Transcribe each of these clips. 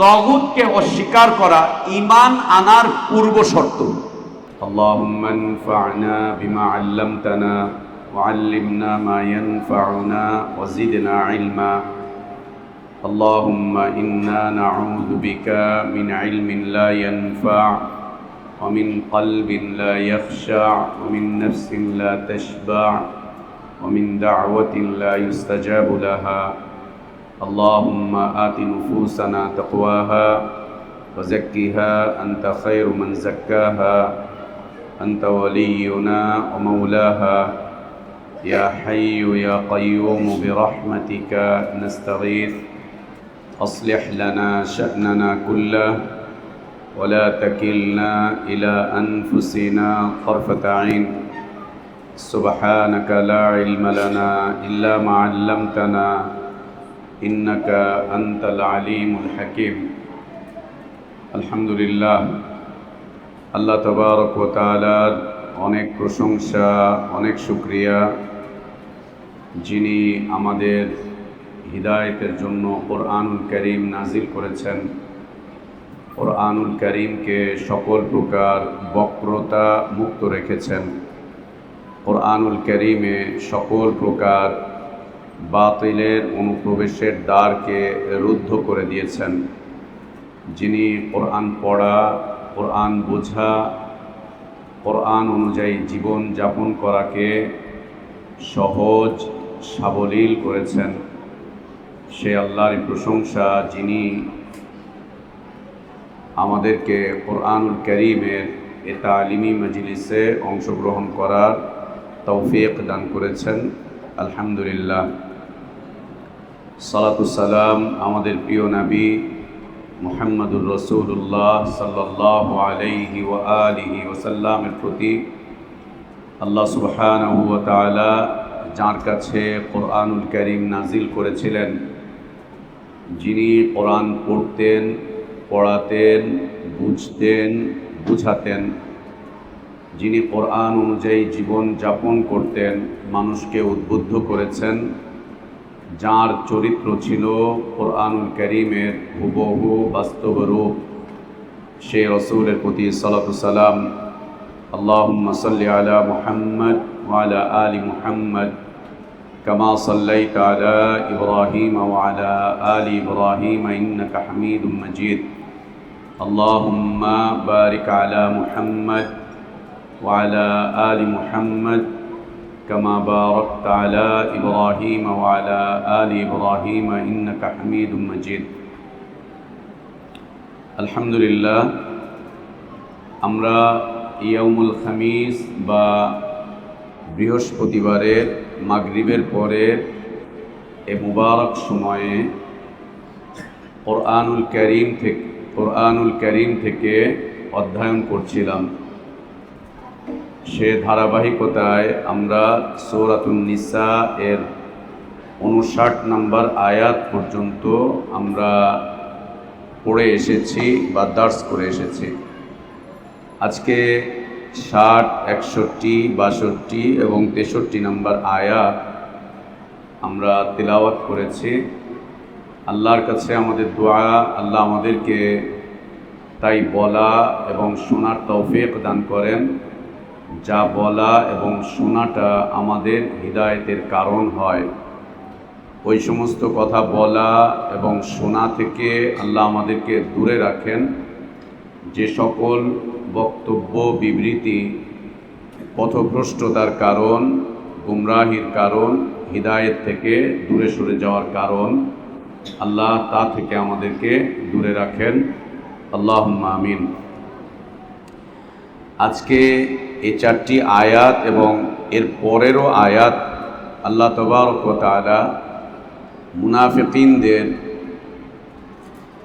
তাগুতকে অস্বীকার করা ঈমান আনার পূর্ব শর্ত। اللهم انفعنا بما علمتنا وعلمنا ما ينفعنا وزدنا علما اللهم إنا نعوذ بك من علم لا ينفع ومن قلب لا يخشع ومن نفس لا تشبع ومن دعوة لا يستجاب لها اللهم آت نفوسنا تقواها وزكها أنت خير من زكاها أنت ولينا ومولاها يا حي يا قيوم برحمتك نستغيث أصلح لنا شأننا كله ولا تكلنا إلى أنفسنا طرفة عين سبحانك لا علم لنا إلا ما علمتنا إنك أنت العليم الحكيم الحمد لله আল্লাহ তাবারক ওয়া তাআলার অনেক প্রশংসা, অনেক শুকরিয়া, যিনি আমাদের হিদায়াতের জন্য কোরআনুল কারীম নাজিল করেছেন। কোরআনুল কারীমকে সকল প্রকার বক্রতা মুক্ত রেখেছেন। কোরআনুল কারীমে সকল প্রকার বাতিলের অনুপ্রবেশের দ্বারকে রুদ্ধ করে দিয়েছেন। যিনি কোরআন পড়া, কোরআন বোঝা, কোরআন অনুযায়ী জীবন যাপন করাকে সহজ সাবলীল করেছেন, সে আল্লাহর প্রশংসা, যিনি আমাদেরকে কোরআনুল কারীমের এ তালিমি মজলিসে অংশগ্রহণ করার তৌফিক দান করেছেন। আলহামদুলিল্লাহ। সালাতু সালাম আমাদের প্রিয় নবী মুহাম্মদুর রাসূলুল্লাহ সাল্লাল্লাহু আলাইহি ওয়া আলিহি ওয়াসাল্লামের প্রতি। আল্লাহ সুবহানাহু ওয়া তাআলা যার কাছে কোরআনুল কারীম নাজিল করেছিলেন, যিনি কোরআন পড়তেন, পড়াতেন, বুঝতেন, বুঝাতেন, যিনি কোরআন অনুযায়ী জীবন যাপন করতেন, মানুষকে উদ্বুদ্ধ করেছেন, যার চরিত্র ছিল কোরআনুল কারীমের হুবহু বাস্তব রূপ, সে রাসূলের প্রতি সালাতু সালাম। আল্লাহুম্মা সাল্লি আলা মুহাম্মদ ওয়া আলা আলি মুহাম্মদ কামা সাল্লাইতা আলা ইব্রাহিম ওয়া আলা আলি ইব্রাহিম ইন্নাকা হামিদুম মাজিদ। আল্লাহুম্মা বারিক আলা মুহাম্মদ ওয়া আলা আলি মুহাম্মদ كما باركت على إبراهيم وعلى آل إبراهيم إنك حميد مجيد। আলহামদুলিল্লাহ, আমরা ইয়াউমুল খামিস বা বৃহস্পতিবারের মাগরিবের পরে এ মুবারক সময়ে কোরআনুল কারীম থেকে অধ্যয়ন করছিলাম। সে ধারাবাহিকতায় আমরা সূরাতুন নিসা এর 59 নম্বর আয়াত পর্যন্ত আমরা পড়ে এসেছি বা দার্স করে এসেছি। আজকে 60, 61, 62 এবং 63 নম্বর আয়াত আমরা তিলাওয়াত করেছি। আল্লাহর কাছে আমাদের দোয়া, আল্লাহ আমাদেরকে তাই বলা এবং শোনার তৌফিক দান করেন, যা বলা এবং শোনাটা আমাদের হিদায়াতের কারণ হয়। ওই সমস্ত কথা বলা এবং শোনা থেকে আল্লাহ আমাদেরকে দূরে রাখেন, যে সকল বক্তব্য বিবৃতি পথভ্রষ্টতার কারণ, গুমরাহির কারণ, হিদায়াত থেকে দূরে সরে যাওয়ার কারণ, আল্লাহ তা থেকে আমাদেরকে দূরে রাখেন। আল্লাহুম্মা আমিন। আজকে এই 4টি আয়াত এবং এর পরেরও আয়াত আল্লাহ তাবারক ওয়া তাআলা মুনাফিকিনদের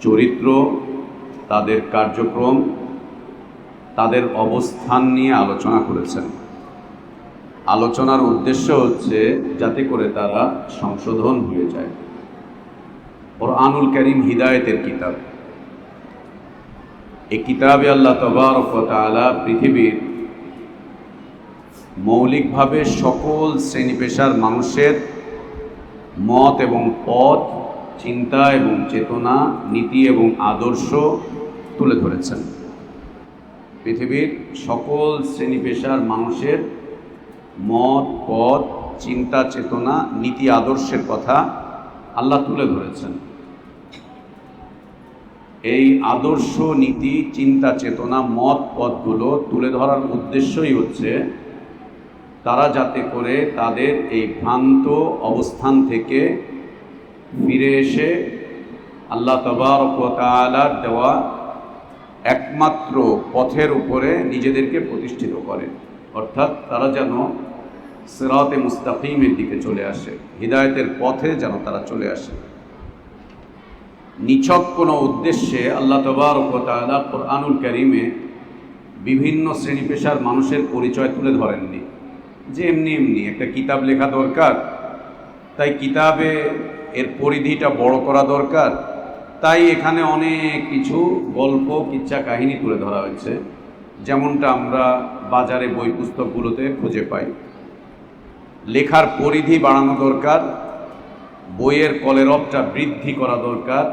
চরিত্র, তাদের কার্যক্রম, তাদের অবস্থান নিয়ে আলোচনা করেছেন। আলোচনার উদ্দেশ্য হচ্ছে যাতে করে তারা সংশোধন হয়ে যায়। কোরআনুল কারীম হিদায়াতের কিতাব। এই কিতাবে আল্লাহ তাবারক ওয়া তাআলা পৃথিবীর মৌলিকভাবে সকল শ্রেণী পেশার মানুষের মত এবং পথ চিন্তা এবং চেতনা, নীতি এবং আদর্শ তুলে ধরেছেন। পৃথিবীর সকল শ্রেণী পেশার মানুষের মত, পথ, চিন্তা, চেতনা, নীতি, আদর্শের কথা আল্লাহ তুলে ধরেছেন। এই আদর্শ, নীতি, চিন্তা, চেতনা, মত, পথগুলো তুলে ধরার উদ্দেশ্যই হচ্ছে তারা যাতে করে তাদের এই ভ্রান্ত অবস্থান থেকে ফিরে এসে আল্লাহ তাবারক ওয়া তাআলার দেওয়া একমাত্র পথের উপরে নিজেদেরকে প্রতিষ্ঠিত করে, অর্থাৎ তারা যেন সিরাতে মুস্তাকিমের দিকে চলে আসে, হিদায়াতের পথে যেন তারা চলে আসে। নিছক কোনো উদ্দেশ্যে আল্লাহ তাবারক ওয়া তাআলা কুরআনুল কারীমে বিভিন্ন শ্রেণী পেশার মানুষের পরিচয় তুলে ধরেননি যে এমনি এমনি একটা কিতাব লেখা দরকার, তাই কিতাবে এর পরিধিটা বড় করা দরকার, তাই এখানে অনেক কিছু গল্প, কিচ্ছা, কাহিনী তুলে ধরা হয়েছে, যেমনটা আমরা বাজারে বই পুস্তকগুলোতে খুঁজে পাই। লেখার পরিধি বাড়ানো দরকার, বইয়ের কলেরবটা বৃদ্ধি করা দরকার,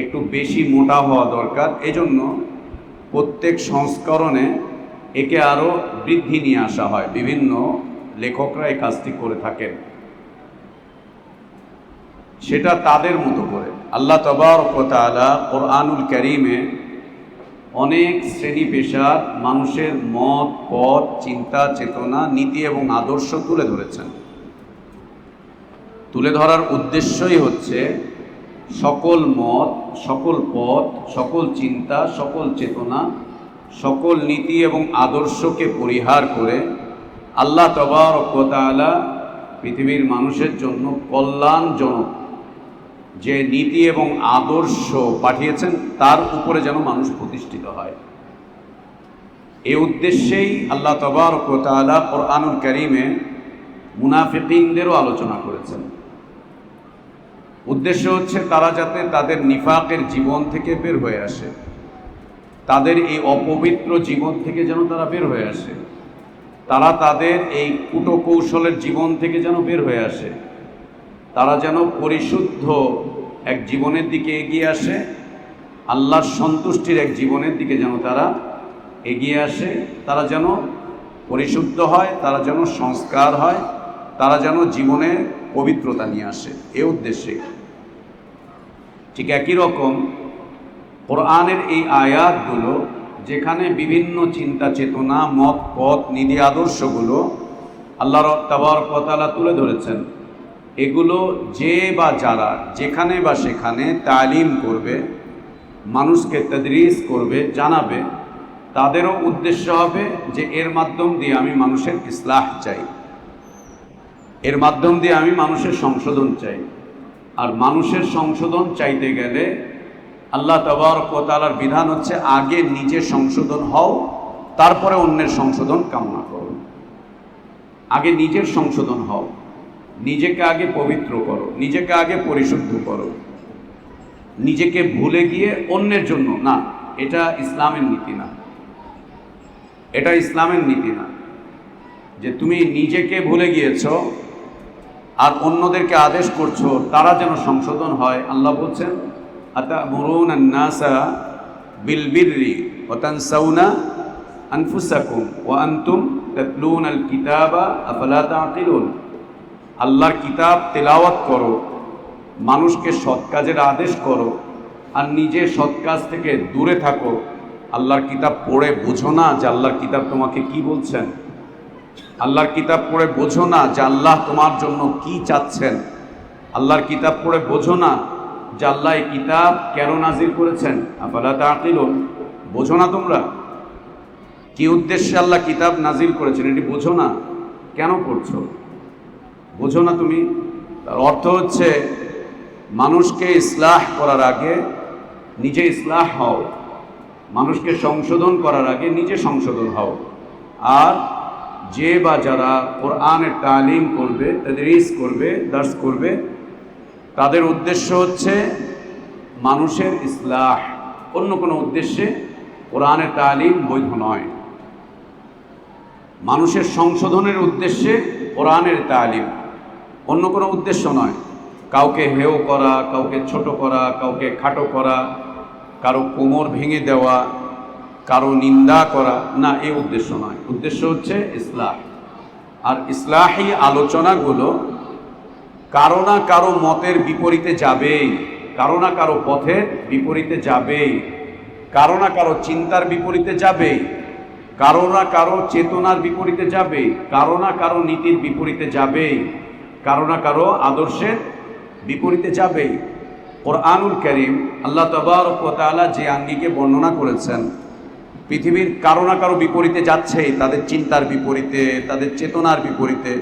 একটু বেশি মোটা হওয়া দরকার। এজন্য প্রত্যেক সংস্করণে একে আরও বৃদ্ধি নিয়ে আসা হয়। বিভিন্ন লেখকরা এই কাজটি করে থাকেন, সেটা তাদের মতো করে। আল্লাহ তাবারক ওয়া তাআলা কুরআনুল কারীমে অনেক শ্রেণী পেশার মানুষের মত, পথ, চিন্তা, চেতনা, নীতি এবং আদর্শ তুলে ধরেছেন। তুলে ধরার উদ্দেশ্যই হচ্ছে সকল মত, সকল পথ, সকল চিন্তা, সকল চেতনা, সকল নীতি এবং আদর্শকে পরিহার করে আল্লাহ তাবারক ওয়া তাআলা পৃথিবীর মানুষের জন্য কল্যাণজনক যে নীতি এবং আদর্শ পাঠিয়েছেন তার উপরে যেন মানুষ প্রতিষ্ঠিত হয়। এই উদ্দেশ্যেই আল্লাহ তাবারক ওয়া তাআলা কুরআনুল কারীমে মুনাফিকিনদেরও আলোচনা করেছেন। উদ্দেশ্য হচ্ছে তারা যাতে তাদের নিফাকের জীবন থেকে বের হয়ে আসে, তাদের এই অপবিত্র জীবন থেকে যেন তারা বের হয়ে আসে, তারা তাদের এই কূটকৌশলের জীবন থেকে যেন বের হয়ে আসে, তারা যেন পরিশুদ্ধ এক জীবনের দিকে এগিয়ে আসে, আল্লাহর সন্তুষ্টির এক জীবনের দিকে যেন তারা এগিয়ে আসে, তারা যেন পরিশুদ্ধ হয়, তারা যেন সংস্কার হয়, তারা যেন জীবনে পবিত্রতা নিয়ে আসে, এ উদ্দেশ্যে। ঠিক একই রকম কোরআনের এই আয়াতগুলো যেখানে বিভিন্ন চিন্তা, চেতনা, মত, পথ, নীতি, আদর্শগুলো আল্লাহ তাবারক ওয়া তাআলা তুলে ধরেছেন, এগুলো যে বা যারা যেখানে বা সেখানে তালিম করবে, মানুষকে তাদরিস করবে, জানাবে, তাদেরও উদ্দেশ্য হবে যে এর মাধ্যম দিয়ে আমি মানুষের ইসলাহ চাই, এর মাধ্যম দিয়ে আমি মানুষের সংশোধন চাই। আর মানুষের সংশোধন চাইতে গেলে আল্লাহ তাবারক ওয়া তাআলার বিধান হচ্ছে আগে নিজে সংশোধন হও, তারপরে অন্যের সংশোধন কামনা করো। আগে নিজের সংশোধন হও, নিজেকে আগে পবিত্র করো, নিজেকে আগে পরিশুদ্ধ করো। নিজেকে ভুলে গিয়ে অন্যের জন্য না, এটা ইসলামের নীতি না, এটা ইসলামের নীতি না যে তুমি নিজেকে ভুলে গিয়েছ আর অন্যদেরকে আদেশ করছো তারা যেন সংশোধন হয়। আল্লাহ বলছেন আতামুরুনা আন-নাসা বিল বিররি ওয়া তানসাউনা আনফুসাকুম ওয়া আনতুম তাতলুনাল কিতাবা আফালা তাআকিলুন। আল্লাহর কিতাব তেলাওয়াত করো, মানুষকে সৎ কাজের আদেশ করো, আর নিজে সৎ কাজ থেকে দূরে থাকো। আল্লাহর কিতাব পড়ে বোঝো না যে আল্লাহর কিতাব তোমাকে কি বলছেন? আল্লাহর কিতাব পড়ে বোঝো না যে আল্লাহ তোমার জন্য কি চাচ্ছেন? আল্লাহর কিতাব পড়ে বোঝো না যে আল্লাহ এই কিতাব কেন নাজিল করেছেন? আফালা তাআকিলুন, বোঝো না তোমরা কি উদ্দেশ্যে আল্লাহ কিতাব নাজিল করেছেন? এটি বোঝো না, কেন পড়ছো? বোঝো না তুমি? তার অর্থ হচ্ছে মানুষকে ইসলাহ করার আগে নিজে ইসলাহ হও, মানুষকে সংশোধন করার আগে নিজে সংশোধন হও। আর যে বা যারা কোরআনের তালিম করবে, তাদরিস করবে, দার্স করবে, তাদের উদ্দেশ্য হচ্ছে মানুষের ইসলাহ, অন্য কোনো উদ্দেশ্যে কোরআনের তালিম বৈধ নয়। মানুষের সংশোধনের উদ্দেশ্যে কোরআনের তালিম, অন্য কোনো উদ্দেশ্য নয়। কাউকে হেয় করা, কাউকে ছোট করা, কাউকে খাটো করা, কারো কোমর ভেঙে দেওয়া, কারো নিন্দা করা, না, এই উদ্দেশ্য নয়। উদ্দেশ্য হচ্ছে ইসলাহ। আর ইসলাহি আলোচনাগুলো কারো না কারো মতের বিপরীতে যাবেই, কারো না কারো পথের বিপরীতে যাবেই, কারো না কারো চিন্তার বিপরীতে যাবেই, কারো না কারো চেতনার বিপরীতে যাবেই, কারো না কারো নীতির বিপরীতে যাবেই, কারো না কারো আদর্শের বিপরীতে যাবেই। কোরআনুল কারীম আল্লাহ তাবারক ওয়া তাআলা যে আঙ্গিকে বর্ণনা করেছেন, পৃথিবীর কারো না কারো বিপরীতে যাচ্ছেই, তাদের চিন্তার বিপরীতে, তাদের চেতনার বিপরীতে।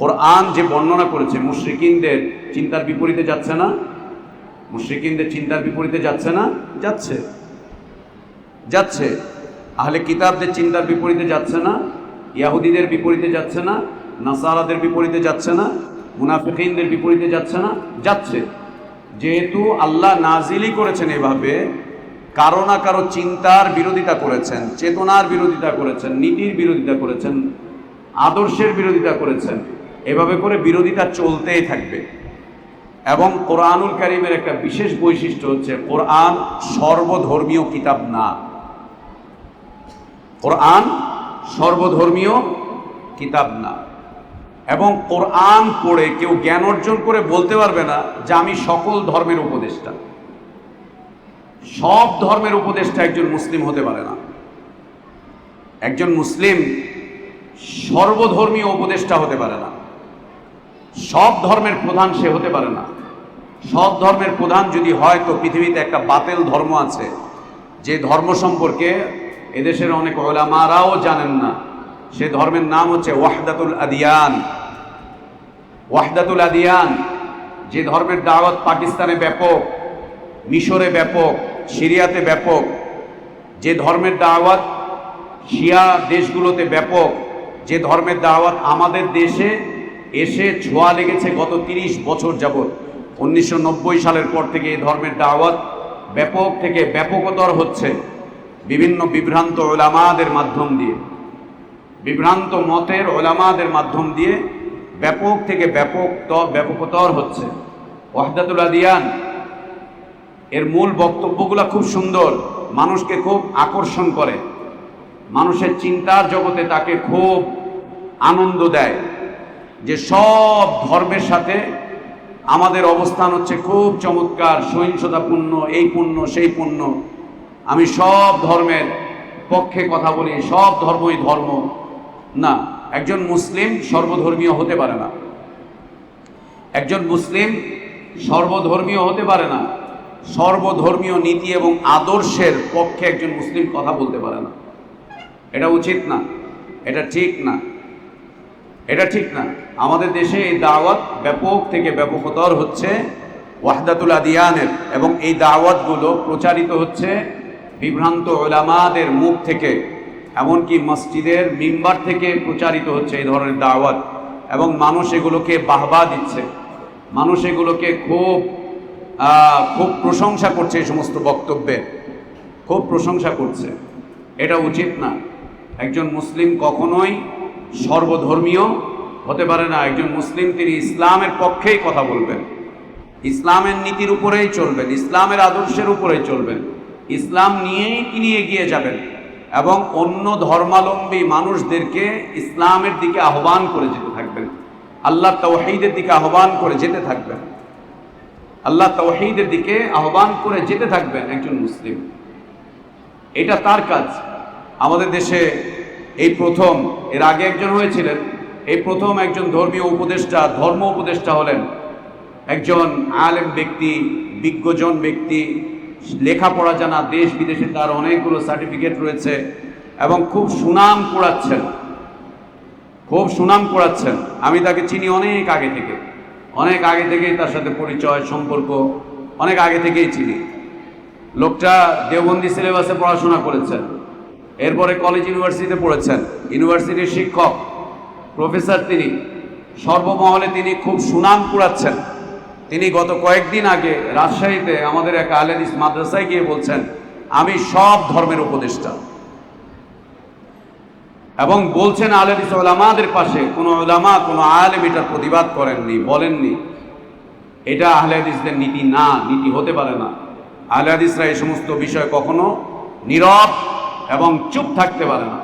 কোরআন যে বর্ণনা করেছে মুশরিকিনদের চিন্তার বিপরীতে যাচ্ছে না? মুশরিকিনদের চিন্তার বিপরীতে যাচ্ছে না? যাচ্ছে, যাচ্ছে। আহলে কিতাবদের চিন্তার বিপরীতে যাচ্ছে না? ইহুদিদের বিপরীতে যাচ্ছে না? নাসারাদের বিপরীতে যাচ্ছে না? মুনাফিকিনদের বিপরীতে যাচ্ছে না? যাচ্ছে। যেহেতু আল্লাহ নাজিলই করেছেন এভাবে, কারো না কারো চিন্তার বিরোধিতা করেছেন, চেতনার বিরোধিতা করেছেন, নীতির বিরোধিতা করেছেন, আদর্শের বিরোধিতা করেছেন, এভাবে করে বিরোধিতা চলতেই থাকবে। এবং কোরআনুল কারীমের একটা বিশেষ বৈশিষ্ট্য হচ্ছে কোরআন সর্বধর্মীয় কিতাব না। কোরআন সর্বধর্মীয় কিতাব না। এবং কোরআন পড়ে কেউ জ্ঞান অর্জন করে বলতে পারবে না যে আমি সকল ধর্মের উপদেষ্টা। সব ধর্মের উপদেষ্টা একজন মুসলিম হতে পারে না। একজন মুসলিম সর্বধর্মীয় উপদেষ্টা হতে পারে না। সব ধর্মের প্রধান সে হতে পারে না। সব ধর্মের প্রধান যদি হয় তো পৃথিবীতে একটা বাতিল ধর্ম আছে, যে ধর্ম সম্পর্কে এদেশের অনেক উলামারাও জানেন না। সে ধর্মের নাম হচ্ছে ওয়াহদাতুল আদিয়ান। ওয়াহদাতুল আদিয়ান, যে ধর্মের দাওয়াত পাকিস্তানে ব্যাপক, মিশরে ব্যাপক, সিরিয়াতে ব্যাপক, যে ধর্মের দাওয়াত শিয়া দেশগুলোতে ব্যাপক, যে ধর্মের দাওয়াত আমাদের দেশে এসে ছোঁয়া লেগেছে গত 30 বছর যাবৎ। 1990 সালের পর থেকে এই ধর্মের দাওয়াত ব্যাপক থেকে ব্যাপকতর হচ্ছে বিভিন্ন বিভ্রান্ত উলামাদের মাধ্যম দিয়ে, বিভ্রান্ত মতের উলামাদের মাধ্যম দিয়ে ব্যাপক থেকে ব্যাপকতর হচ্ছে। ওয়াহদাতুল আদিয়ান এর মূল বক্তব্যগুলো খুব সুন্দর, মানুষকে খুব আকর্ষণ করে, মানুষের চিন্তার জগতে তাকে খুব আনন্দ দেয় যে সব ধর্মের সাথে আমাদের অবস্থান হচ্ছে খুব চমৎকার, সহিংসতাপূর্ণ, এই পূর্ণ সেই পূর্ণ, আমি সব ধর্মের পক্ষে কথা বলি, সব ধর্মই ধর্ম। না, একজন মুসলিম সর্বধর্মীয় হতে পারে না। একজন মুসলিম সর্বধর্মীয় হতে পারে না। সর্বধর্মীয় নীতি এবং আদর্শের পক্ষে একজন মুসলিম কথা বলতে পারে না। এটা উচিত না, এটা ঠিক না, এটা ঠিক না। আমাদের দেশে এই দাওয়াত ব্যাপক থেকে ব্যাপকতর হচ্ছে ওয়াহদাতুল আদিয়ানের, এবং এই দাওয়াতগুলো প্রচারিত হচ্ছে বিভ্রান্ত উলামাদের মুখ থেকে, এমনকি মসজিদের মিম্বার থেকে প্রচারিত হচ্ছে এই ধরনের দাওয়াত, এবং মানুষ এগুলোকে বাহবা দিচ্ছে, মানুষ এগুলোকে খুব প্রশংসা করছে, এই সমস্ত বক্তব্যে খুব প্রশংসা করছে। এটা উচিত না। একজন মুসলিম কখনোই সর্বধর্মীয় হতে পারে না। একজন মুসলিম তিনি ইসলামের পক্ষেই কথা বলবেন, ইসলামের নীতির উপরেই চলবেন, ইসলামের আদর্শের উপরেই চলবেন, ইসলাম নিয়েই তিনি এগিয়ে যাবেন, এবং অন্য ধর্মাবলম্বী মানুষদেরকে ইসলামের দিকে আহ্বান করে যেতে থাকবেন, আল্লাহ তাওহীদের দিকে আহ্বান করে যেতে থাকবেন, আল্লাহ তাওহীদের দিকে আহ্বান করে যেতে থাকবেন একজন মুসলিম। এটা তার কাজ। আমাদের দেশে এই প্রথম, এর আগে একজন হয়েছিলেন, এই প্রথম একজন ধর্মীয় উপদেষ্টা, ধর্ম উপদেষ্টা হলেন একজন আলেম ব্যক্তি, বিজ্ঞজন ব্যক্তি, লেখাপড়া জানা, দেশ বিদেশে তার অনেকগুলো সার্টিফিকেট রয়েছে, এবং খুব সুনাম কুড়াচ্ছেন, খুব সুনাম কুড়াচ্ছেন। আমি তাকে চিনি অনেক আগে থেকে, অনেক আগে থেকেই তার সাথে পরিচয়, সম্পর্ক অনেক আগে থেকেই চিনি। লোকটা দেওবন্দি সিলেবাসে পড়াশোনা করেছেন, এরপরে কলেজ ইউনিভার্সিটিতে পড়েছেন, ইউনিভার্সিটির শিক্ষক, প্রফেসর তিনি, সর্বমহলে তিনি খুব সুনাম কুড়াচ্ছেন। তিনি গত কয়েকদিন আগে রাজশাহীতে আমাদের এক আহলে হাদিস মাদ্রাসায় গিয়ে বলছেন আমি সব ধর্মের উপদেষ্টা, এবং বলছেন আহলে হাদিস উলামাদের পাশে কোনো উলামা, কোনো আলেম এটার প্রতিবাদ করেননি, বলেননি। এটা আহলে হাদিসদের নীতি না, নীতি হতে পারে না। আহলে হাদিসরা এই সমস্ত বিষয় কখনো নীরব এবং চুপ থাকতে পারে না।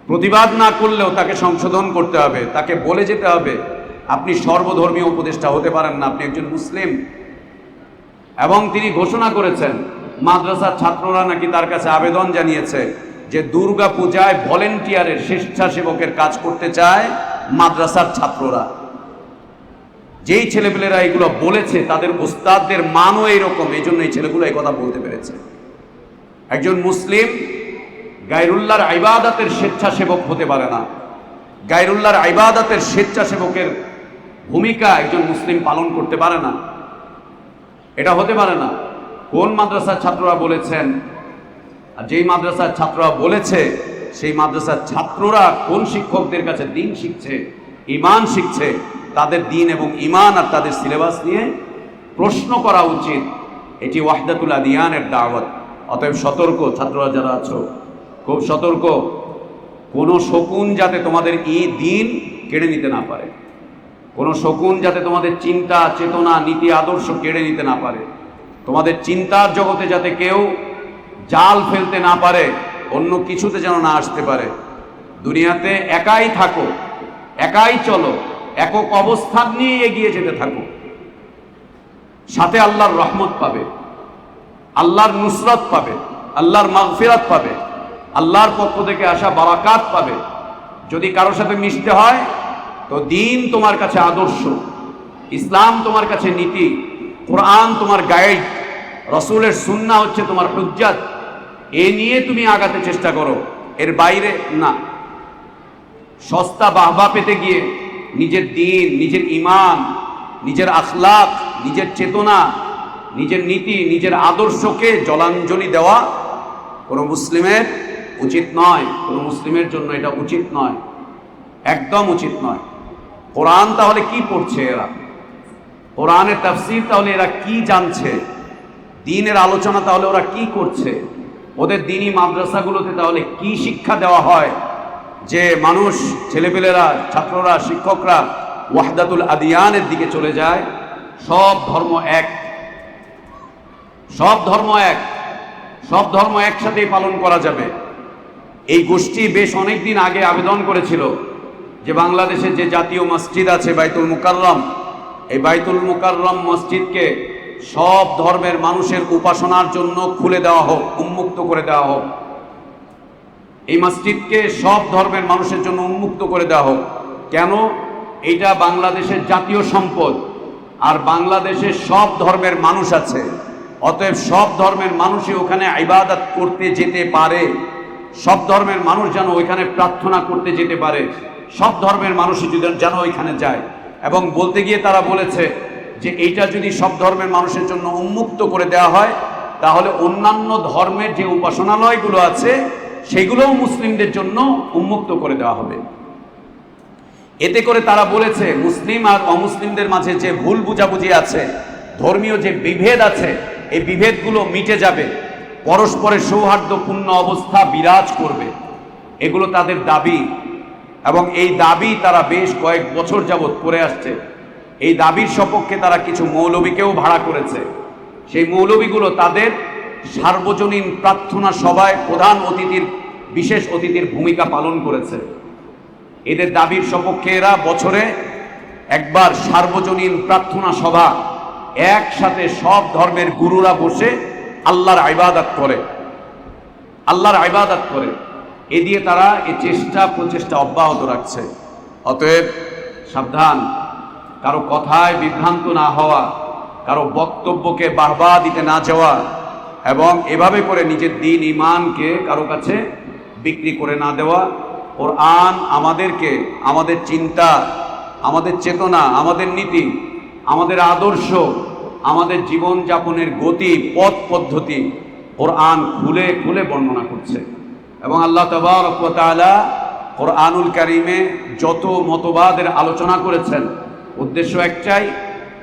প্রতিবাদ না করলেও তাকে সংশোধন করতে হবে, তাকে বলে যেতে হবে আপনি সর্বধর্মীয় উপদেষ্টা হতে পারেন না, আপনি একজন মুসলিম। এবং তিনি ঘোষণা করেছেন, মাদ্রাসার ছাত্ররা নাকি তার কাছে আবেদন জানিয়েছে যে দুর্গা পূজায় ভলেন্টিয়ারের স্বেচ্ছাসেবকের কাজ করতে চায় মাদ্রাসার ছাত্ররা। যেই ছেলেপেলেরা এগুলো বলেছে তাদের ওস্তাদদের মানও এইরকম, এই জন্য এই ছেলেগুলো এই কথা বলতে পেরেছে। একজন মুসলিম গায়রুল্লাহর ইবাদতের স্বেচ্ছাসেবক হতে পারে না। গায়রুল্লাহর ইবাদতের স্বেচ্ছাসেবকের ভূমিকা একজন মুসলিম পালন করতে পারে না, এটা হতে পারে না। কোন মাদ্রাসার ছাত্ররা বলেছেন? আর যেই মাদ্রাসার ছাত্ররা বলেছে সেই মাদ্রাসার ছাত্ররা কোন শিক্ষকদের কাছে দিন শিখছে, ঈমান শিখছে, তাদের দিন এবং ঈমান আর তাদের সিলেবাস নিয়ে প্রশ্ন করা উচিত। এটি ওয়াহদাতুল আদিয়ানের দাওয়াত। অতএব সতর্ক, ছাত্ররা যারা আছো খুব সতর্ক, কোনো শকুন যাতে তোমাদের এই দিন কেড়ে নিতে না পারে, কোনো শকুন যাতে তোমাদের চিন্তা, চেতনা, নীতি, আদর্শ কেড়ে নিতে না পারে, তোমাদের চিন্তার জগতে যাতে কেউ জাল ফেলতে না পারে, অন্য কিছুতে যেন না আসতে পারে। দুনিয়াতে একাই থাকো, একাই চলো, একক অবস্থান নিয়ে এগিয়ে যেতে থাকো। সাথে আল্লাহর রহমত পাবে, আল্লাহর নুসরত পাবে, আল্লাহর মাগফিরাত পাবে, আল্লাহর পক্ষ থেকে আসা বারাকাত পাবে। যদি কারোর সাথে মিশতে হয় তো দিন তোমার কাছে আদর্শ, ইসলাম তোমার কাছে নীতি, কোরআন তোমার গাইড, রসুলের সুন্নাহ হচ্ছে তোমার হুজ্জাত। এ নিয়ে তুমি আগাতে চেষ্টা করো, এর বাইরে না। সস্তা বাহবা পেতে গিয়ে নিজের দিন, নিজের ঈমান, নিজের আখলাক, নিজের চেতনা, নিজের নীতি, নিজের আদর্শকে জলাঞ্জলি দেওয়া কোনো মুসলিমের উচিত নয়। কোনো মুসলিমের জন্য এটা উচিত নয়, একদম উচিত নয়। কোরআন তাহলে কি পড়ছে এরা? কোরআনের তাফসীর তাহলে এরা কি জানছে? দ্বীনের আলোচনা তাহলে ওরা কি করছে? ওদের দ্বীনি মাদ্রাসাগুলোতে তাহলে কি শিক্ষা দেওয়া হয় যে মানুষ, ছেলেপেলেরা, ছাত্ররা, শিক্ষকরা ওয়াহদাতুল আদিয়ানের দিকে চলে যায়? সব ধর্ম এক, সব ধর্ম এক, সব ধর্ম একসাথেই পালন করা যাবে। এই গোষ্ঠী বেশ অনেক দিন আগে আবেদন করেছিল যে বাংলাদেশে যে জাতীয় মসজিদ আছে বাইতুল মুকাররম, এই বাইতুল মুকাররম মসজিদকে সব ধর্মের মানুষের উপাসনার জন্য খুলে দেওয়া হোক, উন্মুক্ত করে দেওয়া হোক। এই মসজিদকে সব ধর্মের মানুষের জন্য উন্মুক্ত করে দেওয়া হোক। কেন? এইটা বাংলাদেশের জাতীয় সম্পদ, আর বাংলাদেশে সব ধর্মের মানুষ আছে। অতএব সব ধর্মের মানুষই ওখানে ইবাদত করতে যেতে পারে, সব ধর্মের মানুষ যেন ওইখানে প্রার্থনা করতে যেতে পারে, সব ধর্মের মানুষই যেন ওইখানে যায়। এবং বলতে গিয়ে তারা বলেছে যে এইটা যদি সব ধর্মের মানুষের জন্য উন্মুক্ত করে দেওয়া হয় তাহলে অন্যান্য ধর্মের যে উপাসনালয়গুলো আছে সেগুলোও মুসলিমদের জন্য উন্মুক্ত করে দেওয়া হবে। এতে করে তারা বলেছে মুসলিম আর অমুসলিমদের মাঝে যে ভুল বুঝাবুঝি আছে, ধর্মীয় যে বিভেদ আছে, এই বিভেদগুলো মিটে যাবে, পরস্পরের সৌহার্দ্যপূর্ণ অবস্থা বিরাজ করবে। এগুলো তাদের দাবি, এবং এই দাবি তারা বেশ কয়েক বছর যাবৎ করে আসছে। এই দাবির সপক্ষে তারা কিছু মৌলবীকেও ভাড়া করেছে। সেই মৌলবীগুলো তাদের সার্বজনীন প্রার্থনা সভায় প্রধান অতিথির, বিশেষ অতিথির ভূমিকা পালন করেছে। এদের দাবির সপক্ষে এরা বছরে একবার সার্বজনীন প্রার্থনা সভা, একসাথে সব ধর্মের গুরুরা বসে আল্লাহর ইবাদত করে, আল্লাহর ইবাদত করে। এ দিয়ে তারা এই প্রচেষ্টা অব্যাহত রাখছে। অতএব সাবধান, কারো কথায় বিভ্রান্ত না হওয়া, কারো বক্তব্যকে বাহবা দিতে না যাওয়া, এবং এভাবে করে নিজের দ্বীন ঈমানকে কারো কাছে বিক্রি করে না দেওয়া। কোরআন আমাদেরকে আমাদের চিন্তা, আমাদের চেতনা, আমাদের নীতি, আমাদের আদর্শ, আমাদের জীবনযাপনের গতি, পথ পদ্ধতি কোরআন খুলে খুলে বর্ণনা করছে। এবং আল্লাহ তাবারক ওয়া তাআলা কোরআনুল কারীমে যত মতবাদের আলোচনা করেছেন, উদ্দেশ্য একটাই,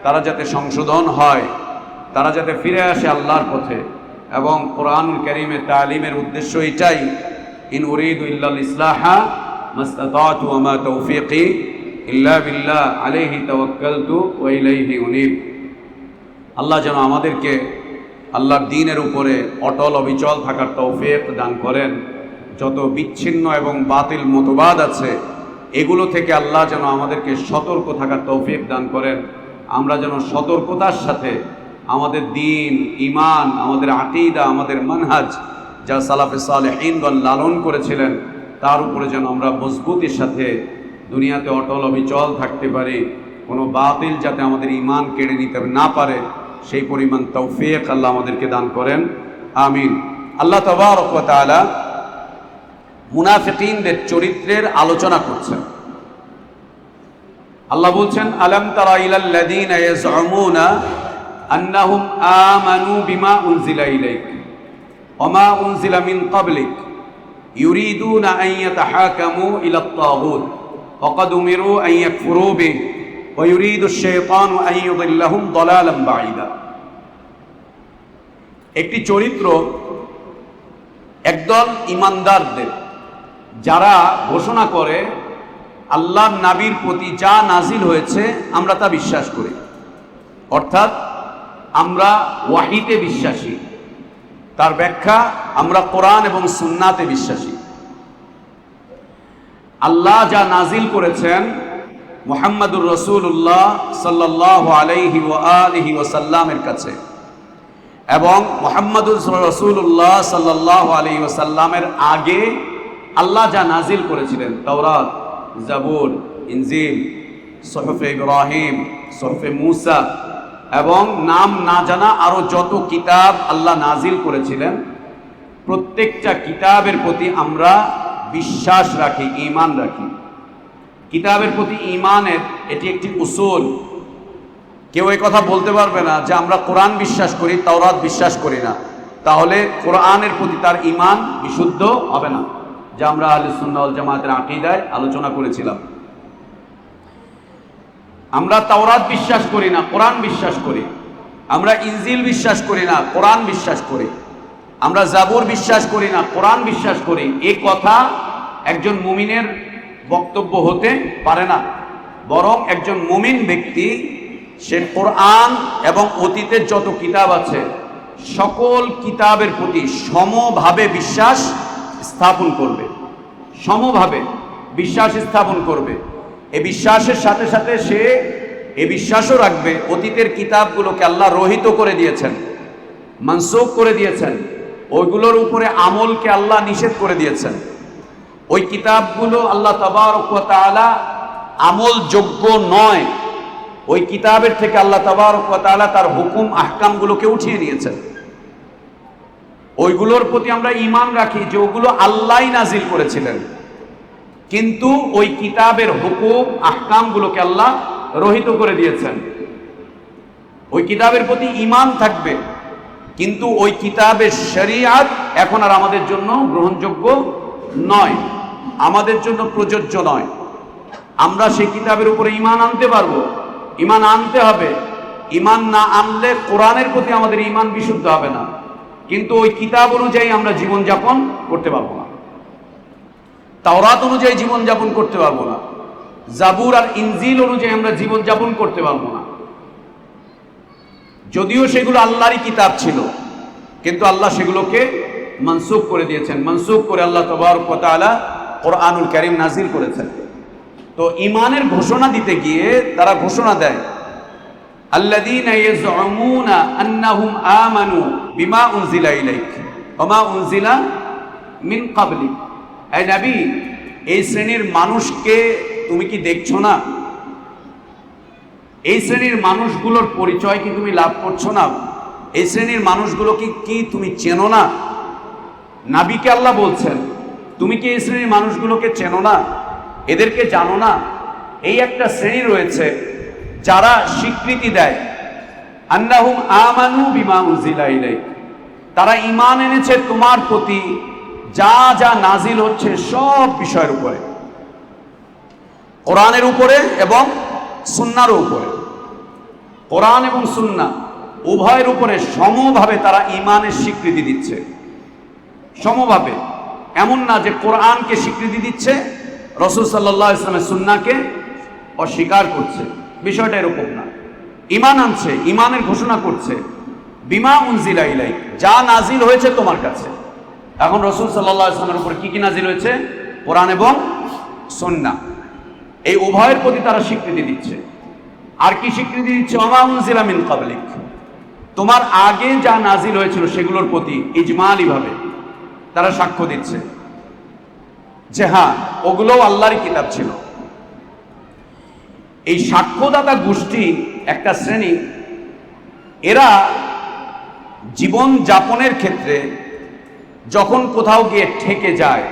তারা যাতে সংশোধন হয়, তারা যাতে ফিরে আসে আল্লাহর পথে। এবং কোরআনুল কারীমে তালিমের উদ্দেশ্য এটাই, ইন উরিদু ইল্লাল ইসলাহা মাসতাতাতু ওয়া মা তৌফিকি ইল্লা বিল্লাহ আলাইহি তাওয়াক্কালতু ওয়া ইলাইহি উনীব। আল্লাহ যেন আমাদেরকে আল্লাহর দ্বীনের উপরে অটল অবিচল থাকার তৌফিক দান করেন। যত বিচ্ছিন্ন এবং বাতিল মতবাদ আছে এগুলো থেকে আল্লাহ যেন আমাদেরকে সতর্ক থাকার তৌফিক দান করেন। আমরা যেন সতর্কতার সাথে আমাদের দ্বীন, ঈমান, আমাদের আকীদা, আমাদের মানহাজ যা সালাফে সালেহীনগণ লালন করেছিলেন তার উপরে যেন আমরা মজবুতির সাথে দুনিয়াতে অটল অবিচল থাকতে পারি। কোনো বাতিল যাতে আমাদের ঈমান কেড়ে নিতে না পারে সেই পরিমাণ তৌফিক আল্লাহ আমাদেরকে দান করেন, আমিন। আল্লাহ তাবারক ওয়া তাআলা মুনাফিকিনদের চরিত্রের আলোচনা করছেন। আল্লাহ বলছেন, আলাম তারা ইলাল্লাযীনা ইয়াজউমুনা আন্নাহুম আমানু বিমা উনজিলা ইলাইক ওয়া মা উনজিলা মিন ক্বাবলিক ইউরিদুনা আন ইয়াতাহাকামু ইলাত তাগুত ওয়া ক্বাদ উমিরু আন ইয়াকফুরু বিহি ওয়া ইউরিদু আশ-শাইতানু আন ইউদিল্লাহুম দালালান বাঈদা। একটি চরিত্র একদল ঈমানদারদের, যারা ঘোষণা করে আল্লাহর নবীর প্রতি যা নাজিল হয়েছে আমরা তা বিশ্বাস করি, অর্থাৎ আমরা ওয়াহিতে বিশ্বাসী, তার ব্যাখ্যা আমরা কোরআন এবং সুন্নাতে বিশ্বাসী। আল্লাহ যা নাজিল করেছেন মুহাম্মাদুর রাসূলুল্লাহ সাল্লাল্লাহু আলাইহি ওয়া আলিহি ওয়াসাল্লামের কাছে এবং মুহাম্মাদুর রাসূলুল্লাহ সাল্লাল্লাহু আলাইহি ওয়াসাল্লামের আগে আল্লাহ যা নাজিল করেছিলেন, তাওরাত, জাবুর, ইনজিল, সুহুফে ইব্রাহিম, সুহুফে মূসা এবং নাম না জানা আরো যত কিতাব আল্লাহ নাজিল করেছিলেন, প্রত্যেকটা কিতাবের প্রতি আমরা বিশ্বাস রাখি, ঈমান রাখি। কিতাবের প্রতি ঈমানের এটি একটি উসুল। কেউ এই কথা বলতে পারবে না যে আমরা কোরআন বিশ্বাস করি, তাওরাত বিশ্বাস করি না, তাহলে কোরআনের প্রতি তার ঈমান বিশুদ্ধ হবে না, যা আমরা আহলে সুন্নাহ ওয়াল জামাতের আকীদায় আলোচনা করেছিলাম। আমরা তাওরাত বিশ্বাস করি না, কোরআন বিশ্বাস করি। আমরা ইনজিল বিশ্বাস করি না, কোরআন বিশ্বাস করি। আমরা জাবুর বিশ্বাস করি না, কোরআন বিশ্বাস করি। এই কথা একজন মুমিনের বক্তব্য হতে পারে না, বরং একজন মুমিন ব্যক্তি সে কোরআন এবং অতীতের যত কিতাব আছে সকল কিতাবের প্রতি সমভাবে বিশ্বাস স্থাপন করবে, সমভাবে বিশ্বাস স্থাপন করবে। এই বিশ্বাসের সাথে সাথে সে এ বিশ্বাসও রাখবে অতীতের কিতাবগুলোকে আল্লাহ রহিত করে দিয়েছেন, মানসুখ করে দিয়েছেন, ওইগুলোর উপরে আমলকে আল্লাহ নিষেধ করে দিয়েছেন। ওই কিতাবগুলো আল্লাহ তাবারক ওয়া তাআলা আমলযোগ্য নয়, ওই কিতাবের থেকে আল্লাহ তাবারক ওয়া তাআলা তার হুকুম আহকামগুলোকে উঠিয়ে নিয়েছেন। ওইগুলোর প্রতি আমরা ঈমান রাখি যে ওগুলো আল্লাহই নাজিল করেছিলেন, কিন্তু ওই কিতাবের হুকুম আহকামগুলোকে আল্লাহ রহিত করে দিয়েছেন। ওই কিতাবের প্রতি ঈমান থাকবে, কিন্তু ওই কিতাবের শরীয়ত এখন আর আমাদের জন্য গ্রহণযোগ্য নয়, আমাদের জন্য প্রযোজ্য নয়। আমরা সেই কিতাবের উপরে ঈমান আনতে পারবো, ঈমান আনতে হবে। ঈমান না আনলে কোরআনের প্রতি আমাদের ঈমান বিশুদ্ধ হবে না, কিন্তু ওই কিতাব অনুযায়ী আমরা জীবনযাপন করতে পারবো না, তাওরাত অনুযায়ী জীবনযাপন করতে পারবো না, জাবুর আর ইনজিল অনুযায়ী আমরা জীবনযাপন করতে পারবো না। যদিও সেগুলো আল্লাহরই কিতাব ছিল, কিন্তু আল্লাহ সেগুলোকে মানসুখ করে দিয়েছেন। মানসুখ করে আল্লাহ তাবারক ওয়া তাআলা কোরআনুল কারীম নাজিল করেছেন। তো ঈমানের ঘোষণা দিতে গিয়ে তারা ঘোষণা দেয়, আল্লাযীনা ইয়াজউমুনা আন্নাহুম আমানু বিমা উনজিলা ইলাইক ওয়া মা উনজিলা মিন ক্বাবলিক। হে নবী, এই শ্রেণীর মানুষকে তুমি কি দেখছো না? এই শ্রেণীর মানুষগুলোর পরিচয় কি তুমি লাভ করছো না? এই শ্রেণীর মানুষগুলোকে কি তুমি চেনো না? নবীকে আল্লাহ বলছেন, তুমি কি এই শ্রেণীর মানুষগুলোকে চেনো না, এদেরকে জানো না? এই একটা শ্রেণী রয়েছে যারা স্বীকৃতি দেয় আন্নাহুম আমানু বিমা উনজিলা ইলাইক, তারা ঈমান এনেছে তোমার প্রতি যা যা নাজিল হচ্ছে সব বিষয়ের উপরে, কোরআনের উপরে এবং সুন্নাহর উপরে। কোরআন এবং সুন্নাহ উভয়ের উপরে সমভাবে তারা ঈমানের স্বীকৃতি দিচ্ছে, সমভাবে। এমন না যে কোরআনকে স্বীকৃতি দিচ্ছে, রাসূল সাল্লাল্লাহু আলাইহি ওয়াসাল্লামের সুন্নাহকে অস্বীকার করছে। বিষয়টা এরকম না। ঈমান আনছে, ঈমানের ঘোষণা করছে, বিমা উনজিলা ইলাইক, যা নাজিল হয়েছে তোমার কাছে। এখন রাসূল সাল্লাল্লাহু আলাইহি ওয়াসাল্লামের উপর কি কি নাজিল হয়েছে? কোরআন এবং সুন্নাহ। এই উভয়ের প্রতি তারা স্বীকৃতি দিচ্ছে। আর কি স্বীকৃতি দিচ্ছে? ওমা উনজিলা মিন ক্বাবলিক, তোমার আগে যা নাজিল হয়েছিল সেগুলোর প্রতি ইজমালিভাবে তারা সাক্ষ্য দিচ্ছে যে হ্যাঁ, ওগুলোও আল্লাহরই কিতাব ছিল। এই সাক্ষ্যদাতা গোষ্ঠী একটা শ্রেণী, এরা জীবন যাপনের ক্ষেত্রে যখন কোথাও গিয়ে ঠেকে যায়,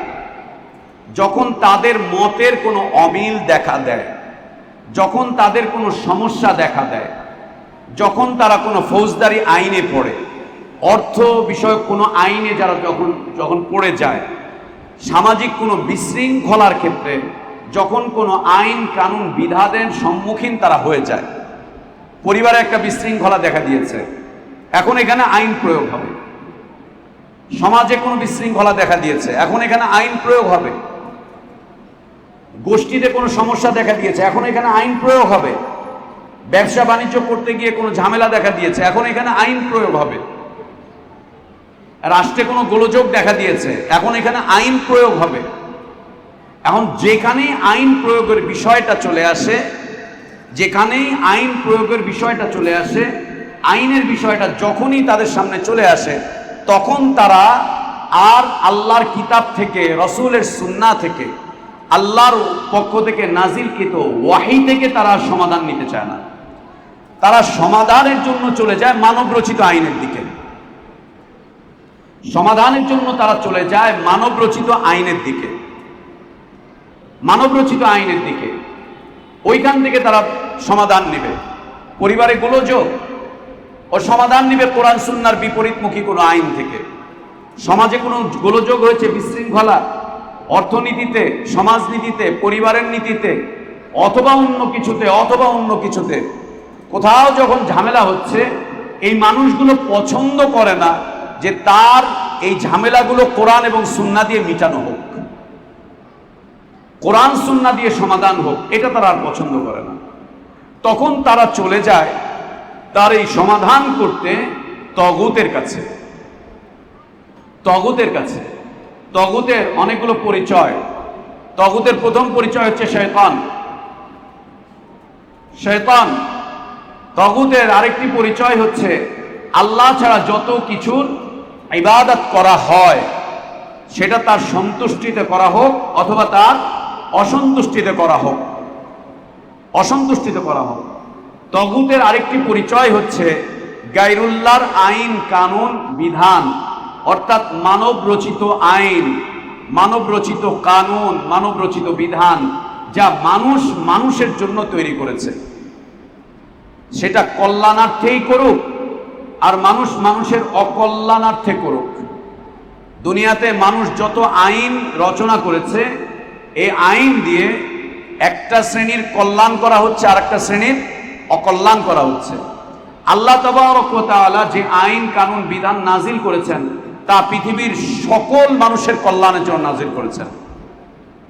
যখন তাদের মতের কোনো অমিল দেখা দেয়, যখন তাদের কোনো সমস্যা দেখা দেয়, যখন তারা কোনো ফৌজদারি আইনে পড়ে, অর্থ বিষয়ক কোনো আইনে যারা যখন পড়ে যায়, সামাজিক কোনো বিশৃঙ্খলার ক্ষেত্রে যখন কোনো আইন কানুন বিধানের সম্মুখীন তারা হয়ে যায়, পরিবারে একটা বিশৃঙ্খলা দেখা দিয়েছে, এখন এখানে আইন প্রয়োগ হবে। সমাজে কোনো বিশৃঙ্খলা দেখা দিয়েছে, এখন এখানে আইন প্রয়োগ হবে। গোষ্ঠীতে কোনো সমস্যা দেখা দিয়েছে, এখন এখানে আইন প্রয়োগ হবে। ব্যবসা বাণিজ্য করতে গিয়ে কোনো ঝামেলা দেখা দিয়েছে, এখন এখানে আইন প্রয়োগ হবে। রাষ্ট্রে কোনো গোলযোগ দেখা দিয়েছে, এখন এখানে আইন প্রয়োগ হবে। এখন যেখানেই আইন প্রয়োগের বিষয়টা চলে আসে, যেখানেই আইন প্রয়োগের বিষয়টা চলে আসে, আইনের বিষয়টা যখনই তাদের সামনে চলে আসে, তখন তারা আর আল্লাহর কিতাব থেকে, রসুলের সুন্নাহ থেকে, আল্লাহর পক্ষ থেকে নাজিলকৃত ওয়াহি থেকে তারা সমাধান নিতে চায় না। তারা সমাধানের জন্য চলে যায় মানব রচিত আইনের দিকে। সমাধানের জন্য তারা চলে যায় মানব রচিত আইনের দিকে, মানব রচিত আইনের দিকে। ওইখান থেকে তারা সমাধান নেবে। পরিবারে গোলযোগ, ও সমাধান নেবে কোরআন সুন্নাহর বিপরীতমুখী কোনো আইন থেকে। সমাজে কোনো গোলযোগ হয়েছে, বিশৃঙ্খলা, অর্থনীতিতে, সমাজনীতিতে, পরিবারের নীতিতে, অথবা অন্য কিছুতে কোথাও যখন ঝামেলা হচ্ছে, এই মানুষগুলো পছন্দ করে না যে তার এই ঝামেলাগুলো কোরআন এবং সুন্নাহ দিয়ে মিটানো হোক, কোরআন সুন্নাহ দিয়ে সমাধান হোক, এটা তারা আর পছন্দ করে না। তখন তারা চলে যায় তার এই সমাধান করতে তগুতের কাছে। তগুতের অনেকগুলো পরিচয়। তগুতের প্রথম পরিচয় হচ্ছে শয়তান। তগুতের আরেকটি পরিচয় হচ্ছে আল্লাহ ছাড়া যত কিছুর ইবাদত করা হয় সেটা তার সন্তুষ্টিতে করা হোক অথবা তার অসন্তুষ্টিতে করা হোক। তগুতের আরেকটি পরিচয় হচ্ছে গায়রুল্লাহর আইন কানুন বিধান, অর্থাৎ মানব রচিত আইন, মানব রচিত কানুন, মানব রচিত বিধান, যা মানুষের জন্য তৈরি করেছে, সেটা কল্যাণার্থেই করুক আর মানুষের অকল্যাণার্থে করুক। দুনিয়াতে মানুষ যত আইন রচনা করেছে, এই আইন দিয়ে একটা শ্রেণীর কল্যাণ করা হচ্ছে আর একটা শ্রেণীর অকল্যাণ করা হচ্ছে। আল্লাহ তাবারক ওয়া তাআলা যে আইন কানুন বিধান নাজিল করেছেন তা পৃথিবীর সকল মানুষের কল্যাণের জন্য নাজিল করেছেন।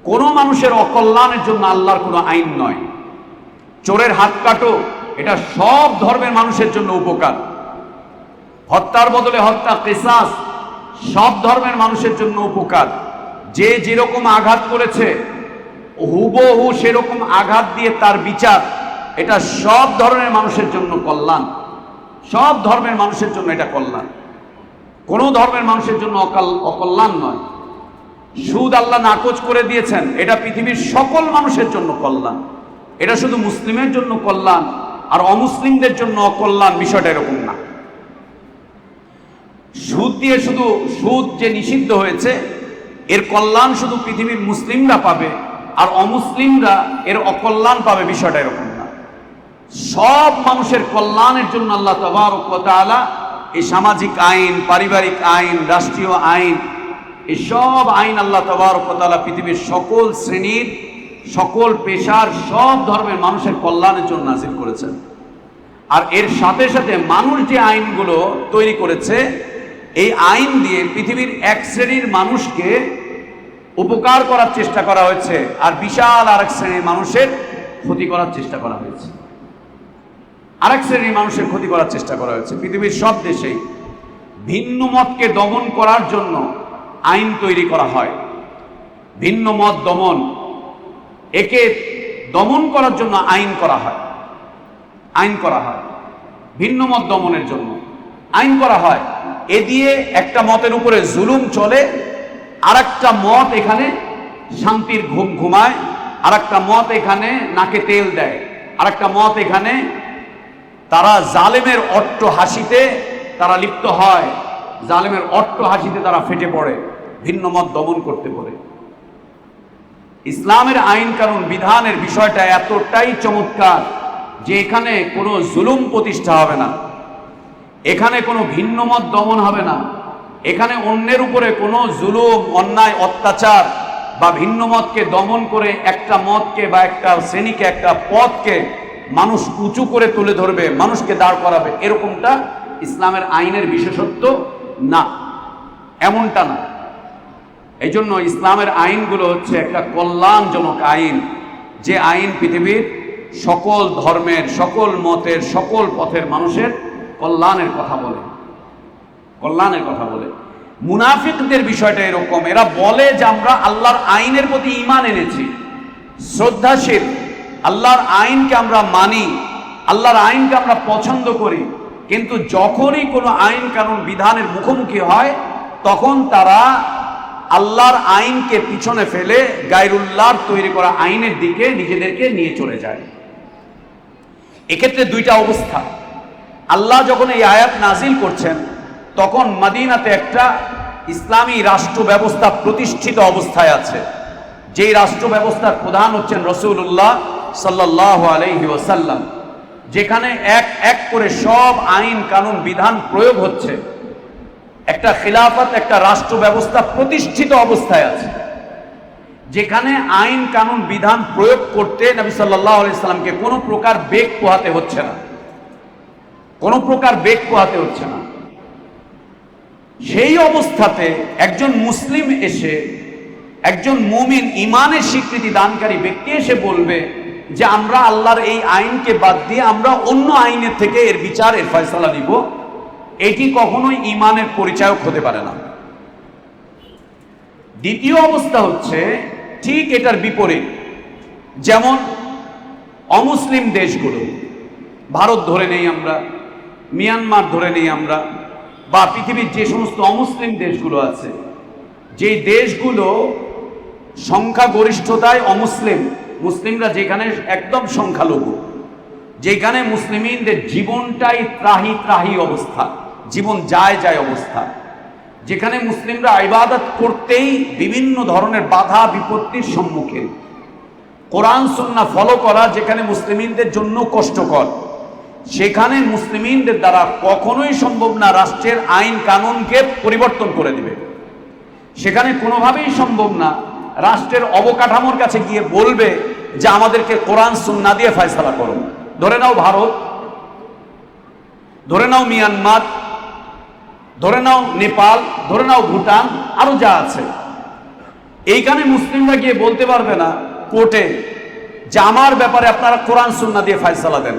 কোনো মানুষের অকল্যাণের জন্য আল্লাহর কোনো আইন নয়। চোরের হাত কাটো, এটা সব ধর্মের মানুষের জন্য উপকার। হত্যার বদলে হত্যা, কিসাস, সব ধর্মের মানুষের জন্য উপকার। যে যেরকম আঘাত করেছে হুবহু সেরকম আঘাত দিয়ে তার বিচার, এটা সব ধরনের মানুষের জন্য কল্যাণ। সব ধর্মের মানুষের জন্য এটা কল্যাণ, কোনো ধর্মের মানুষের জন্য অকল্যাণ নয়। সুদ আল্লাহ নাকচ করে দিয়েছেন, এটা পৃথিবীর সকল মানুষের জন্য কল্যাণ। এটা শুধু মুসলিমের জন্য কল্যাণ আর অমুসলিমদের জন্য অকল্যাণ, বিষয়টা এরকম না। সুদ যে নিষিদ্ধ হয়েছে এর কল্যাণ শুধু পৃথিবীর মুসলিমরা পাবে আর অমুসলিমরা এর অকল্যাণ পাবে, বিষয়টা এরকম না। সব মানুষের কল্যাণের জন্য আল্লাহ তাবারক ওয়া তাআলা এই সামাজিক আইন, পারিবারিক আইন, রাষ্ট্রীয় আইন, এই সব আইন আল্লাহ তাবারক ওয়া তাআলা পৃথিবীর সকল শ্রেণীর, সকল পেশার, সব ধর্মের মানুষের কল্যাণের জন্য নাজিল করেছেন। আর এর সাথে সাথে মানুষ যে আইনগুলো তৈরি করেছে, এই আইন দিয়ে পৃথিবীর এক শ্রেণীর মানুষকে উপকার করার চেষ্টা করা হয়েছে আর বিশাল আরেক শ্রেণীর মানুষের ক্ষতি করার চেষ্টা করা হয়েছে, আরেক শ্রেণীর মানুষের ক্ষতি করার চেষ্টা করা হয়েছে। পৃথিবীর সব দেশেই ভিন্ন মতকে দমন করার জন্য আইন তৈরি করা হয়। ভিন্ন মত দমন, একে দমন করার জন্য আইন করা হয়, ভিন্ন মত দমনের জন্য আইন করা হয়। এ দিয়ে একটা মতের উপরে জুলুম চলে, আর একটা মত এখানে শান্তির ঘুম ঘুমায়, আর একটা মত এখানে নাকে তেল দেয়, আর একটা মত এখানে তারা জালেমের অট্ট হাসিতে তারা লিপ্ত হয়, জালেমের অট্ট হাসিতে তারা ফেটে পড়ে, ভিন্ন মত দমন করতে পারে। ইসলামের আইন কানুন বিধানের বিষয়টা এতটাই চমৎকার যে এখানে কোনো জুলুম প্রতিষ্ঠা হবে না, এখানে কোনো ভিন্ন মত দমন হবে না, এখানে অন্যের উপরে কোনো জুলুম, অন্যায়, অত্যাচার বা ভিন্ন মতকে দমন করে একটা মতকে বা একটা শ্রেণীকে, একটা পথকে মানুষ উঁচু করে তুলে ধরবে, মানুষকে দাঁড় করাবে, এরকমটা ইসলামের আইনের বিশেষত্ব না, এমনটা না। এই জন্য ইসলামের আইনগুলো হচ্ছে একটা কল্যাণজনক আইন, যে আইন পৃথিবীর সকল ধর্মের, সকল মতের, সকল পথের মানুষের কল্যাণের কথা বলে। মুনাফিকদের বিষয়টা এরকম, এরা বলে যে আমরা আল্লাহর আইনের প্রতি ঈমান এনেছি, শ্রদ্ধাশীল, আল্লাহর আইনকে আমরা মানি, আল্লাহর আইনকে আমরা পছন্দ করি, কিন্তু যখনই কোনো আইন কানুন বিধানের মুখোমুখি হয় তখন তারা আল্লাহর আইনকে পিছনে ফেলে গায়রুল্লাহর তৈরি করা আইনের দিকে নিজেদেরকে নিয়ে চলে যায়। এক্ষেত্রে দুইটা অবস্থা। আল্লাহ যখন এই আয়াত নাজিল করছেন তখন মদিনাতে একটা ইসলামী রাষ্ট্র ব্যবস্থা প্রতিষ্ঠিত অবস্থায় আছে, যেই রাষ্ট্র ব্যবস্থার প্রধান হচ্ছেন রাসূলুল্লাহ সাল্লাল্লাহু আলাইহি ওয়াসাল্লাম, যেখানে এক এক করে সব আইন কানুন বিধান প্রয়োগ হচ্ছে। একটা খিলাফত, একটা রাষ্ট্র ব্যবস্থা প্রতিষ্ঠিত অবস্থায় আছে, যেখানে আইন কানুন বিধান প্রয়োগ করতে নবী সাল্লাল্লাহু আলাইহি সাল্লামকে কোনো প্রকার বেগ পোহাতে হচ্ছে না, সেই অবস্থাতে একজন মুসলিম এসে, একজন মুমিন ঈমানের স্বীকৃতি দানকারী ব্যক্তি এসে বলবে যে আমরা আল্লাহর এই আইনকে বাদ দিয়ে আমরা অন্য আইনের থেকে এর বিচার, এর ফয়সালা দিব, এটি কখনোই ঈমানের পরিচায়ক হতে পারে না। দ্বিতীয় অবস্থা হচ্ছে ঠিক এটার বিপরীত। যেমন অমুসলিম দেশগুলো, ভারত ধরে নেই আমরা, মিয়ানমার ধরে নেই আমরা, বা পৃথিবীর যে সমস্ত অমুসলিম দেশগুলো আছে, যেই দেশগুলো সংখ্যাগরিষ্ঠতায় অমুসলিম, মুসলিমরা যেখানে একদম সংখ্যালঘু, যেখানে মুসলিমদের জীবনটাই ত্রাহি অবস্থা, জীবন যায় অবস্থা, যেখানে মুসলিমরা ইবাদত করতেই বিভিন্ন ধরনের বাধা বিপত্তির সম্মুখীন, কোরআন সুন্নাহ ফলো করা যেখানে মুসলিমদের জন্য কষ্টকর, সেখানে মুসলিমদের দ্বারা কখনোই সম্ভব না রাষ্ট্রের আইন কানুনকে পরিবর্তন করে দিবে। সেখানে কোনোভাবেই সম্ভব না রাষ্ট্রের অবকাঠামোর কাছে গিয়ে বলবে যে আমাদেরকে কোরআন সুন্নাহ দিয়ে ফয়সালা করো। ধরে নাও ভারত, ধরে নাও মিয়ানমার, ধরে নাও নেপাল, ধরে নাও ভুটান, আরো যা আছে, এইখানে মুসলিমরা গিয়ে বলতে পারবে না কোর্টে যে আমার ব্যাপারে আপনারা কোরআন সুন্নাহ দিয়ে ফয়সালা দেন।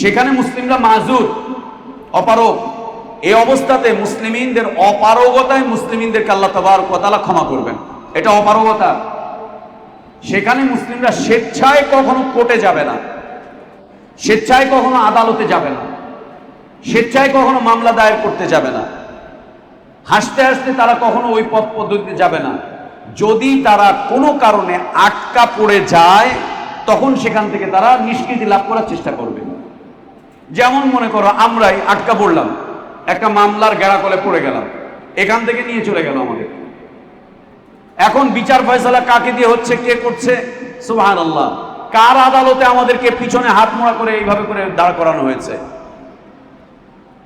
সেখানে মুসলিমরা মাজুর, অপারগ। এই অবস্থাতে মুসলিমদের অপারগতায় মুসলিমদেরকে আল্লাহ তাবারক ওয়া তাআলা ক্ষমা করবেন, এটা অপারগতা। সেখানে মুসলিমরা স্বেচ্ছায় কখনো কোর্টে যাবে না, স্বেচ্ছায় কখনো আদালতে যাবে না, স্বেচ্ছায় কখনো মামলা দায়ের করতে যাবে না, হাসতে হাসতে তারা কখনো ওই পথ পদ্ধতিতে যাবে না। যদি তারা কোনো কারণে আটকা পড়ে যায় তখন সেখান থেকে তারা নিষ্কৃতি লাভ করার চেষ্টা করবে। যেমন মনে করো আমরাই আটকা পড়লাম, একটা মামলার গেড়াকলে পড়ে গেলাম, এখান থেকে নিয়ে চলে গেল আমাদের। এখন বিচার ফয়সালা কাকে দিয়ে হচ্ছে, কে করছে? সুবহানাল্লাহ। কার আদালতে আমাদেরকে পিছনে হাত মোড়া করে এইভাবে করে দাঁড় করানো হয়েছে?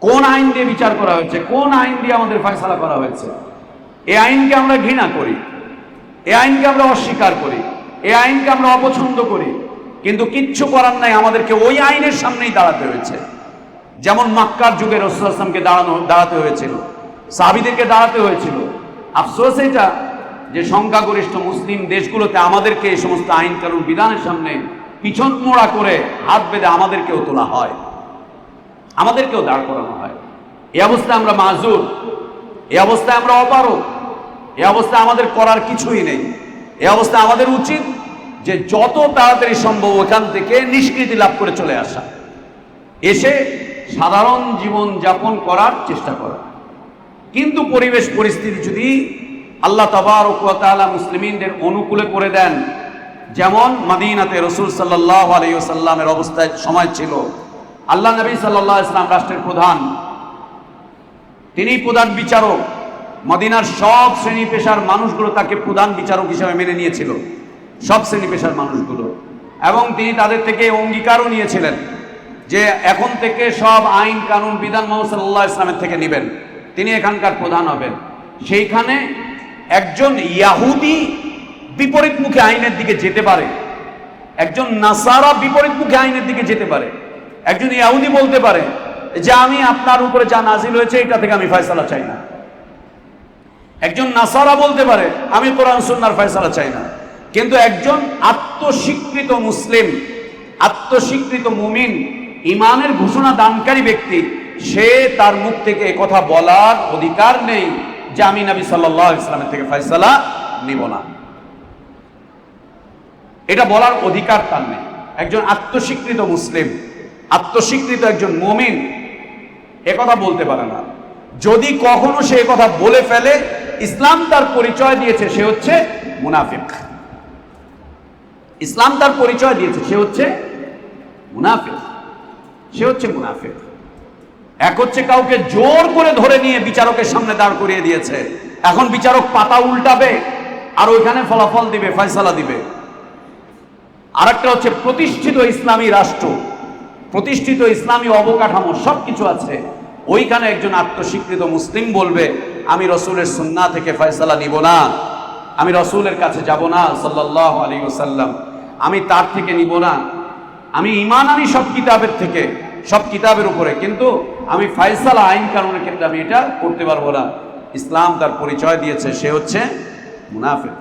কোন আইন দিয়ে বিচার করা হয়েছে? কোন আইন দিয়ে আমাদের ফয়সালা করা হয়েছে? এই আইনকে আমরা ঘৃণা করি, এই আইনকে আমরা অস্বীকার করি, এই আইনকে আমরা অপছন্দ করি, কিন্তু কিচ্ছু করার নাই, আমাদেরকে ওই আইনের সামনেই দাঁড়াতে হয়েছে। যেমন মক্কার যুগে রাসূলুল্লাহ সাল্লাল্লাহু আলাইহি ওয়াসাল্লামকে দাঁড়াতে হয়েছিল, সাহাবীদেরকে দাঁড়াতে হয়েছিল। আফসোস এটা যে সংখ্যাগরিষ্ঠ মুসলিম দেশগুলোতে আমাদেরকে এই সমস্ত আইন কানুন বিধানের সামনে পিছন মোড়া করে হাত বেঁধে আমাদেরকেও তোলা হয়, আমাদেরকেও দাঁড় করানো হয়। এই অবস্থায় আমরা মাজুর, এই অবস্থায় আমরা অপারগ, এই অবস্থায় আমাদের করার কিছুই নেই। এই অবস্থায় আমাদের উচিত যে যত তাড়াতাড়ি সম্ভব ওখান থেকে নিষ্কৃতি লাভ করে চলে আসা, এসে সাধারণ জীবন যাপন করার চেষ্টা করা। কিন্তু পরিবেশ পরিস্থিতি যদি আল্লাহ তাবারক ওয়া তাআলা মুসলিমিনদের অনুকূলে করে দেন, যেমন মদিনাতে রাসূল সাল্লাল্লাহু আলাইহি ওয়াসাল্লামের অবস্থায় সময় ছিল, আল্লাহ নবী সাল্লাল্লাহু আলাইহি ওয়াসাল্লাম রাষ্ট্রের প্রধান, তিনি প্রধান বিচারক, মদিনার সব শ্রেণী পেশার মানুষগুলো তাকে প্রধান বিচারক হিসেবে মেনে নিয়েছিল, সব শ্রেণী পেশার মানুষগুলো, এবং তিনি তাদের থেকে অঙ্গীকারও নিয়েছিলেন যে এখন থেকে সব আইন কানুন বিধান মুহাম্মদ সাল্লাল্লাহু আলাইহি ওয়াসাল্লামের থেকে নেবেন, তিনি এখানকার প্রধান হবেন। সেইখানে একজন ইয়াহুদি বিপরীতমুখী আইনের দিকে যেতে পারে, একজন নাসারা বিপরীতমুখী আইনের দিকে যেতে পারে। একজন ইয়াহুদি বলতে পারে যে আমি আপনার উপরে যা নাজিল হয়েছে এটা থেকে আমি ফয়সালা চাই না। একজন নাসারা বলতে পারে আমি কোরআন সুন্নাহর ফয়সালা চাই না। কিন্তু একজন আত্মস্বীকৃত মুসলিম, আত্মস্বীকৃত মুমিন, ইমানের ঘোষণা দানকারী ব্যক্তি, সে তার মুখ থেকে এ কথা বলার অধিকার নেই যে আমি নবী সাল্লাল্লাহু আলাইহি ওয়াসাল্লামের থেকে ফয়সালা নিব না। এটা বলার অধিকার তার নেই। একজন আত্মস্বীকৃত মুসলিম, আত্মস্বীকৃত একজন মুমিন একথা বলতে পারে না। যদি কখনো সে কথা বলে ফেলে, ইসলাম তার পরিচয় দিয়েছে সে হচ্ছে মুনাফিক। ইসলাম তার পরিচয় দিয়েছে সে হচ্ছে মুনাফিক, সে হচ্ছে মুনাফিক। এক হচ্ছে কাউকে জোর করে ধরে নিয়ে বিচারকের সামনে দাঁড় করিয়ে দিয়েছে, এখন বিচারক পাতা উল্টাবে আর ওইখানে ফলাফল দিবে, ফয়সালা দিবে। আরেকটা হচ্ছে প্রতিষ্ঠিত ইসলামী রাষ্ট্র, প্রতিষ্ঠিত ইসলামী অবকাঠামো সবকিছু আছে, ওইখানে একজন আত্মস্বীকৃত মুসলিম বলবে আমি রসুলের সুন্নাহ থেকে ফয়সালা নিব না, আমি রসুলের কাছে যাব না সাল্লাল্লাহু আলাইহি ওয়াসাল্লাম, আমি তার থেকে নিব না, আমি ঈমান আনি সব কিতাবের থেকে, সব কিতাবের উপরে, কিন্তু আমি ফয়সালা আইন কানুনের ক্ষেত্রে আমি এটা করতে পারবো না। ইসলাম তার পরিচয় দিয়েছে সে হচ্ছে মুনাফিক,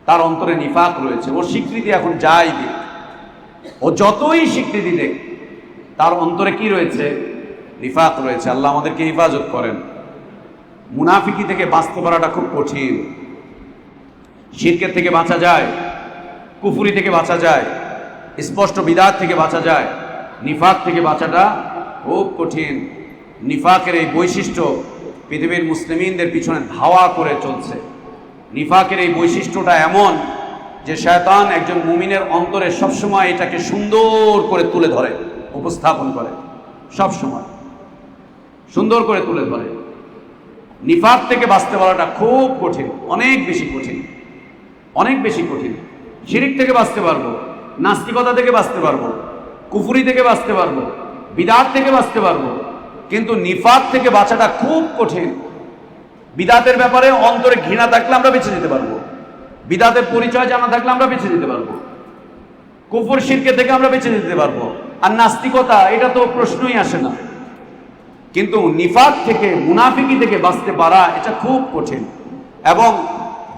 তার অন্তরে নিফাক রয়েছে। ওর স্বীকৃতি এখন যাই দিক, ও যতই স্বীকৃতি দেখ, তার অন্তরে কি রয়েছে? নিফাক রয়েছে। আল্লাহ আমাদেরকে হেফাজত করেন। মুনাফিকি থেকে বাঁচতে পারাটা খুব কঠিন। শিরকের থেকে বাঁচা যায়, কুফরি থেকে বাঁচা যায়, স্পষ্ট বিদআত থেকে বাঁচা যায়, নিফাক থেকে বাঁচাটা খুব কঠিন। নিফাকের এই বৈশিষ্ট্য পৃথিবীর মুসলিমিনদের পিছনে ধাওয়া করে চলছে। নিফাকের এই বৈশিষ্ট্যটা এমন যে শয়তান একজন মুমিনের অন্তরে সবসময় এটাকে সুন্দর করে তুলে ধরে, উপস্থাপন করে, সবসময় সুন্দর করে তুলে ধরে। নিফাক থেকে বাঁচতে পারাটা খুব কঠিন, অনেক বেশি কঠিন, অনেক বেশি কঠিন। শিরিক থেকে বাঁচতে পারবো, নাস্তিকতা থেকে বাঁচতে পারবো, কুফরি থেকে বাঁচতে পারবো, বিদআত থেকে বাঁচতে পারবো, কিন্তু নিফাক থেকে বাঁচাটা খুব কঠিন। বিদআতের ব্যাপারে অন্তরে ঘৃণা থাকলে আমরা বেঁচে যেতে পারবো, বিদআতের পরিচয় জানা থাকলে আমরা বেঁচে যেতে পারবো, কুফর শিরকে থেকে আমরা বেঁচে যেতে পারবো। আর নাস্তিকতা এটা তো প্রশ্নই আসে না। কিন্তু নিফাক থেকে, মুনাফিকি থেকে বাঁচতে পারা এটা খুব কঠিন। এবং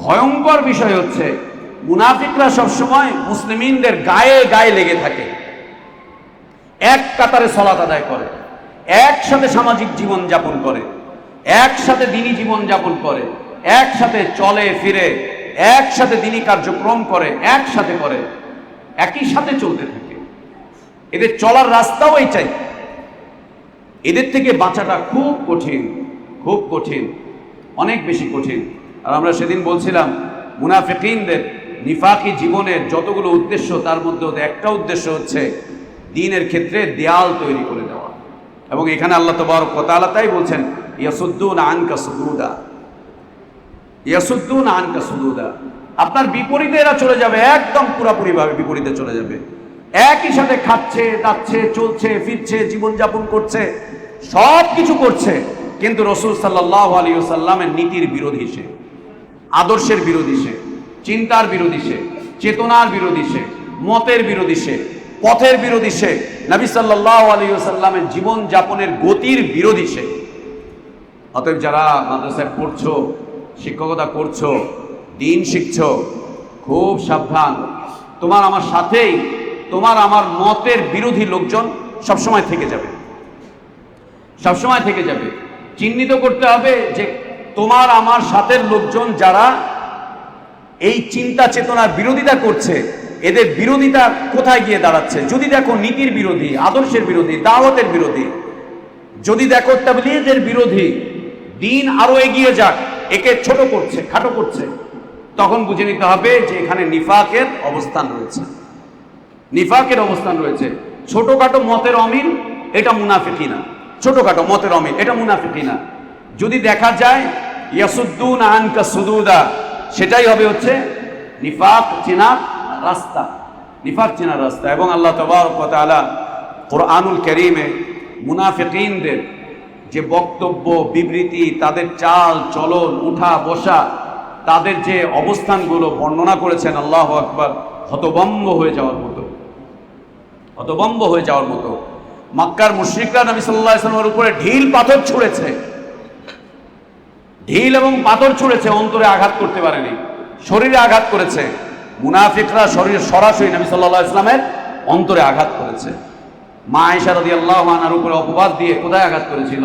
ভয়ঙ্কর বিষয় হচ্ছে মুনাফিকরা সবসময় মুসলিমিনদের গায়ে গায়ে লেগে থাকে, এক কাতারে সালাত আদায় করে, একসাথে সামাজিক জীবন যাপন করে, একসাথে দিনী জীবন যাপন করে, একসাথে চলে ফিরে, একসাথে দিনী কার্যক্রম করে, একসাথে করে, একই সাথে চলতে থাকে। এদের চলার রাস্তাও এইটাই। এদের থেকে বাঁচাটা খুব কঠিন, খুব কঠিন, অনেক বেশি কঠিন। আর আমরা সেদিন বলছিলাম মুনাফিকিনদের নিফাকি জীবনের যতগুলো উদ্দেশ্য, তার মধ্যে একটা উদ্দেশ্য হচ্ছে দ্বীনের ক্ষেত্রে দেয়াল তৈরি করে দেওয়া। এবং এখানে আল্লাহ তাবারক ওয়া তাআলা তাই বলছেন ইয়াসুদ্দুনা আনকা সুদুদা, ইয়াসুদ্দুনা আনকা সুদুদা, আপনার বিপরীতে এরা চলে যাবে, একদম পুরোপুরিভাবে বিপরীতে চলে যাবে। একই সাথে খাচ্ছে, দাচ্ছে, চলছে, ফিরছে, জীবনযাপন করছে, সব কিছু করছে, কিন্তু রাসূল সাল্লাল্লাহু আলাইহি ওয়াসাল্লামের নীতির বিরোধী সে, আদর্শের বিরোধী সে, চিন্তার বিরোধী সে, চেতনার বিরোধী সে, মতের বিরোধী সে, পথের বিরোধী সে, নবী সাল্লাল্লাহু আলাইহি ওয়াসাল্লামের জীবন যাপনের গতির বিরোধী সে। অতএব যারা মাদ্রাসায় পড়ছো, শিক্ষকতা করছো, দিন শিখছো, খুব সাবধান। তোমার আমার সাথেই তোমার আমার মতের বিরোধী লোকজন সবসময় থেকে যাবে, সবসময় থেকে যাবে। চিহ্নিত করতে হবে যে তোমার আমার সাথের লোকজন যারা এই চিন্তা চেতনার বিরোধিতা করছে, এদের বিরোধিতা কোথায় গিয়ে দাঁড়াচ্ছে। যদি দেখো নীতির বিরোধী, আদর্শের বিরোধী, দাওয়াতের বিরোধী, যদি দেখো তাবলীগের বিরোধী, দিন আরো এগিয়ে যাক, একে ছোট করছে, খাটো করছে, তখন বুঝে নিতে হবে যে এখানে নিফাকের অবস্থান রয়েছে, নিফাকের অবস্থান রয়েছে। ছোটখাটো মতের অমিল, এটা মুনাফিকি না। ছোটখাটো মতের অমিল, এটা মুনাফিকি না। যদি দেখা যায় ইয়াসুদ্দুন আনকা সুদুদা, সেটাই হবে হচ্ছে নিফাক চেনার রাস্তা, নিফাক চেনার রাস্তা। এবং আল্লাহ তাবারক ওয়া তাআলা কোরআনুল কারীমে মুনাফিকিনদের যে বক্তব্য, বিবৃতি, তাদের চাল চলন, উঠা বসা, তাদের যে অবস্থানগুলো বর্ণনা করেছেন, আল্লাহু আকবার, হতভম্ব হয়ে যাওয়ার মতো, হতভম্ব হয়ে যাওয়ার মতো। মক্কার মুশরিকরা নবী সাল্লাল্লাহু আলাইহি ওয়াসাল্লামের উপরে ঢিল পাথর ছুঁড়েছে, ঢিল এবং পাথর ছুঁড়েছে, অন্তরে আঘাত করতে পারেনি, শরীরে আঘাত করেছে। মুনাফিকরা সরাসরি নবী সাল্লাল্লাহু আলাইহি ওয়াসাল্লামের অন্তরে আঘাত করেছে। মা আয়েশা রাদিয়াল্লাহু আনহার উপরে অপবাদ দিয়ে কোথায় আঘাত করেছিল?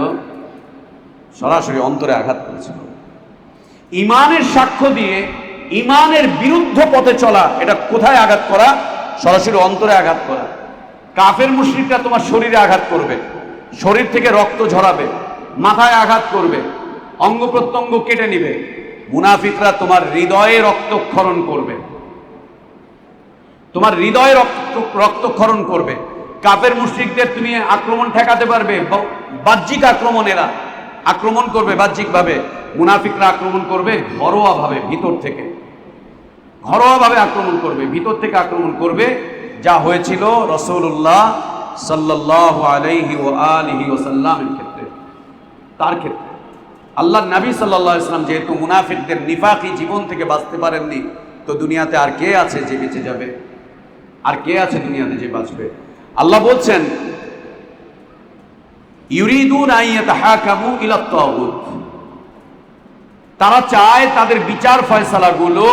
সরাসরি অন্তরে আঘাত করেছিল। ইমানের সাক্ষ্য দিয়ে ইমানের বিরুদ্ধ পথে চলা, এটা কোথায় আঘাত করা? সরাসরি অন্তরে আঘাত করা। কাফের মুশরিকরা তোমার শরীরে আঘাত করবে, শরীর থেকে রক্ত ঝরাবে, মাথায় আঘাত করবে, অঙ্গ প্রত্যঙ্গ কেটে নিবে। মুনাফিকরা তোমার হৃদয়ে রক্তক্ষরণ করবে, তোমার হৃদয়ে রক্তক্ষরণ করবে। কাফের মুশরিকদের তুমি আক্রমণ ঠেকাতে পারবে, বাহ্যিক আক্রমণ, এরা আক্রমণ করবে বাহ্যিকভাবে। মুনাফিকরা আক্রমণ করবে ঘরোয়াভাবে, ভিতর থেকে, ঘরোয়াভাবে আক্রমণ করবে, ভিতর থেকে আক্রমণ করবে। যা হয়েছিল রাসূলুল্লাহ সাল্লাল্লাহু আলাইহি ওয়া আলিহি ওয়াসাল্লামের ক্ষেত্রে, তার ক্ষেত্রে আল্লাহর নবী সাল্লাল্লাহু আলাইহি ওয়াসাল্লাম যেহেতু মুনাফিকদের নিফাকি জীবন থেকে বাঁচতে পারেননি, তো দুনিয়াতে আর কে আছে যে বেঁচে যাবে? আর কে আছে দুনিয়াতে যে বাঁচবে? আল্লাহ বলছেন ইউরিদুন আন ইয়াতাহাকামু ইলা তাগুত, তারা চায় তাদের বিচার ফয়সালাগুলো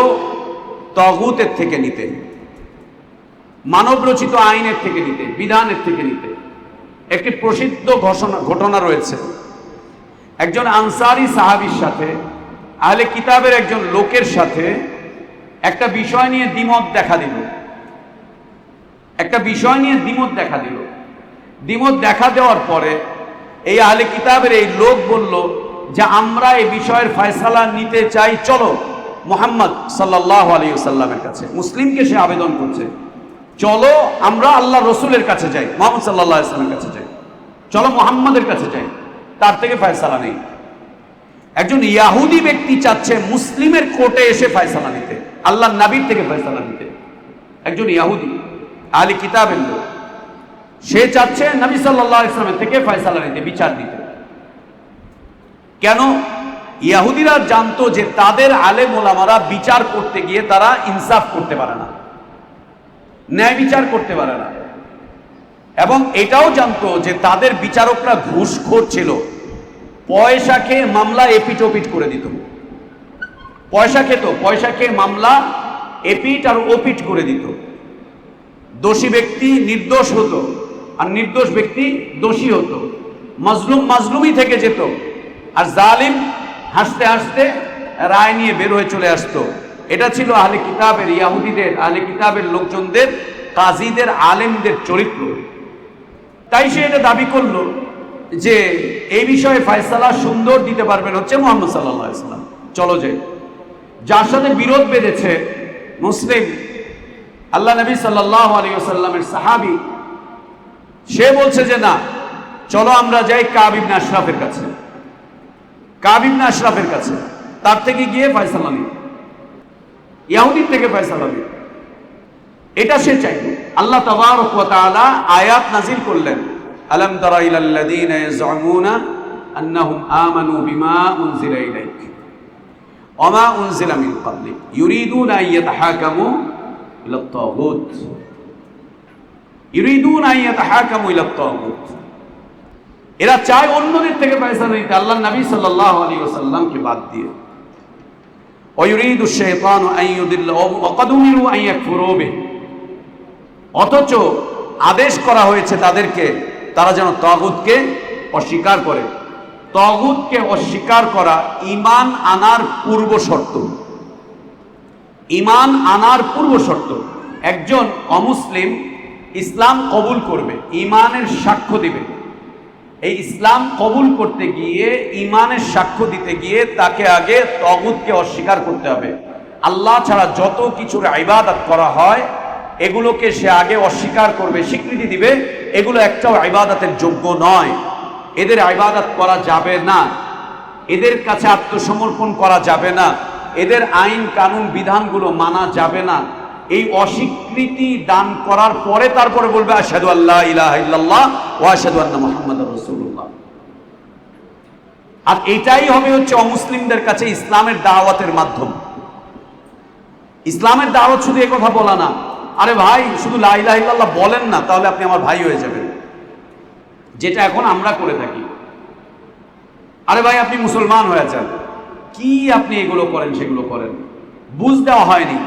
তাগুতের থেকে নিতে, মানব রচিত আইনের থেকে নিতে, বিধানের থেকে নিতে। একটি প্রসিদ্ধ ঘটনা রয়েছে। একজন আনসারী সাহাবীর সাথে আহলে কিতাবের একজন লোকের সাথে একটা বিষয় নিয়ে দ্বিমত দেখা দিল, একটা বিষয় নিয়ে দ্বিমত দেখা দিল। দ্বিমত দেখা দেওয়ার পরে এই আহলে কিতাবের এই লোক বলল যে আমরা এই বিষয়ের ফয়সালা নিতে চাই, চলো মুহাম্মদ সাল্লাল্লাহু আলাইহি ওয়াসাল্লামের কাছে। মুসলিমকে সে আবেদন করছে, চলো আমরা আল্লাহ রসুলের কাছে যাই, মুহাম্মদ সাল্লাল্লাহু আলাইহি ওয়াসাল্লামের কাছে যাই, চলো মুহাম্মাদের কাছে যাই, তার থেকে ফয়সালা নেই। একজন ইয়াহুদি ব্যক্তি চাচ্ছে মুসলিমের কোর্টে এসে ফয়সালা নিতে, আল্লাহর নবীর থেকে ফয়সালা নিতে। একজন ইয়াহুদি আহলে কিতাবের লোক, সে চাচ্ছে নবী সাল্লাল্লাহু আলাইহি ওয়াসাল্লামের থেকে ফয়সালা নিতে, বিচার দিতে। কেন? ইয়াহুদিরা জানতো যে তাদের আলেম ওলামারা বিচার করতে গিয়ে তারা ইনসাফ করতে পারে না, ন্যায় বিচার করতে পারে না। এবং এটাও জানতো যে তাদের বিচারকরা ঘুষখোর ছিল, পয়সা খেয়ে মামলা এপিট ওপিট করে দিত, পয়সা খেত, পয়সা খেয়ে মামলা এপিট আর ওপিট করে দিত। দোষী ব্যক্তি নির্দোষ হতো আর নির্দোষ ব্যক্তি দোষী হতো, মাজলুম মাজলুমই থেকে যেত, আর জালিম হাসতে হাসতে রায় নিয়ে বের হয়ে চলে আসতো। এটা ছিল আহলে কিতাবের, ইয়াহুদিদের, আহলে কিতাবের লোকজনদের, কাজীদের, আলেমদের চরিত্র। তাই সে এটা দাবি করলো যে এই বিষয়ে ফয়সালা সুন্দর দিতে পারবেন হচ্ছে মুহাম্মদ সাল্লাল্লাহু আলাইহি ওয়াসাল্লাম, চলো যাই। যার সাথে বিরোধ বেঁধেছে মুসলিম, আল্লাহ নবী সাল্লাল্লাহু আলাইহি ওয়াসাল্লামের সাহাবী, সে বলছে যে না, চলো আমরা যাই কাব ইবনে আশরাফের কাছে, কাব ইবনে আশরাফের কাছে, তার থেকে গিয়ে ফয়সালা নিই, ইহুদির থেকে ফয়সালা নিই। এটা সে চাইল। আল্লাহ তাবারক ওয়া তাআলা আয়াত নাযিল করলেন, আলাম তারা ইলাল্লাযীনা ইয়াজউমুনা আন্নাহুম আমানু বিমা উনজিলা ইলাইক ওয়া মা উনজিলা মিন ক্বাবলিক ইউরিদুনা আন ইয়াতাহাকামু ইলা তাগুত, ইউরিদুনা আন ইয়াতাহাকামু ইলা তাগুত। এরা চায় অন্যদের থেকে ফয়সালা নিতে, আল্লাহর নবী সাল্লাল্লাহু আলাইহি ওয়াসাল্লামকে বাদ দিয়ে। ওয়ায়ুরিদু শাইতানু আন ইউদিল্লাহুম ওয়া ক্বাদ উমিরু আন ইয়াকফুরু বিহি, অথচ আদেশ করা হয়েছে তাদেরকে তারা যেন তাগুতকে অস্বীকার করে। তাগুতকে অস্বীকার করা ঈমান আনার পূর্ব শর্ত। ঈমান আনার পূর্ব শর্ত। একজন অমুসলিম ইসলাম কবুল করবে, ঈমানের সাক্ষ্য দিবে। এই ইসলাম কবুল করতে গিয়ে, ঈমানের সাক্ষ্য দিতে গিয়ে তাকে আগে তাগুতকে অস্বীকার করতে হবে। আল্লাহ ছাড়া যত কিছুর ইবাদত করা হয় এগুলোকে সে আগে অস্বীকার করবে, স্বীকৃতি দিবে এগুলো একটাও ইবাদতের যোগ্য নয়, এদের ইবাদত করা যাবে না, এদের কাছে আত্মসমর্পণ করা যাবে না, এদের আইন কানুন বিধানগুলো মানা যাবে না। এই অস্বীকৃতি দান করার পরে তারপরে বলবে আশহাদু আল্লা ইলাহা ইল্লাল্লাহ ওয়া আশহাদু আন্না মুহাম্মাদার রাসূলুল্লাহ। আর এটাই হবে হচ্ছে অমুসলিমদের কাছে ইসলামের দাওয়াতের মাধ্যম। ইসলামের দাওয়াত শুধু এই কথা বলা না, আরে ভাই শুধু লা ইলাহা ইল্লাল্লাহ বলেন না তাহলে আপনি আমার ভাই হয়ে যাবেন, যেটা এখন আমরা করে থাকি। আরে ভাই আপনি মুসলমান হয়ে যান, কি আপনি এগুলো করেন সেগুলো করেন, বুঝ দেওয়া হয়নি,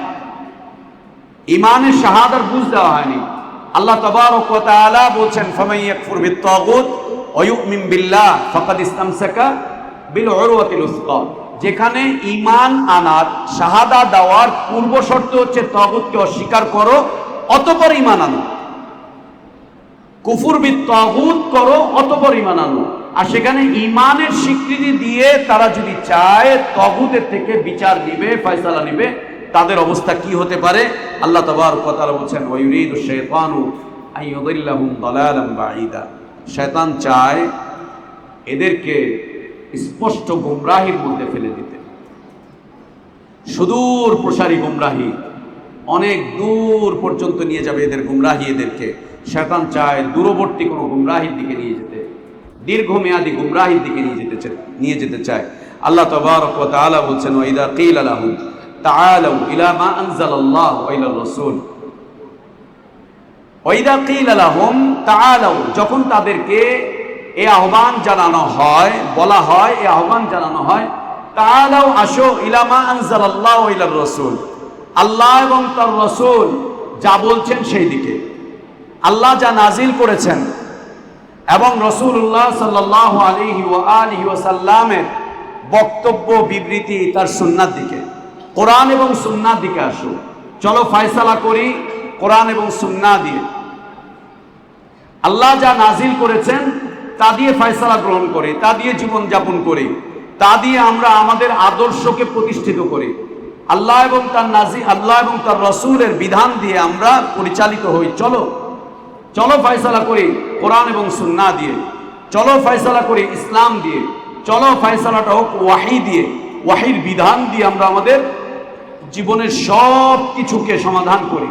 ঈমানের শাহাদার বুঝ দেওয়া হয়নি। আল্লাহ তাবারক ওয়া তাআলা বলছেন ফামান ইয়াকফুর বিত-তাগুত ওয়া ইউমিন বিল্লাহ ফাকাদ ইসতামসাকা বিল উরওয়াতিল উসকা। যেখানে ঈমান আনার, শাহাদা দেওয়ার পূর্ব শর্ত হচ্ছে তাগুতকে অস্বীকার করো অতঃপর ঈমান আনো। কুফর বিত-তাগুত করো অতঃপর ঈমান আনো। আর সেখানে ঈমানের স্বীকৃতি দিয়ে তারা যদি চায় তাগুতের থেকে বিচার নিবে, ফয়সালা নিবে, তাদের অবস্থা কি হতে পারে? আল্লাহ তাবারক ওয়া তাআলা বলেন ওয়া ইউরিদু শাইতানু আন ইউদিল্লাহুম দালালান বাঈদা। শয়তান চায় এদেরকে স্পষ্ট গোমরাহির মধ্যে ফেলে দিতে, সুদূর প্রসারী গোমরাহি, অনেক দূর পর্যন্ত নিয়ে যাবে এদের গোমরাহি। এদেরকে শয়তান চায় দূরবর্তী কোনো গোমরাহির দিকে নিয়ে যেতে, দীর্ঘমেয়াদী গোমরাহির দিকে নিয়ে যেতে চায়। আল্লাহ তাবারক ওয়া তাআলা বলছেন ওয়া ইযা কিলা লাহুম তাআলাউ ইলা মা আনজালাল্লাহু ওয়া ইলার রাসূল। ওয়া ইযা কিলা লাহুম তাআলাউ, যখন তাদেরকে এই আহ্বান জানানো হয়, বলা হয়, এই আহ্বান জানানো হয় তাআলাউ আসো ইলা মা আনজালাল্লাহু ওয়া ইলার রাসূল, আল্লাহ এবং তার রাসূল যা বলছেন সেই দিকে, আল্লাহ যা নাজিল করেছেন এবং রাসূলুল্লাহ সাল্লাল্লাহু আলাইহি ওয়া আলিহি ওয়াসাল্লামের বক্তব্য বিবৃতি তার সুন্নাহর দিকে, কোরআন এবং সুন্নাহর দিকে আসো। চলো ফয়সালা করি কোরআন এবং সুন্নাহ দিয়ে। আল্লাহ যা নাজিল করেছেন তা দিয়ে ফয়সালা গ্রহণ করি, তা দিয়ে জীবন যাপন করি, তা দিয়ে আমরা আমাদের আদর্শকে প্রতিষ্ঠিত করি। আল্লাহ এবং তার রাসূলের বিধান দিয়ে আমরা পরিচালিত হই। চলো চলো ফয়সালা করি কোরআন এবং সুন্নাহ দিয়ে, চলো ফয়সালা করি ইসলাম দিয়ে, চলো ফয়সালাটা হোক ওয়াহি দিয়ে, ওয়াহির বিধান দিয়ে আমরা আমাদের জীবনের সব কিছুকে সমাধান করি।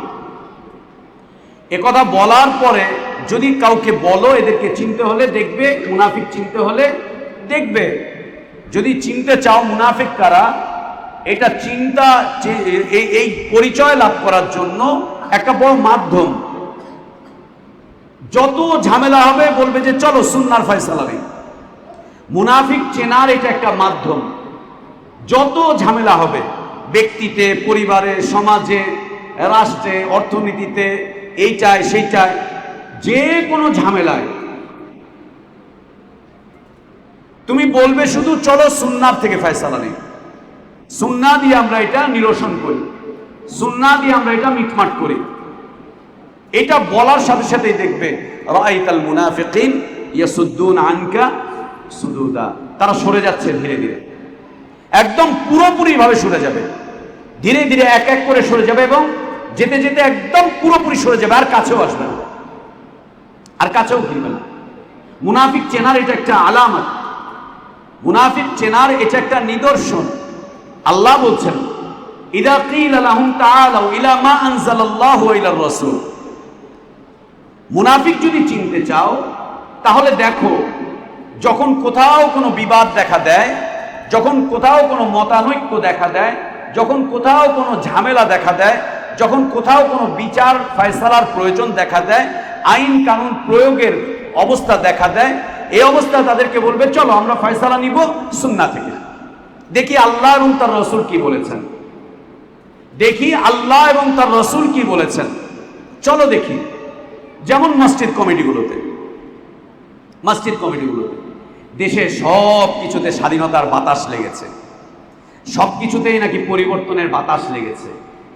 একথা বলার পরে যদি কাউকে বলো এদেরকে চিনতে হলে দেখবে, মুনাফিক চিনতে হলে দেখবে। যদি চিনতে চাও মুনাফিক কারা, এটা চিন্তা, এই পরিচয় লাভ করার জন্য একটা বড় মাধ্যম। যত ঝামেলা হবে বলবে যে চলো সুন্নাহর ফয়সালা নেই। মুনাফিক চেনার এটা একটা মাধ্যম। যত ঝামেলা হবে ব্যক্তিতে, পরিবারে, সমাজে, রাষ্ট্রে, অর্থনীতিতে, এই চাই সেই চাই, যে কোনো ঝামেলায় তুমি বলবে শুধু চলো সুন্নাহর থেকে ফয়সালা নেই, সুন্নাহ দিয়ে আমরা এটা নিরসন করি, সুন্নাহ দিয়ে আমরা এটা মিটমাট করি। এটা বলার সাথে সাথেই দেখবে রাআইতাল মুনাফিকিন ইয়াসুদ্দুন আনকা সুদুদা, তারা সরে যাচ্ছে ধীরে ধীরে, একদম পুরোপুরি ভাবে সরে যাবে, ধীরে ধীরে এক এক করে সরে যাবে এবং যেতে যেতে একদম পুরোপুরি সরে যাবে, আর কাছেও আসবে না, আর কাছেও ঘিরবে না। মুনাফিক চেনার এটা একটা আলামত, মুনাফিক চেনার এটা একটা নিদর্শন। আল্লাহ বলছেন ইদা কিলা লাহুম তাআলাউ ইলা মা আনজালাল্লাহু ওয়া ইলার রাসূল। মুনাফিক যদি চিনতে চাও তাহলে দেখো, যখন কোথাও কোনো বিবাদ দেখা দেয়, যখন কোথাও কোনো মতানৈক্য দেখা দেয়, যখন কোথাও কোনো ঝামেলা দেখা দেয়, যখন কোথাও কোনো বিচার ফয়সালার প্রয়োজন দেখা দেয়, আইন কানুন প্রয়োগের অবস্থা দেখা দেয়, এই অবস্থা তাদেরকে বলবে চলো আমরা ফয়সালা নিব সুন্নাহ থেকে, দেখি আল্লাহ এবং তার রসুল কি বলেছেন, দেখি আল্লাহ এবং তার রসুল কি বলেছেন। চলো দেখি। যেমন মসজিদ কমিটিগুলোতে দেশে সব কিছুতে স্বাধীনতার বাতাস লেগেছে, সব কিছুতেই নাকি পরিবর্তনের বাতাস লেগেছে।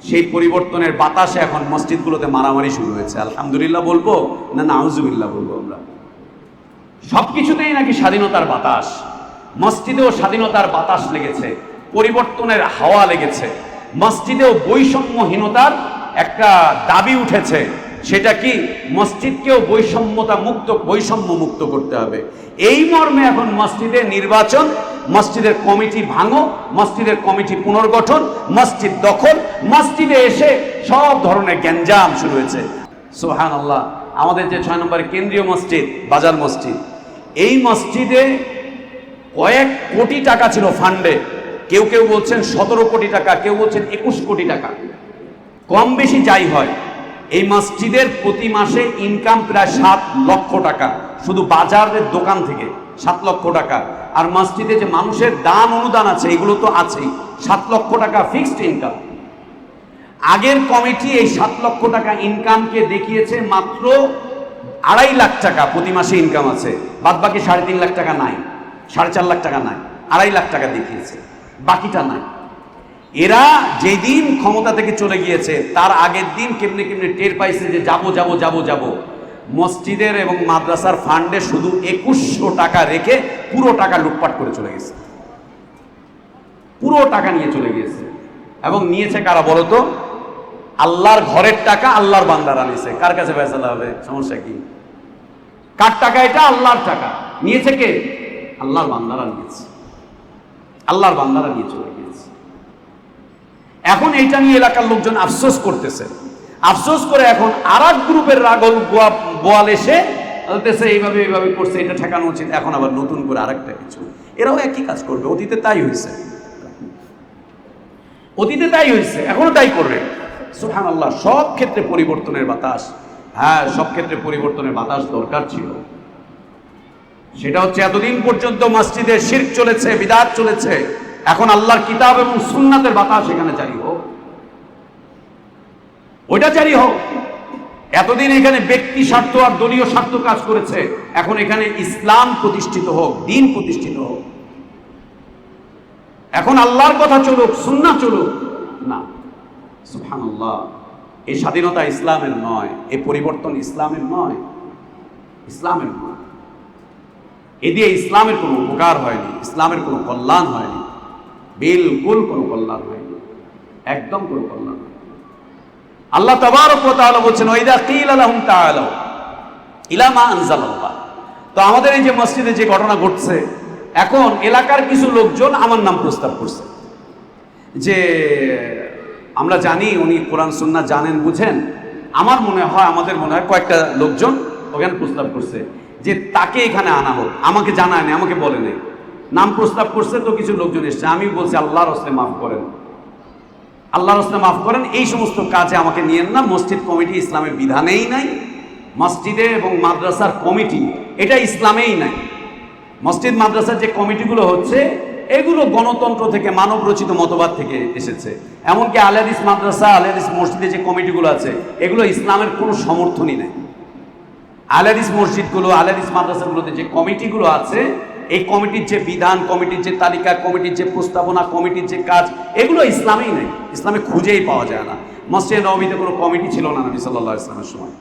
সেই পরিবর্তনের বাতাসে এখন মসজিদগুলোতে মারামারি শুরু হয়েছে। আলহামদুলিল্লাহ বলবো না নাউজুবিল্লাহ বলবো? আমরা সব কিছুতেই নাকি স্বাধীনতার বাতাস, মসজিদেও স্বাধীনতার বাতাস লেগেছে, পরিবর্তনের হাওয়া লেগেছে। মসজিদেও বৈষম্যহীনতার একটা দাবি উঠেছে। সেটা কি? মসজিদকেও বৈষম্য মুক্ত করতে হবে। এই মর্মে এখন মসজিদের নির্বাচন, মসজিদের কমিটি ভাঙো, মসজিদের কমিটি পুনর্গঠন, মসজিদ দখল, মসজিদে এসে সব ধরনের গ্যাঞ্জাম শুরু হয়েছে। সুবহানাল্লাহ। আমাদের যে 6 নম্বরের কেন্দ্রীয় মসজিদ, বাজার মসজিদ, এই মসজিদে কয়েক কোটি টাকা ছিল ফান্ডে। কেউ কেউ বলছেন 17 কোটি টাকা, কেউ বলছেন 21 কোটি টাকা, কম বেশি যাই হয়। এই মসজিদের প্রতি মাসে ইনকাম প্রায় 7 লক্ষ টাকা, শুধু বাজারের দোকান থেকে 7 লক্ষ টাকা। আর মসজিদে যে মানুষের দান অনুদান আছে, এগুলো তো আছেই। 7 লক্ষ টাকা ফিক্সড ইনকাম। আগের কমিটি এই 7 লক্ষ টাকা ইনকামকে দেখিয়েছে মাত্র 2.5 লাখ টাকা প্রতি মাসে ইনকাম আছে, বাদ বাকি 3.5 লাখ টাকা নাই, 4.5 লাখ টাকা নাই, 2.5 লাখ টাকা দেখিয়েছে, বাকিটা নাই। এরা যেদিন ক্ষমতা থেকে চলে গিয়েছে তার আগের দিন কেমনে টের পাইছে যে যাব মসজিদের এবং মাদ্রাসার ফান্ডে শুধু 2100 টাকা রেখে পুরো টাকা লুটপাট করে চলে গেছে, পুরো টাকা নিয়ে চলে গিয়েছে। এবং নিয়েছে কারা বলতো? আল্লাহর ঘরের টাকা আল্লাহর বান্দারা নিয়েছে। কার কাছে ফয়সালা হবে? সমস্যা কি? কার টাকা এটা? আল্লাহর টাকা। নিয়েছে কে? আল্লাহর বান্দারা নিয়েছে, আল্লাহর বান্দারা নিয়ে চলে গিয়েছে। এখন এইটা নিয়ে এলাকার লোকজন আফসোস করতেছে। আফসোস করে এখন আরেক গ্রুপের রাগল বোয়াল এসে বলতেছে এইভাবে করছে, এটা ঠেকানো উচিত। এখন আবার নতুন করে আরেকটা কিছু, এরাও একই কাজ করবে। অতীতে তাই হয়েছে, এখনো তাই করবে। সুবহানাল্লাহ। সব ক্ষেত্রে পরিবর্তনের বাতাস, হ্যাঁ, সব ক্ষেত্রে পরিবর্তনের বাতাস দরকার ছিল। সেটা হচ্ছে এতদিন পর্যন্ত মসজিদে শিরক চলেছে, বিদআত চলেছে, এখন আল্লাহর কিতাব এবং সুন্নাতের বাতাস এখানে জারি হোক, ওইটা জারি হোক। এতদিন এখানে ব্যক্তি স্বার্থ আর দলীয় স্বার্থ কাজ করেছে, এখন এখানে ইসলাম প্রতিষ্ঠিত হোক, দ্বীন প্রতিষ্ঠিত হোক। এখন আল্লাহর কথা চলুক, সুন্নাহ চলুক। না, সুবহানাল্লাহ। এই স্বাধীনতা ইসলামের নয়, এই পরিবর্তন ইসলামের নয়, ইসলামের নয়। এ দিয়ে ইসলামের কোনো উপকার হয়নি, ইসলামের কোনো কল্যাণ হয়নি, বিলকুল কোনো কল্যাণ হয়নি, একদম কোনো কল্যাণ হয়নি। আল্লাহ তাবারক ওয়া তাআলা বলেছেন, ওয়াইদা কিলা লাহুম তাআলাউ ইলা মা আনজালাল্লাহ। তো আমাদের এই যে মসজিদে যে ঘটনা ঘটছে, এখন এলাকার কিছু লোকজন আমার নাম প্রস্তাব করছে যে আমরা জানি উনি কোরআন সুন্নাহ জানেন, বুঝেন। আমাদের মনে হয় কয়েকটা লোকজন ওখানে প্রস্তাব করছে যে তাকে এখানে আনা হোক। আমাকে জানায় না, আমাকে বলে নেই, নাম প্রস্তাব করছে। তো কিছু লোকজন এসছে, আমি বলছি আল্লাহর রাস্তায় মাফ করেন, আল্লাহর রাস্তায় মাফ করেন, এই সমস্ত কাজে আমাকে নিয়েন না। মসজিদ কমিটি ইসলামের বিধানেই নাই, মসজিদে এবং মাদ্রাসার কমিটি এটা ইসলামেই নাই। মসজিদ মাদ্রাসার যে কমিটিগুলো হচ্ছে এগুলো গণতন্ত্র থেকে, মানব রচিত মতবাদ থেকে এসেছে। এমনকি আহলে হাদিস মাদ্রাসা, আহলে হাদিস মসজিদে যে কমিটিগুলো আছে এগুলো ইসলামের কোনো সমর্থনই নেই। আহলে হাদিস মসজিদগুলো, আহলে হাদিস মাদ্রাসাগুলোতে যে কমিটিগুলো আছে, এই কমিটির যে বিধান, কমিটির যে তালিকা, কমিটির যে প্রস্তাবনা, কমিটির যে কাজ, এগুলো ইসলামেই নেই, ইসলামে খুঁজেই পাওয়া যায় না। মসজিদে নববীতে কোনো কমিটি ছিল না নবী সাল্লাল্লাহু আলাইহি ওয়াসাল্লামের সময়,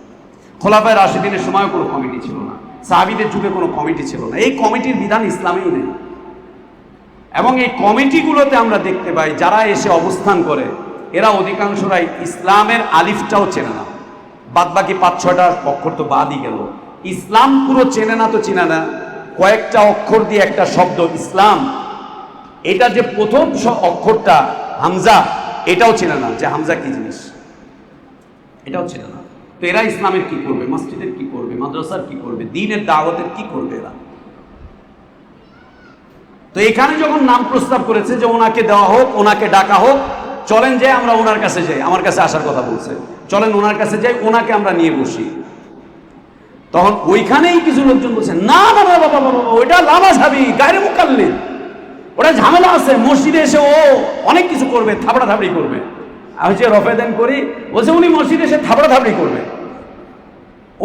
খোলাফায়ে রাশিদিনের সময়ও কোনো কমিটি ছিল না, সাহাবীদের যুগে কোনো কমিটি ছিল না। এই কমিটির বিধান ইসলামেই নেই। এবং এই কমিটিগুলোতে আমরা দেখতে পাই যারা এসে অবস্থান করে এরা অধিকাংশরাই ইসলামের আলিফটাও চেনে না, বাদ বাকি 5-6টা অক্ষর তো বাদই গেল। ইসলাম পুরো চেনে না, তো চেনে না, কয়েকটা অক্ষর দিয়ে একটা শব্দ ইসলাম, এটা যে প্রথম অক্ষরটা হামজা, এটাও চেনে না যে হামজা কি জিনিস, এটাও চেনে না। তো এরা ইসলামের কি করবে, মসজিদের কি করবে, মাদ্রাসার কি করবে, দ্বীনের দাওয়াতের কি করবে এরা? তো এখানে যখন নাম প্রস্তাব করেছে যে ওনাকে দেওয়া হোক, ওনাকে ডাকা হোক, চলেন যে আমরা ওনার কাছে যাই, আমার কাছে আসার কথা বলছে, চলেন ওনার কাছে যাই, ওনাকে আমরা নিয়ে বসি। তখন ওইখানেই কিছু লোকজন বলছে না বাবা বাবা বাবা, ওইটা লামাযহাবী গায়রে মুকাল্লিদ, ওটা ঝামেলা আছে, মসজিদে এসে ও অনেক কিছু করবে, থাবড়াথাবড়ি করবে। আমি যে রফেদান করি, বলছে উনি মসজিদে এসে থাবড়াথাবড়ি করবে,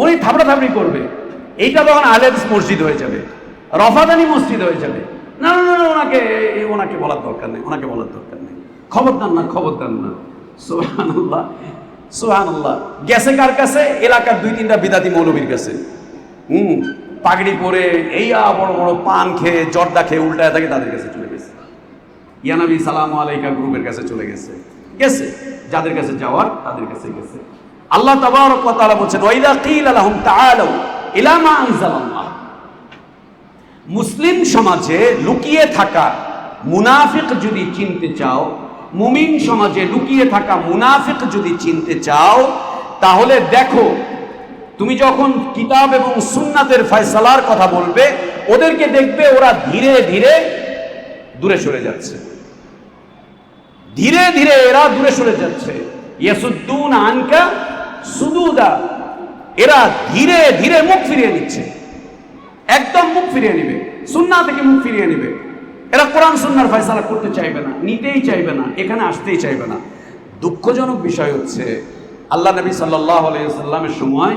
উনি থাবড়াথাবড়ি করবে। এইটা তখন আহলে মসজিদ হয়ে যাবে, রফাদানি মসজিদ হয়ে যাবে। না না না, ওনাকে বলার দরকার নেই, ওনাকে বলার দরকার নেই, খবরদার না, খবরদার না। সুবহানাল্লাহ, সুবহানাল্লাহ। গেছে কার কাছে? এলাকার 2-3টা বিদাতি মৌলবীর কাছে। পাগড়ি পরে বড় বড় পান খেয়ে জর্দা খেয়ে উল্টায় থাকে, তাদের কাছে চলে গেছে। ইয়ানবী সালামু আলাইকা গ্রুপের কাছে চলে গেছে, যাদের কাছে যাওয়ার তাদের কাছে গেছে। আল্লাহ তাবারক ওয়া তাআলা বলেন, ওয়াইদা কিলা লাহুম তাআলু ইলা মা আনজালাল্লাহ। মুসলিম সমাজে লুকিয়ে থাকা মুনাফিক যদি চিনতে চাও, মুমিন সমাজে লুকিয়ে থাকা মুনাফিক যদি চিনতে চাও, তাহলে দেখো, তুমি যখন কিতাব এবং সুন্নাতের ফয়সালার কথা বলবে, ওদেরকে দেখবে ওরা ধীরে ধীরে দূরে সরে যাচ্ছে, ধীরে ধীরে এরা দূরে সরে যাচ্ছে। ইয়াসুদ্দুনা আনকা সুদুদা, এরা ধীরে ধীরে মুখ ফিরিয়ে নিচ্ছে, একদম মুখ ফিরিয়ে নিবে, সুন্নাহ থেকে মুখ ফিরিয়ে নিবে। এরা কোরআন সুন্নাহর ফয়সালা করতে চাইবে না, নিতেই চাইবে না, এখানে আসতেই চাইবে না। দুঃখজনক বিষয় হচ্ছে, আল্লাহ নবী সাল্লাল্লাহু আলাইহি ওয়াসাল্লামের সময়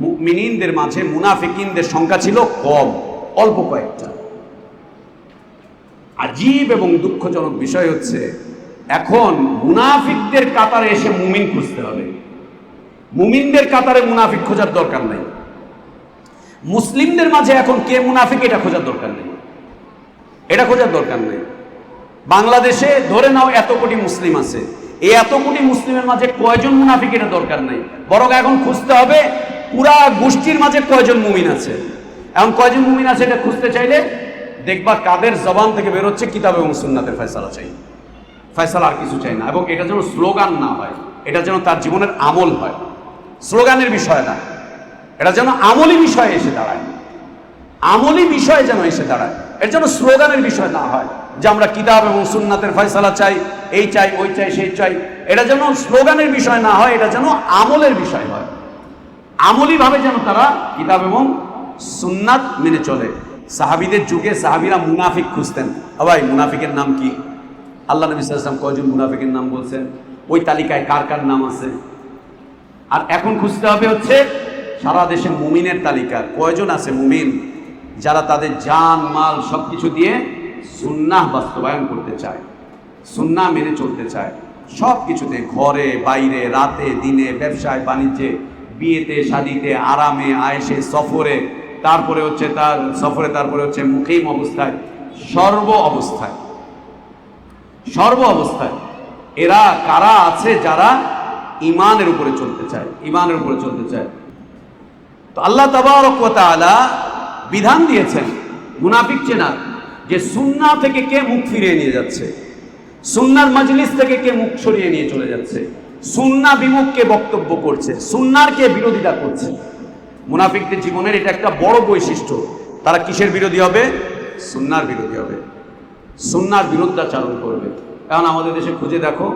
মুমিনদের মাঝে মুনাফিকিনদের সংখ্যা ছিল কম, অল্প কয়েকটা। আজীব এবং দুঃখজনক বিষয় হচ্ছে, এখন মুনাফিকদের কাতারে এসে মুমিন খুঁজতে হবে, মুমিনদের কাতারে মুনাফিক খোঁজার দরকার নেই। মুসলিমদের মাঝে এখন কে মুনাফিক এটা খোঁজার দরকার নেই, এটা খোঁজার দরকার নেই। বাংলাদেশে ধরে নাও 1 কোটি মুসলিম আছে, এই 1 কোটি মুসলিমের মাঝে কয়জন মুনাফিক এটা দরকার নেই, বরং এখন খুঁজতে হবে পুরা গোষ্ঠীর মাঝে কয়জন মুমিন আছে। এখন কয়জন মুমিন আছে এটা খুঁজতে চাইলে দেখবা কাদের জবান থেকে বেরোচ্ছে কিতাব এবং সুন্নাতের ফয়সালা চাই, ফয়সালা আর কিছু চাই না। এবং এটা যেন স্লোগান না হয়, এটা যেন তার জীবনের আমল হয়, স্লোগানের বিষয় না, এটা যেন আমলি বিষয়ে এসে দাঁড়ায়, আমলি বিষয়ে যেন এসে দাঁড়ায়। এর যেন স্লোগানের বিষয় না হয় যে আমরা কিতাব এবং সুন্নাতের ফয়সালা চাই, এই চাই, ওই চাই, সেই চাই। এটা যেন স্লোগানের বিষয় না হয়, এটা যেন আমলের বিষয় হয়, আমলি ভাবে যেন তারা কিতাব এবং সুন্নাত মেনে চলে। সাহাবীদের যুগে সাহাবীরা মুনাফিক খুঁজতেন। ভাই মুনাফিকের নাম কি? আল্লাহ নবী সাল্লাল্লাহু আলাইহি ওয়াসাল্লাম কয়জন মুনাফিকের নাম বলছেন, ওই তালিকায় কার কার নাম আছে। আর এখন খুঁজতে হবে হচ্ছে সারা দেশে মুমিনের তালিকা, কয়জন আছে মুমিন যারা তাদের জান মাল সবকিছু দিয়ে সুন্নাহ বাস্তবায়ন করতে চায়, সুন্নাহ মেনে চলতে চায়, সব কিছুতে, ঘরে বাইরে, রাতে দিনে, ব্যবসায় বাণিজ্যে, বিয়েতে শাদিতে, আরামে আয়েশে, সফরে, তারপরে হচ্ছে তার সফরে, তারপরে হচ্ছে মুকিম অবস্থায়, সর্ব অবস্থায় এরা কারা আছে যারা ইমানের উপরে চলতে চায়, ইমানের উপরে চলতে চায়। তো আল্লাহ তাবারক ওয়া তাআলা বিধান দিয়েছেন মুনাফিক চেনার, যে সুন্নাহ থেকে কে মুখ ফিরিয়ে নিয়ে যাচ্ছে, সুন্নাহর মজলিস থেকে কে মুখ সরিয়ে নিয়ে চলে যাচ্ছে, সুন্নাহ বিমুখ কে বক্তব্য করছে, সুন্নাহর কে বিরোধিতা করছে। মুনাফিকদের জীবনের এটা একটা বড় বৈশিষ্ট্য। তারা কিসের বিরোধী হবে? সুন্নাহর বিরোধী হবে, সুন্নাহর বিরুদ্ধাচারণ করবে। কারণ আমাদের দেশে খুঁজে দেখো,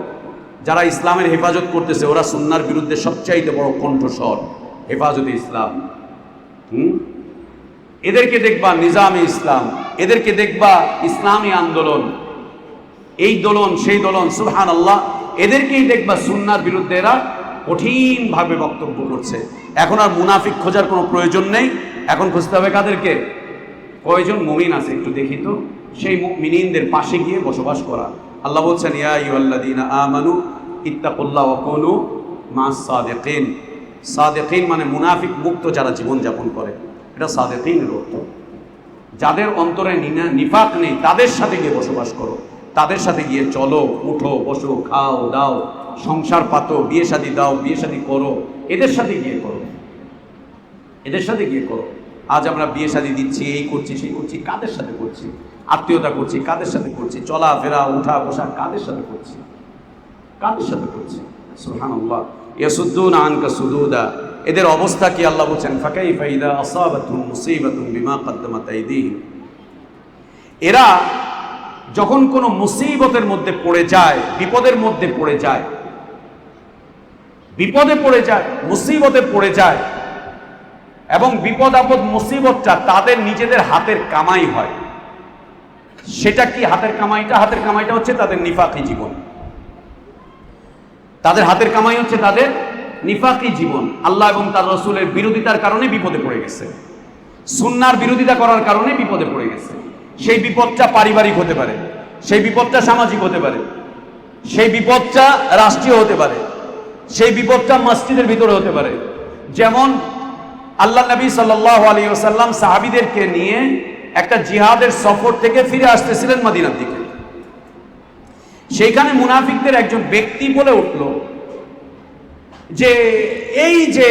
যারা ইসলামের হেফাজত করতেছে ওরা সুন্নাহর বিরুদ্ধে সবচাইতে বড় কণ্ঠস্বর, হেফাজতে ইসলাম। এদেরকে দেখবা নিজামে ইসলাম, এদেরকে দেখবা ইসলামী আন্দোলন, এই দোলন সেই দোলন, সুবহানাল্লাহ, এদেরকেই দেখবা সুন্নাহর বিরুদ্ধে এরা কঠিনভাবে বক্তব্য করছে। এখন আর মুনাফিক খোঁজার কোনো প্রয়োজন নেই, এখন খুঁজতে হবে কাদেরকে? কয়জন মুমিন আছে একটু দেখি তো, সেই মুমিনদের পাশে গিয়ে বসবাস করা। আল্লাহ বলছেন, ইয়া আইয়ুহাল্লাযীনা আমানু ইত্তাকুল্লাহ ওয়া কুনু মা'আস সাদিকিন। সাদিকিন মানে মুনাফিক মুক্ত যারা জীবন যাপন করে, এটা সাদিকিনের অর্থ। যাদের অন্তরে নিফাক নেই তাদের সাথে গিয়ে বসবাস করো, তাদের সাথে গিয়ে চলো, উঠো, বসো, খাও, দাও, সংসার পাতো, বিয়ে শাদী দাও, বিয়ে শাদী করো, এদের সাথে গিয়ে করো, এদের সাথে গিয়ে করো। আজ আমরা বিয়ে শাদী দিচ্ছি, এই করছি, সেই করছি, কাদের সাথে করছি? আত্মীয়তা করছি, কাদের সাথে করছি? চলাফেরা, উঠা বসা, কাদের সাথে করছি? কাদের সাথে করছি? সুবহানাল্লাহ। ইয়াসুদ্দুনা আনকা সুদুদা, এদের অবস্থা কি? আল্লাহ বলছেন, ফাকাইফা ইযা আসাবাতুহুম মুসিবাতুন বিমা কদ্দামাত আইদিহিম। এরা যখন কোনো মুসিবতের মধ্যে পড়ে যায়, বিপদের মধ্যে পড়ে যায়, বিপদে পড়ে যায়, মুসিবতে পড়ে যায়, এবং বিপদ আপদ মুসিবতটা তাদের নিজেদের হাতের কামাই হয়, সেটা কি হাতের কামাইটা? হাতের কামাইটা হচ্ছে তাদের নিফাকি জীবন। তাদের হাতের কামাই হচ্ছে তাদের নিফাকি জীবন। আল্লাহ এবং তার রসুলের বিরোধিতার কারণে বিপদে পড়ে গেছে, সুন্নাহর বিরোধিতা করার কারণে বিপদে পড়ে গেছে। সেই বিপদটা পারিবারিক হতে পারে, সেই বিপদটা সামাজিক হতে পারে, সেই বিপদটা রাষ্ট্রীয় হতে পারে, সেই বিপদটা মসজিদের ভিতরে হতে পারে। যেমন আল্লাহ নবী সাল্লাল্লাহু আলাইহি ওয়াসাল্লাম সাহাবীদেরকে নিয়ে একটা জিহাদের সফর থেকে ফিরে আসতেছিলেন মদিনার দিকে। সেইখানে মুনাফিকদের একজন ব্যক্তি বলে উঠল যে এই যে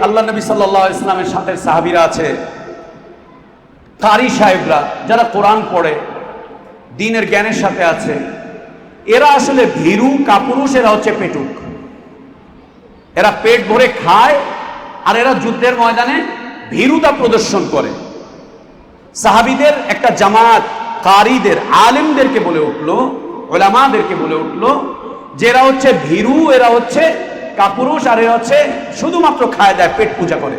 আল্লাহ নবী সাল্লাল্লাহু আলাইহি ওয়াসাল্লামের সাথে সাহাবীরা আছে, কারি সাহেবরা যারা কোরআন পড়ে, দ্বীনের জ্ঞানের সাথে আছে, এরা আসলে ভীরু কাপুরুষ, এরা হচ্ছে পেটুক, এরা পেট ভরে খায় আর এরা যুদ্ধের ময়দানে ভীরুতা প্রদর্শন করে। সাহাবীদের একটা জামাত কারীদের আলেমদেরকে বলে উঠলো, উলামাদেরকে বলে উঠলো যে এরা হচ্ছে ভীরু, এরা হচ্ছে কাপুরুষ, আর এরা হচ্ছে শুধুমাত্র খায় দেয়, পেট পূজা করে।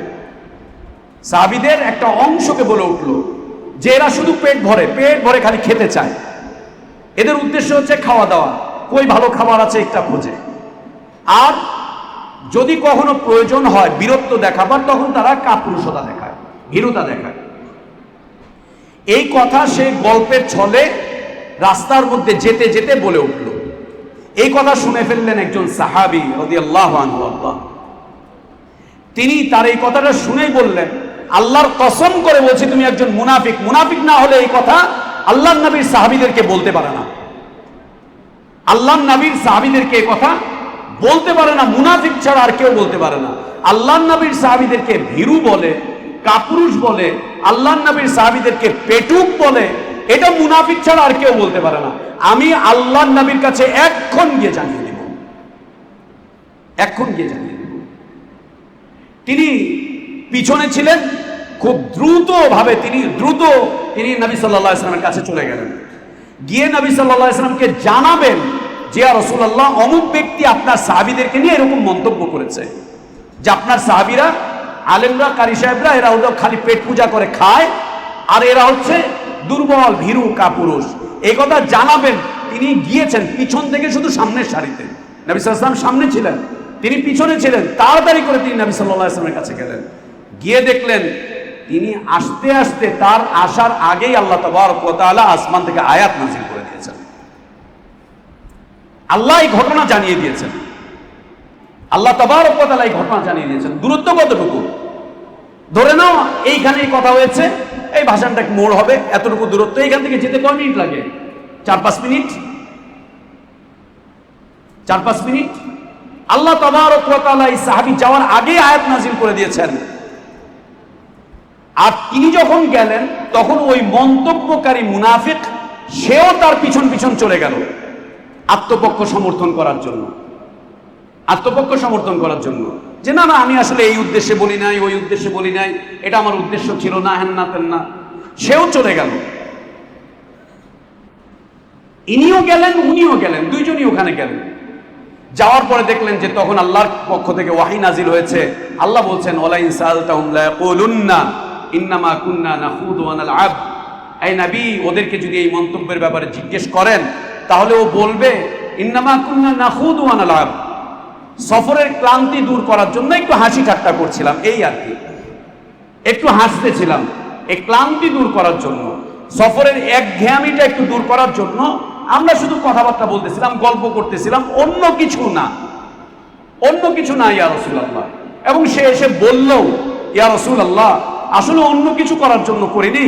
সাহাবীদের একটা অংশকে বলে উঠলো যে এরা শুধু পেট ভরে খালি খেতে চায়, এদের উদ্দেশ্য হচ্ছে খাওয়া দাওয়া, কই ভালো খাবার আছে একটা খোঁজে, আর যদি কখনো প্রয়োজন হয় বীরত্ব দেখাবার তখন তারা কাপুরুষতা দেখায়, ভীরুতা দেখায়। এই কথা সে গল্পের ছলে রাস্তার মধ্যে যেতে যেতে বলে উঠল। এই কথা শুনে ফেললেন একজন সাহাবী রাদিয়াল্লাহু আনহু। তিনি তার এই কথাটা শুনেই বললেন, আল্লাহর কসম করে বলছি তুমি একজন মুনাফিক। মুনাফিক না হলে এই কথা আল্লাহর নবীর সাহাবীদেরকে বলতে পারে না, আল্লাহর নবীর সাহাবীদেরকে এই কথা বলতে পারে না, মুনাফিক ছাড়া আর কেউ বলতে পারে না। আল্লাহর নবীর সাহাবীদেরকে ভীরু বলে, কাপুরুষ বলে, আল্লাহর নবীর সাহাবীদেরকে পেটুক বলে, এটা মুনাফিক ছাড়া আর কেউ বলতে পারে না। আমি আল্লাহর নবীর কাছে এক্ষণ গিয়ে জানিয়ে দেব, এক্ষণ গিয়ে জানিয়ে দেব। তিনি পিছনে ছিলেন, খুব দ্রুত তিনি নবী সাল্লাল্লাহু আলাইহি ওয়াসাল্লামের কাছে চলে গেলেন। গিয়ে নবী সাল্লাল্লাহু আলাইহি ওয়াসাল্লামকে জানাবেন যে ইয়া রাসূলুল্লাহ, অমুক ব্যক্তি আপনার সাহাবীদেরকে নিয়ে এরকম মন্তব্য করেছে যে আপনার সাহাবীরা, আলেমরা, কারি সাহেবরা, এরা হলো খালি পেট পূজা করে খায়, আর এরা হচ্ছে দুর্বল, ভীরু, কাপুরুষ। এই কথা জানাবেন। তিনি গিয়েছেন পিছন থেকে, শুধু সামনের সারিতে। নবী সাল্লাল্লাহু আলাইহি ওয়াসাল্লাম সামনে ছিলেন, তিনি পিছনে ছিলেন। তাড়াতাড়ি করে তিনি নবী সাল্লাল্লাহু আলাইহি ওয়াসাল্লামের কাছে গেলেন। গিয়ে দেখলেন তিনি আসতে আসতে, তার আসার আগেই আল্লাহ তাবারক ওয়া তাআলা আসমান থেকে আয়াত নাযিল করে দিয়েছেন। আল্লাহ এই ঘটনা জানিয়ে দিয়েছেন, আল্লাহ তাবারক ওয়া তাআলা এই ঘটনা জানিয়ে দিয়েছেন। দূরত্ব কতটুকু? ধরে নাও এইখানেই কথা হয়েছে, এই ভাষণটা মোড় হবে, এতটুকু দূরত্ব, এইখান থেকে যেতে কয় মিনিট লাগে? 4-5 মিনিট, 4-5 মিনিট। আল্লাহ তাবারক ওয়া তাআলা এই সাহাবী যাওয়ার আগে আয়াত নাযিল করে দিয়েছেন। আর তিনি যখন গেলেন তখন ওই মন্তব্যকারী মুনাফিক, সেও তার পিছন পিছন চলে গেল আত্মপক্ষ সমর্থন করার জন্য, আত্মপক্ষ সমর্থন করার জন্য, যে না না, আমি আসলে এই উদ্দেশ্যে বলি নাই, ওই উদ্দেশ্যে বলি নাই, এটা আমার উদ্দেশ্য ছিল না, হেন না তেন না। সেও চলে গেল। ইনিও গেলেন, উনিও গেলেন, দুইজনই ওখানে গেলেন। যাওয়ার পরে দেখলেন যে তখন আল্লাহর পক্ষ থেকে ওয়াহী নাজিল হয়েছে। আল্লাহ বলছেন, ওয়ালা ইন সাআলতাহুম লা ইয়াকুলুন্না ইন্নামা কুন্না নাখুদু ওয়া নালআব। এই নবী, ওদেরকে যদি এই মন্তব্যের ব্যাপারে জিজ্ঞেস করেন তাহলে ও বলবে ইন্নামা কুন্না নাখুদু ওয়া নালআব, সফরের ক্লান্তি দূর করার জন্য একটু হাসি ঠাট্টা করছিলাম, এই আর কি, একটু হাসতেছিলাম, এই ক্লান্তি দূর করার জন্য, সফরের একঘেয়ামিটা একটু দূর করার জন্য আমরা শুধু কথাবার্তা বলতেছিলাম, গল্প করতেছিলাম, অন্য কিছু না, অন্য কিছু না ইয়া রাসূলুল্লাহ। এবং সে এসে বলল, ইয়া রাসূলুল্লাহ, আসলে অন্য কিছু করার জন্য করিনি,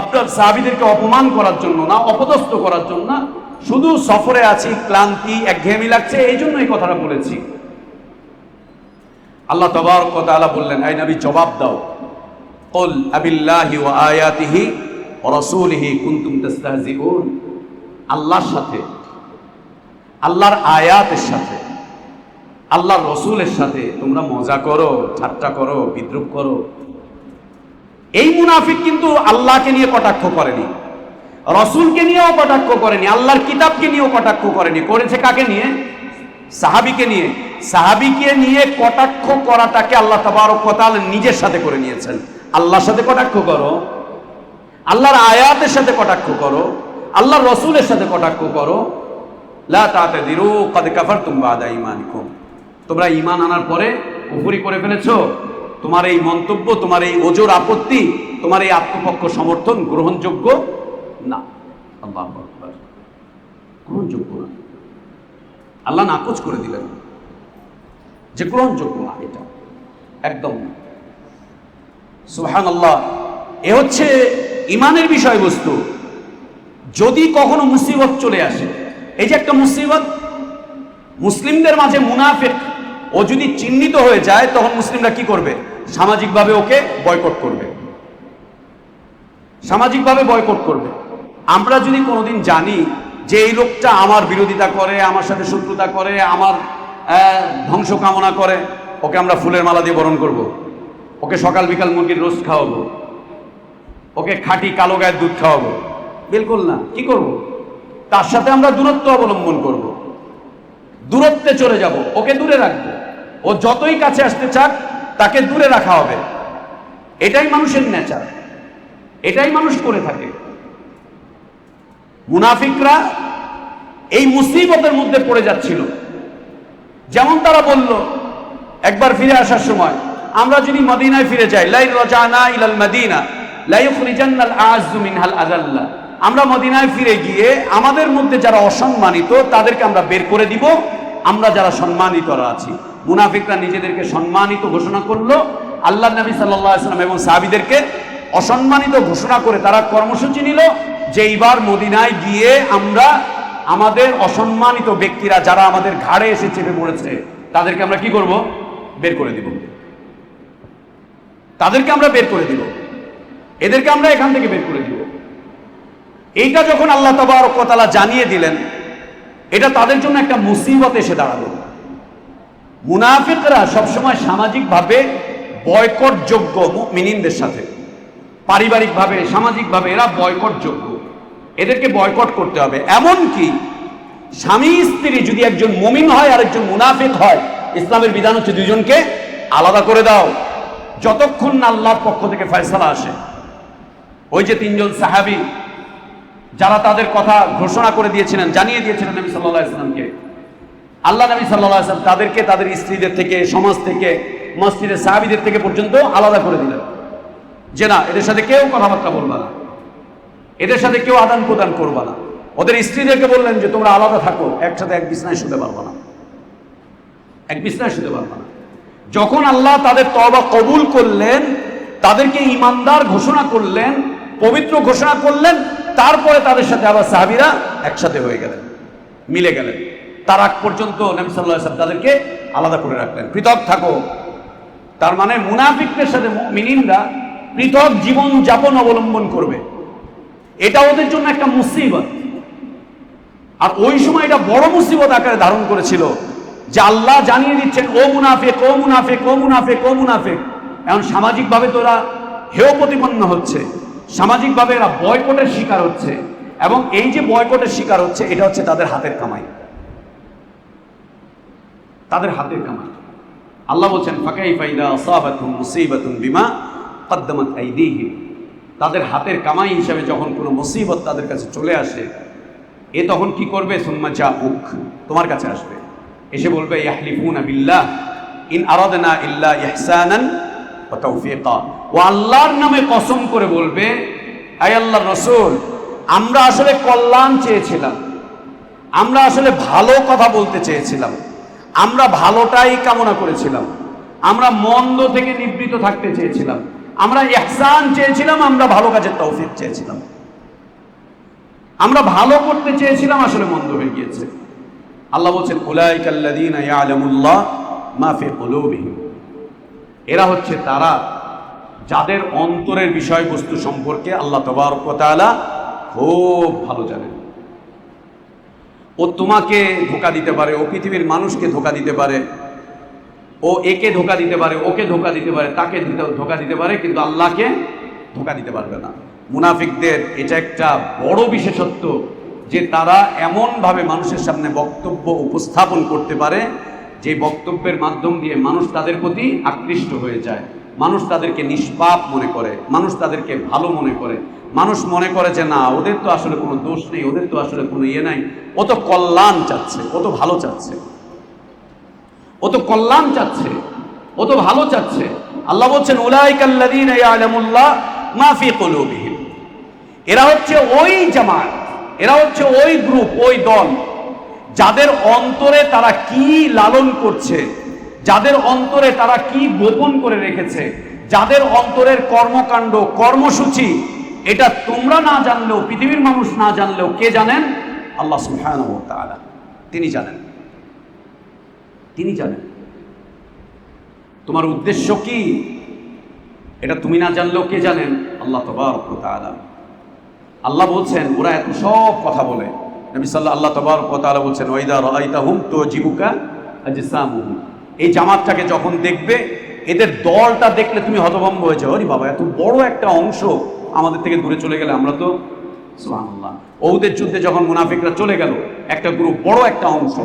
আপনার সাহাবীদেরকে অপমান করার জন্য না, অপদস্থ করার জন্য না, শুধু সফরে আছি, ক্লান্তি, একঘেয়েমি লাগছে, এই জন্য এই কথাটা বলেছি। আল্লাহ তাবারক ওয়া তাআলা বললেন, এই নবী জবাব দাও, কুল আবিল্লাহি ওয়া আয়াতিহি ওয়া রাসূলিহি কুনতুম তাস্তাহজিউন। আল্লাহর সাথে, আল্লাহর আয়াতের সাথে, আল্লাহর রসুলের সাথে তোমরা মজা করো, ঠাট্টা করো, বিদ্রুপ করো। এই মুনাফিক কিন্তু আল্লাহকে নিয়ে কটাক্ষ করেনি, রসুলকে নিয়েও কটাক্ষ করেনি, আল্লাহর কিতাবকে নিয়েও কটাক্ষ করেনি। করেছে কাকে নিয়ে? সাহাবীকে নিয়ে। সাহাবীকে নিয়ে কটাক্ষ করাটাকে আল্লাহ তাবারক ওয়া তাআলা নিজের সাথে করে নিয়েছেন। আল্লাহর সাথে কটাক্ষ করো, আল্লাহর আয়াতের সাথে কটাক্ষ করো, আল্লাহর রসুলের সাথে কটাক্ষ করো, লা তা'তাযিরু ক্বাদ কাফারতুম বা'দা ঈমানিকুম, তোমরা ঈমান আনার পরে কুফরি করে ফেলেছো। তোমার এই মন্তব্য, তোমার এই ওজর আপত্তি, তোমার এই আত্মপক্ষ সমর্থন গ্রহণযোগ্য না। আল্লাহু আকবার, গ্রহণযোগ্য না। আল্লাহ নাকচ করে দিলেন যে গ্রহণযোগ্য না, এটা একদম না। সুবহানাল্লাহ। এ হচ্ছে ঈমানের বিষয়বস্তু। যদি কখনো মুসিবত চলে আসে, এই যে একটা মুসিবত, মুসলিমদের মাঝে মুনাফিক ও যদি চিহ্নিত হয়ে যায়, তখন মুসলিমরা কি করবে? সামাজিকভাবে ওকে বয়কট করবে, সামাজিকভাবে বয়কট করবে। আমরা যদি কোনোদিন জানি যে এই লোকটা আমার বিরোধিতা করে, আমার সাথে শত্রুতা করে, আমার ধ্বংস কামনা করে, ওকে আমরা ফুলের মালা দিয়ে বরণ করব, ওকে সকাল বিকাল মুরগির রোস্ট খাওয়াবো, ওকে খাঁটি কালো গায়ের দুধ খাওয়াবো? বিলকুল না। কি করব? তার সাথে আমরা দূরত্ব অবলম্বন করব, দূরত্বে চলে যাব, ওকে দূরে রাখবো। ও যতই কাছে আসতে চাক, তাকে দূরে রাখা হবে। এটাই মানুষের নেচার, এটাই মানুষ করে থাকে। মুনাফিকরা এই মুসিবতের মধ্যে পড়ে যাচ্ছিল। যেমন তারা বলল একবার ফিরে আসার সময়, আমরা যদি মদিনায় ফিরে যাই, লাই রাজানা ইলাল মদিনা লা ইখরিজান্নাল আ'আজ্জু মিনহাল আযাল্লা, আমরা মদিনায় ফিরে গিয়ে আমাদের মধ্যে যারা অসম্মানিত তাদেরকে আমরা বের করে দিব, আমরা যারা সম্মানিতরা আছি। মুনাফিকরা নিজেদেরকে সম্মানিত ঘোষণা করলো, আল্লাহর নবী সাল্লাল্লাহু আলাইহি ওয়াসাল্লাম এবং সাহাবীদেরকে অসম্মানিত ঘোষণা করে তারা কর্মসূচি নিল যে এইবার মদিনায় গিয়ে আমরা আমাদের অসম্মানিত ব্যক্তিরা যারা আমাদের ঘাড়ে এসে চেপে পড়েছে, তাদেরকে আমরা কি করব? বের করে দিব, তাদেরকে আমরা বের করে দিব, এদেরকে আমরা এখান থেকে বের করে দিব। এইটা যখন আল্লাহ তাবারক ওয়া তাআলা জানিয়ে দিলেন, এটা তাদের জন্য একটা মুসিবত এসে দাঁড়ালো। মুনাফিকরা সবসময় সামাজিকভাবে বয়কটযোগ্য মুমিনদের সাথে, পারিবারিকভাবে, সামাজিকভাবে এরা বয়কটযোগ্য, এদেরকে বয়কট করতে হবে। এমনকি স্বামী স্ত্রী যদি একজন মুমিন হয় আর একজন মুনাফিক হয়, ইসলামের বিধান হচ্ছে দুইজনকে আলাদা করে দাও, যতক্ষণ না আল্লাহর পক্ষ থেকে ফয়সালা আসে। ওই যে তিনজন সাহাবী যারা তাদের কথা ঘোষণা করে দিয়েছিলেন, জানিয়ে দিয়েছিলেন নবী সাল্লাল্লাহু আলাইহি ওয়াসাল্লামকে, আল্লাহ নবী সাল্লাল্লাহু আলাইহি ওয়াসাল্লাম তাদেরকে তাদের স্ত্রীদের থেকে, সমাজ থেকে, মসজিদের সাহাবীদের থেকে পর্যন্ত আলাদা করে দিলেন যে না, এদের সাথে কেউ কথাবার্তা বলবা না, এদের সাথে কেউ আদান প্রদান করবা না। ওদের স্ত্রীদেরকে বললেন যে তোমরা আলাদা থাকো, একসাথে এক বিছনায় শুতে পারবা না, এক বিছনায় শুতে পারবা না। যখন আল্লাহ তাদের তওবা কবুল করলেন, তাদেরকে ঈমানদার ঘোষণা করলেন, পবিত্র ঘোষণা করলেন, তারপরে তাদের সাথে আবার সাহাবীরা একসাথে হয়ে গেলেন, মিলে গেলেন। তার আগ পর্যন্ত নবী সাল্লাল্লাহু আলাইহি ওয়াসাল্লাম তাদেরকে আলাদা করে রাখলেন, পৃথক থাকো। তার মানে মুনাফিকদের সাথে মুমিনরা পৃথক জীবন যাপন অবলম্বন করবে, এটা ওদের জন্য একটা মুসিবত। আর ওই সময় এটা বড় মুসিবত আকারে ধারণ করেছিল যে আল্লাহ জানিয়ে দিচ্ছেন, ও মুনাফিক, ও মুনাফিক, ও মুনাফিক, ও মুনাফিক। এখন সামাজিকভাবে তোরা হেয় প্রতিপন্ন হচ্ছে, সামাজিকভাবে এরা বয়কটের শিকার হচ্ছে, এবং এই যে বয়কটের শিকার হচ্ছে, এটা হচ্ছে তাদের হাতের কামাই, তাদের হাতের কামাই। আল্লাহ বলছেন, ফাকাইফা ইযা আসাবাতুহুম মুসিবাতুন বিমা কদ্দামাত আইদিহিম, তাদের হাতের কামাই হিসাবে যখন কোনো মুসিবত তাদের কাছে চলে আসে, এ তখন কি করবে? সুম্মা জাউক, তোমার কাছে আসবে, এসে বলবে, ইয়াহলিফুনা বিল্লাহ ইন আরাদনা ইল্লা ইহসানান ওয়া তাওফীকা, ও আল্লাহর নামে কসম করে বলবে, আয় আল্লাহর রাসূল, আমরা আসলে কল্যাণ চেয়েছিলাম, আমরা আসলে ভালো কথা বলতে চেয়েছিলাম, আমরা ভালোটাই কামনা করেছিলাম, আমরা মন্দ থেকে নিবৃত থাকতে চেয়েছিলাম, আমরা ইহসান চেয়েছিলাম, আমরা ভালো কাজের তৌফিক চেয়েছিলাম, আমরা ভালো করতে চেয়েছিলাম, আসলে মন্দ হয়ে গিয়েছে। আল্লাহ বলছেন, উলাইকাল্লাযীনা ইয়ালামুল্লাহ মা ফি কুলুবিহিম, এরা হচ্ছে তারা যাদের অন্তরের বিষয়বস্তু সম্পর্কে আল্লাহ তাবারক ওয়া তাআলা খুব ভালো জানেন। ও তোমাকে ধোঁকা দিতে পারে, ও পৃথিবীর মানুষকে ধোঁকা দিতে পারে, ও একে ধোঁকা দিতে পারে, ওকে ধোঁকা দিতে পারে, তাকে ধোঁকা দিতে পারে, কিন্তু আল্লাহকে ধোঁকা দিতে পারবে না। মুনাফিকদের এটা একটা বড় বিশেষত্ব যে তারা এমনভাবে মানুষের সামনে বক্তব্য উপস্থাপন করতে পারে যে বক্তব্যের মাধ্যম দিয়ে মানুষ তাদের প্রতি আকৃষ্ট হয়ে যায়, মানুষ তাদেরকে নিষ্পাপ মনে করে, মানুষ তাদেরকে ভালো মনে করে, মানুষ মনে করে যে না, ওদের তো আসলে কোনো দোষ নেই, ওদের তো আসলে কোনো ইয়ে নাই, ও তো কল্যাণ চাচ্ছে, ও তো ভালো চাচ্ছে, ও তো কল্যাণ চাচ্ছে, ও তো ভালো চাচ্ছে। আল্লাহ বলছেন উলাইকাল্লাযীনা ইয়ালামুল্লাহ মা ফি কুলুবিহিম, এরা হচ্ছে ওই জামাত, এরা হচ্ছে ওই গ্রুপ, ওই দল যাদের অন্তরে তারা কি লালন করছে, যাদের অন্তরে তারা কি গোপন করে রেখেছে, যাদের অন্তরের কর্মকাণ্ড কর্মসূচি এটা তোমরা না জানলেও, পৃথিবীর মানুষ না জানলেও কে জানেন? আল্লাহ সুবহানাহু ওয়া তাআলা, তিনি জানেন, তিনি জানেন। তোমার উদ্দেশ্য কি এটা তুমি না জানলেও কে জানেন? আল্লাহ তাবারক ওয়া তাআলা। আল্লাহ বলছেন ওরা এত সব কথা বলে, নবী আল্লাহ তাবারক ওয়া তাআলা বলছেন ওয়াইদা রাআইতাহুম তুজিবুকা আজসামুহুম, এই জামাতটাকে যখন দেখবে, এদের দলটা দেখলে তুমি হতভম্ব হয়ে যাও, আরে বাবা এত বড় একটা অংশ আমাদের থেকে দূরে চলে গেলে, আমরা তো সুবহানাল্লাহ। ওহুদের যুদ্ধে যখন মুনাফিকরা চলে গেল, একটা গ্রুপ, বড় একটা অংশ,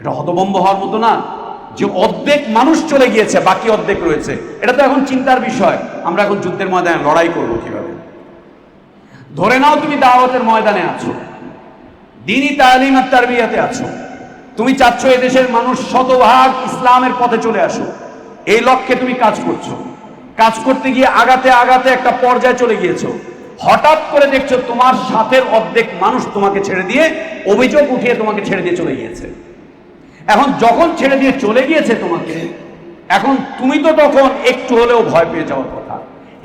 এটা হতভম্ব হওয়ার মতো না যে অর্ধেক মানুষ চলে গিয়েছে, বাকি অর্ধেক রয়েছে। এটা তো এখন চিন্তার বিষয়, আমরা এখন যুদ্ধের ময়দানে লড়াই করবো কিভাবে। ধরে নাও তুমি দাওয়াতের ময়দানে আছো, দ্বীনি তালিম আর তারবিয়াতে আছো, তুমি চাচ্ছ এদেশের মানুষ শতভাগ ইসলামের পথে চলে আসো, এই লক্ষ্যে তুমি কাজ করছো। কাজ করতে গিয়ে আগাতে আগাতে একটা পর্যায়ে চলে গিয়েছো, হঠাৎ করে দেখছো তোমার সাথের অর্ধেক মানুষ তোমাকে ছেড়ে দিয়ে, অভিযোগ উঠিয়ে তোমাকে ছেড়ে দিয়ে চলে গিয়েছে। এখন যখন ছেড়ে দিয়ে চলে গিয়েছে তোমাকে, এখন তুমি তো তখন একটু হলেও ভয় পেয়ে যাওয়ার কথা,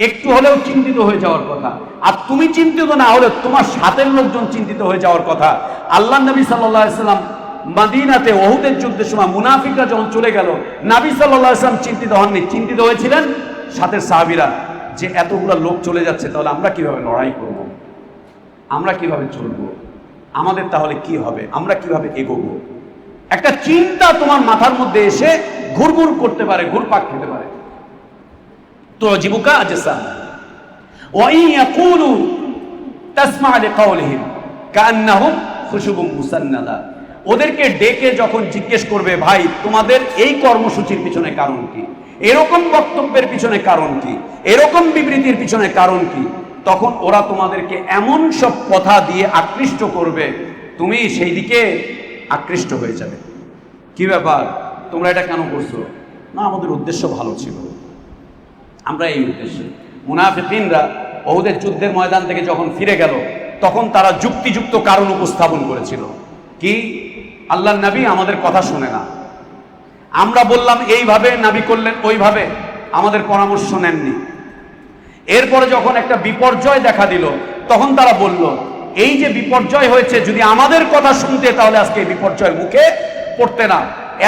একটু হলেও চিন্তিত হয়ে যাওয়ার কথা। আর তুমি চিন্তিত না হলে তোমার সাথের লোকজন চিন্তিত হয়ে যাওয়ার কথা। আল্লাহ নবী সাল্লাল্লাহু আলাইহি সাল্লাম মদিনাতে ওহুদের যুদ্ধের সময় মুনাফিকরা যখন চলে গেল, নবী সাল্লাল্লাহু আলাইহি সাল্লাম চিন্তিত হননি, চিন্তিত হয়েছিলেন সাথের সাহাবীরা, যে এতগুলো লোক চলে যাচ্ছে, তাহলে আমরা কিভাবে লড়াই করব, আমরা কিভাবে চলবো, আমাদের তাহলে কি হবে, আমরা কিভাবে এগোবো। একটা চিন্তা তোমার মাথার মধ্যে এসে ঘুরঘুর করতে পারে, ঘুরপাক খেতে পারে। তো জীবুকা আজসাম ওয়া ইয়াকুলু তাসমা লিকাউলিহিম কান্নাহুম খুশুবুম মুসান্নাদা, ওদেরকে ডেকে যখন জিজ্ঞেস করবে ভাই তোমাদের এই কর্মসূচির পিছনে কারণ কি, এরকম বক্তব্যের পিছনে কারণ কি, এরকম বিবৃতির পিছনে কারণ কি, তখন ওরা তোমাদেরকে এমন সব কথা দিয়ে আকৃষ্ট করবে, তুমি সেই দিকে আকৃষ্ট হয়ে যাবে। কি ব্যাপার, তোমরা এটা কেন করছো? না, আমাদের উদ্দেশ্য ভালো ছিল, আমরা এই উদ্দেশ্যে। মুনাফিকিনরা ওহুদের যুদ্ধের ময়দান থেকে যখন ফিরে গেল, তখন তারা যুক্তিযুক্ত কারণ উপস্থাপন করেছিল। কি? আল্লাহর নবী আমাদের কথা শুনে না, আমরা বললাম এইভাবে, নবী করলেন ওইভাবে, আমাদের পরামর্শ নেননি। এরপরে যখন একটা বিপর্যয় দেখা দিল, তখন তারা বলল এই যে বিপর্যয় হয়েছে, যদি আমাদের কথা শুনতে তাহলে আজকে এই বিপর্যয়ের মুখে পড়তে না,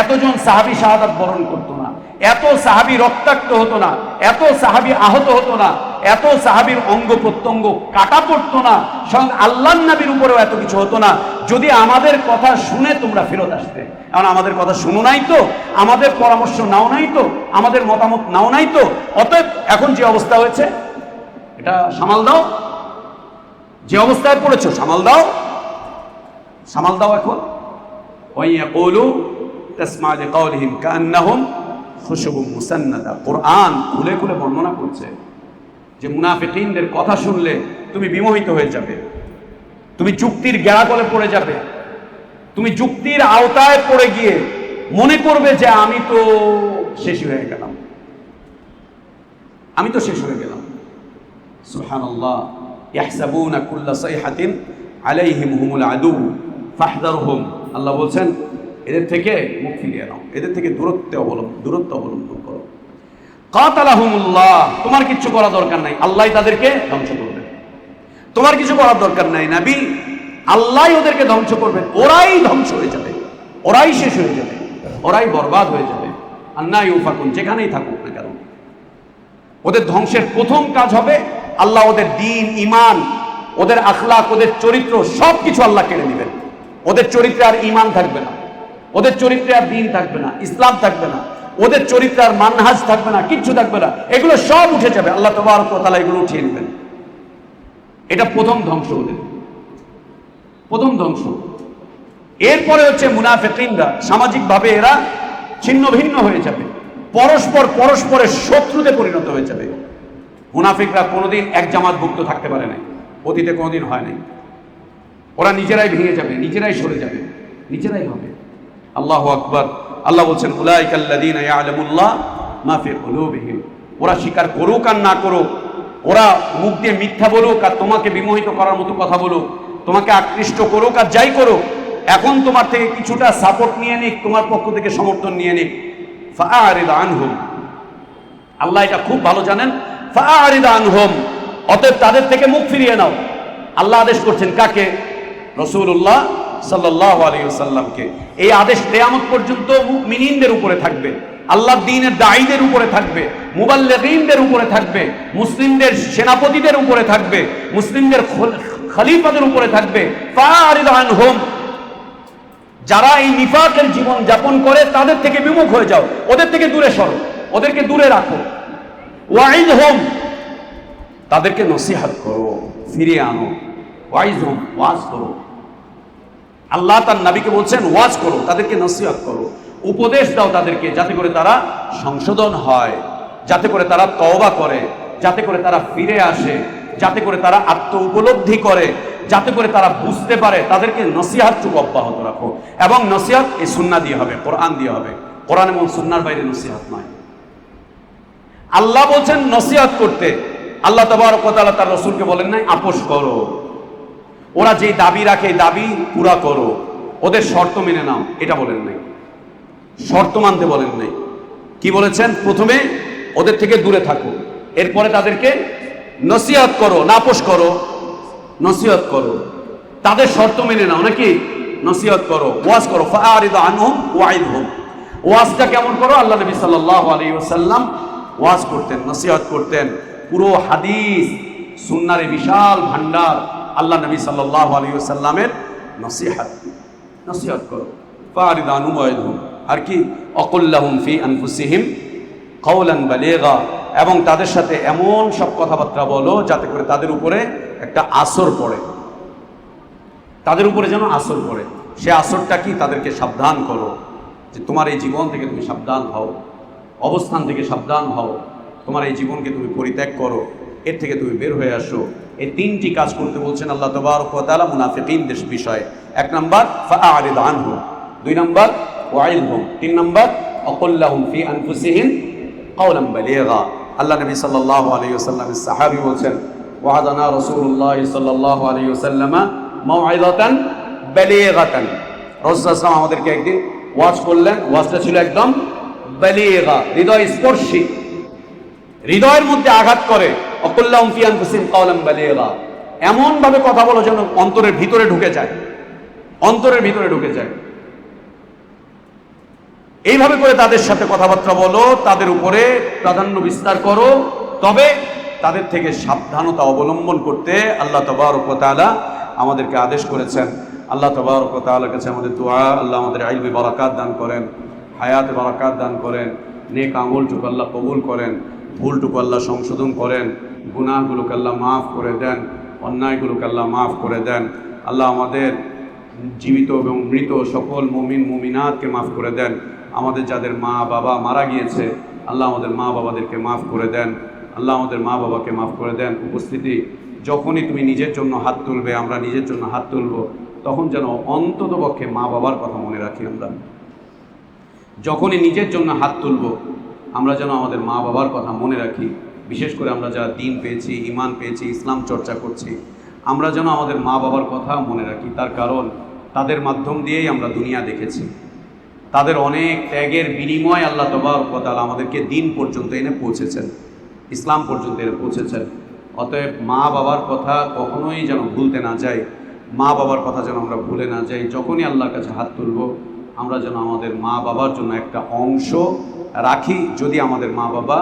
এতজন সাহাবী শাহাদাত বরণ করতো না, এত সাহাবী রক্তাক্ত হতো না, এত সাহাবী আহত হতো না, এত সাহাবীর অঙ্গ প্রত্যঙ্গ কাটা পড়তো না, সঙ্গে আল্লাহর নবীর উপরেও এত কিছু হতো না, যদি আমাদের কথা শুনে তোমরা ফেরত আসতে। এখন আমাদের কথা শুনো নাই তো, আমাদের পরামর্শ নাও নাই তো, আমাদের মতামত নাও নাই তো, অতএব এখন যে অবস্থা হয়েছে এটা সামাল দাও, যে অবস্থায় পড়েছো সামাল দাও, সামাল দাও। এখন ওয়াইয়াকুলু তাসমা লিকাউলিহিম কান্নাহুম খুশুবুম মুসান্নাদা, কোরআন খুলে খুলে বর্ণনা করছে যে মুনাফিকিনদের কথা শুনলে তুমি বিমোহিত হয়ে যাবে, তুমি যুক্তির গ্যাড়াকলে পড়ে যাবে, তুমি যুক্তির আওতায় পড়ে গিয়ে মনে করবে যে আমি তো শেষ হয়ে গেলাম, আমি তো শেষ হয়ে গেলাম। সুবহানাল্লাহ। ইয়াহসাবুনা কুল্লা সাইহাতিন আলাইহিম হুমুল আদু ফাহদারহুম, আল্লাহ বলছেন এদের থেকে মুখ ফিরিয়ে নাও, এদের থেকে দূরত্ব অবলম্বন করো। কাতালাহুমুল্লাহ, তোমার কিছু করা দরকার নাই, আল্লাহ তাদেরকে ধ্বংস করবেন, তোমার কিছু করার দরকার নাই নবী, আল্লাহ ওদেরকে ধ্বংস করবেন, ওরাই ধ্বংস হয়ে যাবে, ওরাই শেষ হয়ে যাবে, ওরাই বরবাদ হয়ে যাবে। আন্না ইউফাকুন, যেখানেই থাকুক না কেন, ওদের ধ্বংসের প্রথম কাজ হবে আল্লাহ ওদের দ্বীন, ঈমান, ওদের আখলাক, ওদের চরিত্র সব কিছু আল্লাহ কেড়ে নেবেন। ওদের চরিত্রে আর ঈমান থাকবে না, ওদের চরিত্রে আর দ্বীন থাকবে না, ইসলাম থাকবে না, ওদের চরিত্রে আর মানহাজ থাকবে না, কিচ্ছু থাকবে না, এগুলো সব উঠে যাবে, আল্লাহ তাবারক ওয়া তাআলা এগুলো উঠিয়ে নেবেন। এটা প্রথম ধ্বংস, ওদের প্রথম ধ্বংস। এরপরে হচ্ছে মুনাফিকিনরা সামাজিকভাবে এরা ছিন্ন ভিন্ন হয়ে যাবে, পরস্পরের শত্রুতে পরিণত হয়ে যাবে। মুনাফিকরা কোনোদিন এক জামাতভুক্ত থাকতে পারে নাই, অতীতে কোনোদিন হয় নাই। ওরা নিজেরাই ভেঙে যাবে, নিজেরাই সরে যাবে, নিজেরাই হবে। আল্লাহু আকবার। আল্লাহ বলছেন উলাইকাল্লাযীনা ইয়ালামুল্লাহ মা ফি কুলুবিহিম। ওরা স্বীকার করুক আর না করুক, ওরা মুখ দিয়ে মিথ্যা বলুক আর তোমাকে বিমোহিত করার মতো কথা বলুক, তোমাকে আকৃষ্ট করুক আর যাই করুক, এখন তোমার থেকে কিছুটা সাপোর্ট নিয়ে নিক, তোমার পক্ষ থেকে সমর্থন নিয়ে নিক, ফাআরিদ আনহুম। আল্লাহ এটা খুব ভালো জানেন। ফাআরিদ আনহুম, অতএব তাদের থেকে মুখ ফিরিয়ে নাও। আল্লাহ আদেশ করছেন কাকে? রাসূলুল্লাহ সাল্লাল্লাহু আলাইহি ওয়াসাল্লামকে। এই আদেশ কিয়ামত পর্যন্ত মুমিনদের উপরে থাকবে, আল্লাহর দ্বীনের দাঈদের উপরে থাকবে, মুবাল্লিগীনদের উপরে থাকবে, মুসলিমদের সেনাপতিদের উপরে থাকবে, মুসলিমদের খলিফাদের উপরে থাকবে। ফাআরিদ আনহুম, যারা এই নিফাকের জীবন যাপন করে তাদের থেকে বিমুখ হয়ে যাও, ওদের থেকে দূরে সরো, ওদেরকে দূরে রাখো। ওয়াইজহুম, তাদেরকে নসিহত করো, ফিরিয়ে আনো। ওয়াইজহুম, ওয়াজ করো। আল্লাহ তার নবীকে বলছেন ওয়াজ করো, তাদেরকে নসিহত করো, উপদেশ দাও তাদেরকে, যাতে করে তারা সংশোধন হয়, যাতে করে তারা তওবা করে, যাতে করে তারা ফিরে আসে, যাতে করে তারা আত্ম উপলব্ধি করে, যাতে করে তারা বুঝতে পারে। তাদেরকে নসিহতটুকু অব্যাহত রাখো, এবং নসিহত এই সুন্নাহ দিয়ে হবে, কোরআন দিয়ে হবে। কোরআন এবং সুন্নাহর বাইরে নসিহত নয়। আল্লাহ বলছেন নসিহত করতে। আল্লাহ তাবারক ওয়া তাআলা তার রাসূলকে বলেন নাই আপোষ করো, ওরা যে দাবি রাখে দাবি পুরা করো, ওদের শর্ত মেনে নাও, এটা বলেন নাই। শর্ত মানতে বলেন নাই। কি বলেছেন? প্রথমে ওদের থেকে দূরে থাকো, এরপরে তাদেরকে নসিহত করো, না আপোষ করো, নসিহত করো, তাদের শর্ত মেনে নাও, নাকি নসিহত করো, ওয়াজ করো। ফাআরিদ আনহুম ওয়াইদহুম। ওয়াজটা কেমন করো? আল্লাহ নবী সাল্লাল্লাহু আলাইহি ওয়াসাল্লাম ওয়াজ করতেন, নসিহত করতেন। পুরো হাদিস সুন্নাহর বিশাল ভান্ডার আল্লাহ নবী সাল্লাল্লাহু আলাইহি ওয়াসাল্লামের নসিহত করো। ফাআরিদ আনহুম ওয়াইদহুম। আর কি? অকুল লাহুম ফি আনফুসিহিম কাওলান বালিগা, এবং তাদের সাথে এমন সব কথাবার্তা বলো যাতে করে তাদের উপরে একটা আসর পড়ে, তাদের উপরে যেন আসর পড়ে। সে আসরটা কি? তাদেরকে সাবধান করো যে তোমার এই জীবন থেকে তুমি সাবধান হও, অবস্থান থেকে সাবধান হও, তোমার এই জীবনকে তুমি পরিত্যাগ করো, এর থেকে তুমি বের হয়ে আসো। এই তিনটি কাজ করতে বলছেন আল্লাহ তাবারক ওয়া তাআলা মুনাফিকিনদের বিষয়ে। এক নাম্বার ফাআরিদ আনহুম, দুই নাম্বার ওয়াইদহুম, তিন নাম্বার অকুল লাহুম ফি আনফুসিহিম কাওলান বালিগা। আল্লাহ নবী সাল্লাল্লাহু আলাইহি ওয়াসাল্লামের সাহাবী বলছেন ওয়াদানা রাসূলুল্লাহ সাল্লাল্লাহু আলাইহি ওয়াসাল্লাম মাউইযাতান বালিগাতান। রাসূল সাল্লাল্লাহু আলাইহি ওয়াসাল্লাম আমাদেরকে একদিন ওয়াজ করলেন, ওয়াজটা ছিল একদম বালিগা, হৃদয় স্পর্শী, হৃদয়ের মধ্যে আঘাত করে। অকুল লাহুম ফি আনফুসিহিম কাওলান বালিগা, এমন ভাবে কথা বলো যেন অন্তরের ভিতরে ঢুকে যায়, অন্তরের ভিতরে ঢুকে যায়। এইভাবে করে তাদের সাথে কথাবার্তা বলো, তাদের উপরে প্রাধান্য বিস্তার করো, তবে তাদের থেকে সাবধানতা অবলম্বন করতে আল্লাহ তাবারক ওয়া তাআলা আমাদেরকে আদেশ করেছেন। আল্লাহ তাবারক ওয়া তাআলার কাছে আমাদের দোয়া, আল্লাহ আমাদের ইলমে বারাকাত দান করেন, হায়াতে বারাকাত দান করেন, নেক আমলটুকু আল্লাহ কবুল করেন, ভুলটুকু আল্লাহ সংশোধন করেন, গুনাহগুলোকে আল্লাহ মাফ করে দেন, অন্যায়গুলোকে আল্লাহ মাফ করে দেন। আল্লাহ আমাদের জীবিত এবং মৃত সকল মুমিন মুমিনাতকে মাফ করে দেন। আমাদের যাদের মা বাবা মারা গিয়েছে, আল্লাহ আমাদের মা বাবাদেরকে মাফ করে দেন, আল্লাহ আমাদের মা বাবাকে মাফ করে দেন। উপস্থিতি, যখনই তুমি নিজের জন্য হাত তুলবে, আমরা নিজের জন্য হাত তুলব, তখন যেন অন্ততপক্ষে মা বাবার কথা মনে রাখি। আমরা যখনই নিজের জন্য হাত তুলব, আমরা যেন আমাদের মা বাবার কথা মনে রাখি। বিশেষ করে আমরা যারা দ্বীন পেয়েছি, ঈমান পেয়েছি, ইসলাম চর্চা করছি, আমরা যেন আমাদের মা বাবার কথা মনে রাখি। তার কারণ তাদের মাধ্যম দিয়েই আমরা দুনিয়া দেখেছি, তাদের অনেক ত্যাগের বিনিময় আল্লাহ তাবারক ওয়া তাআলা আমাদেরকে দ্বীন পর্যন্ত এনে পৌঁছেছেন, ইসলাম পর্যন্ত এনে পৌঁছেছেন। অতএব মা বাবার কথা কখনোই যেন ভুলতে না যাই, মা বাবার কথা যেন আমরা ভুলে না যাই। যখনই আল্লাহর কাছে হাত তুলব, আমরা যেন আমাদের মা বাবার জন্য একটা অংশ রাখি, যদি আমাদের মা বাবা